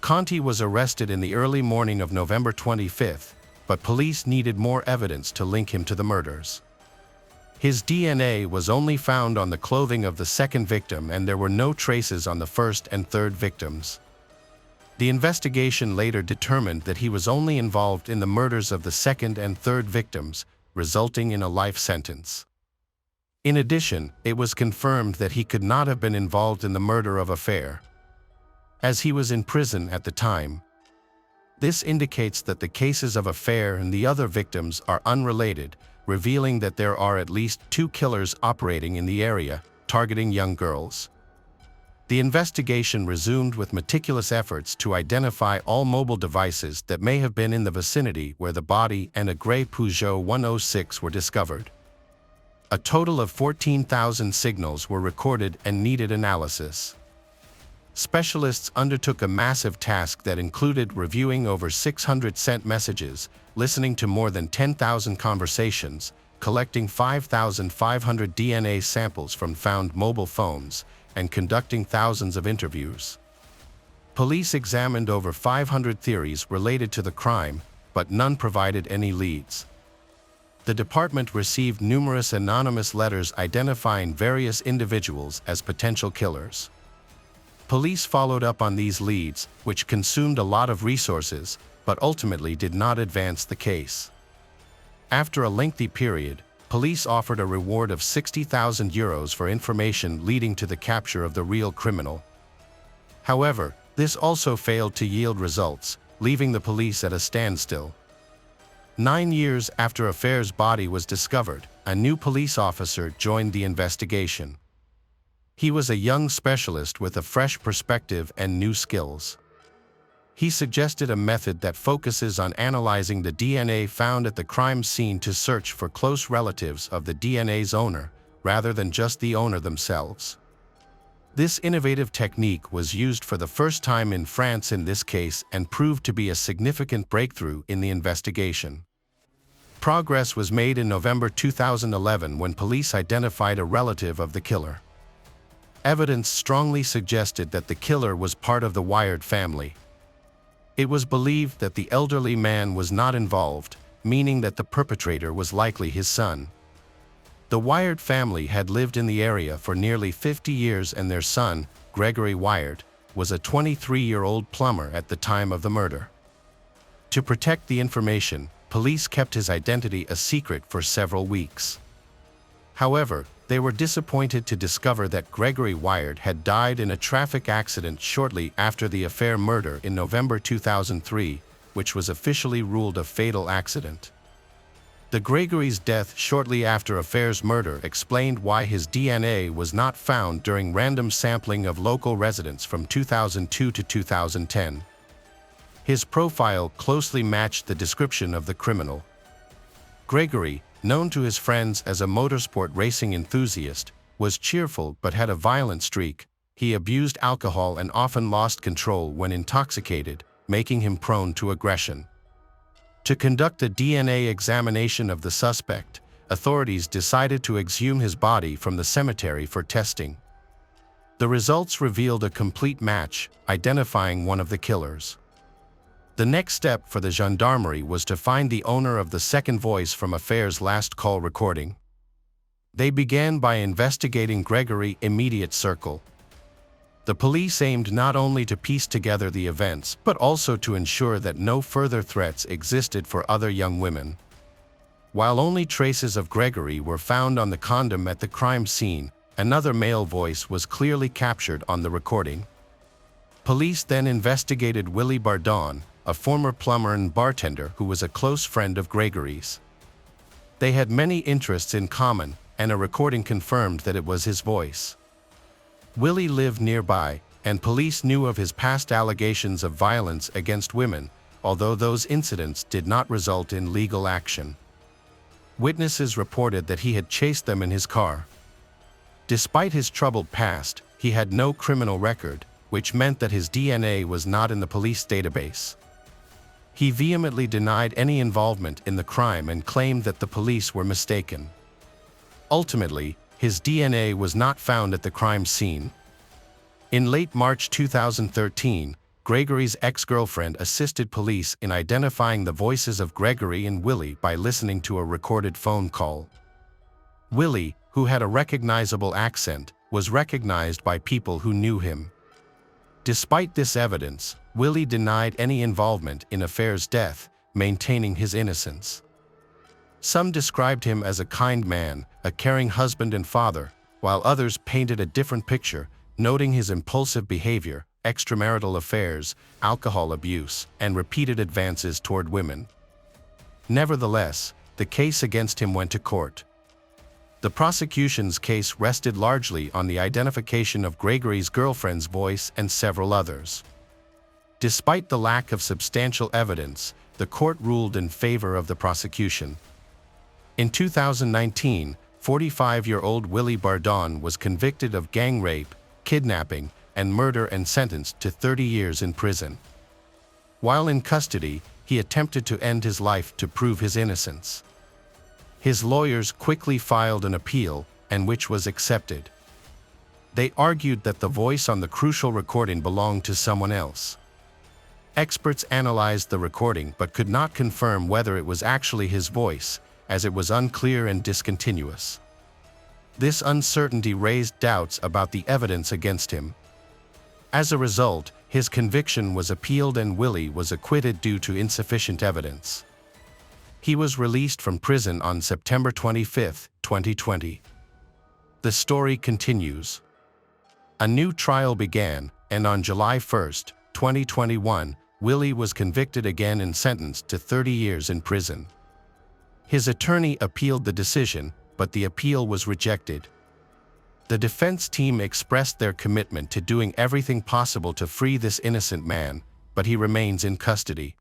Conti was arrested in the early morning of November 25, but police needed more evidence to link him to the murders. His DNA was only found on the clothing of the second victim, and there were no traces on the first and third victims. The investigation later determined that he was only involved in the murders of the second and third victims, resulting in a life sentence. In addition, it was confirmed that he could not have been involved in the murder of Affair, as he was in prison at the time. This indicates that the cases of Affair and the other victims are unrelated, revealing that there are at least 2 killers operating in the area, targeting young girls. The investigation resumed with meticulous efforts to identify all mobile devices that may have been in the vicinity where the body and a gray Peugeot 106 were discovered. A total of 14,000 signals were recorded and needed analysis. Specialists undertook a massive task that included reviewing over 600 sent messages, listening to more than 10,000 conversations, collecting 5,500 DNA samples from found mobile phones and conducting thousands of interviews. Police examined over 500 theories related to the crime, but none provided any leads. The department received numerous anonymous letters identifying various individuals as potential killers. Police followed up on these leads, which consumed a lot of resources, but ultimately did not advance the case. After a lengthy period, police offered a reward of €60,000 for information leading to the capture of the real criminal. However, this also failed to yield results, leaving the police at a standstill. 9 years after Affair's body was discovered, a new police officer joined the investigation. He was a young specialist with a fresh perspective and new skills. He suggested a method that focuses on analyzing the DNA found at the crime scene to search for close relatives of the DNA's owner, rather than just the owner themselves. This innovative technique was used for the first time in France in this case and proved to be a significant breakthrough in the investigation. Progress was made in November 2011 when police identified a relative of the killer. Evidence strongly suggested that the killer was part of the Wired family. It was believed that the elderly man was not involved, meaning that the perpetrator was likely his son. The Wired family had lived in the area for nearly 50 years and their son, Gregory Wired, was a 23-year-old plumber at the time of the murder. To protect the information, police kept his identity a secret for several weeks. However, they were disappointed to discover that Gregory Wired had died in a traffic accident shortly after the Affair murder in November 2003, which was officially ruled a fatal accident. The Gregory's death shortly after Affair's murder explained why his DNA was not found during random sampling of local residents from 2002 to 2010. His profile closely matched the description of the criminal. Gregory, known to his friends as a motorsport racing enthusiast, was cheerful but had a violent streak. He abused alcohol and often lost control when intoxicated, making him prone to aggression. To conduct a DNA examination of the suspect, authorities decided to exhume his body from the cemetery for testing. The results revealed a complete match, identifying one of the killers. The next step for the gendarmerie was to find the owner of the second voice from Affair's last call recording. They began by investigating Gregory's immediate circle. The police aimed not only to piece together the events, but also to ensure that no further threats existed for other young women. While only traces of Gregory were found on the condom at the crime scene, another male voice was clearly captured on the recording. Police then investigated Willie Bardon, a former plumber and bartender who was a close friend of Gregory's. They had many interests in common, and a recording confirmed that it was his voice. Willie lived nearby, and police knew of his past allegations of violence against women, although those incidents did not result in legal action. Witnesses reported that he had chased them in his car. Despite his troubled past, he had no criminal record, which meant that his DNA was not in the police database. He vehemently denied any involvement in the crime and claimed that the police were mistaken. Ultimately, his DNA was not found at the crime scene. In late March 2013, Gregory's ex-girlfriend assisted police in identifying the voices of Gregory and Willie by listening to a recorded phone call. Willie, who had a recognizable accent, was recognized by people who knew him. Despite this evidence, Willie denied any involvement in Affair's death, maintaining his innocence. Some described him as a kind man, a caring husband and father, while others painted a different picture, noting his impulsive behavior, extramarital affairs, alcohol abuse, and repeated advances toward women. Nevertheless, the case against him went to court. The prosecution's case rested largely on the identification of Gregory's girlfriend's voice and several others. Despite the lack of substantial evidence, the court ruled in favor of the prosecution. In 2019, 45-year-old Willie Bardon was convicted of gang rape, kidnapping, and murder and sentenced to 30 years in prison. While in custody, he attempted to end his life to prove his innocence. His lawyers quickly filed an appeal, and which was accepted. They argued that the voice on the crucial recording belonged to someone else. Experts analyzed the recording but could not confirm whether it was actually his voice, as it was unclear and discontinuous. This uncertainty raised doubts about the evidence against him. As a result, his conviction was appealed and Willie was acquitted due to insufficient evidence. He was released from prison on September 25, 2020. The story continues. A new trial began, and on July 1, 2021, Willie was convicted again and sentenced to 30 years in prison. His attorney appealed the decision, but the appeal was rejected. The defense team expressed their commitment to doing everything possible to free this innocent man, but he remains in custody.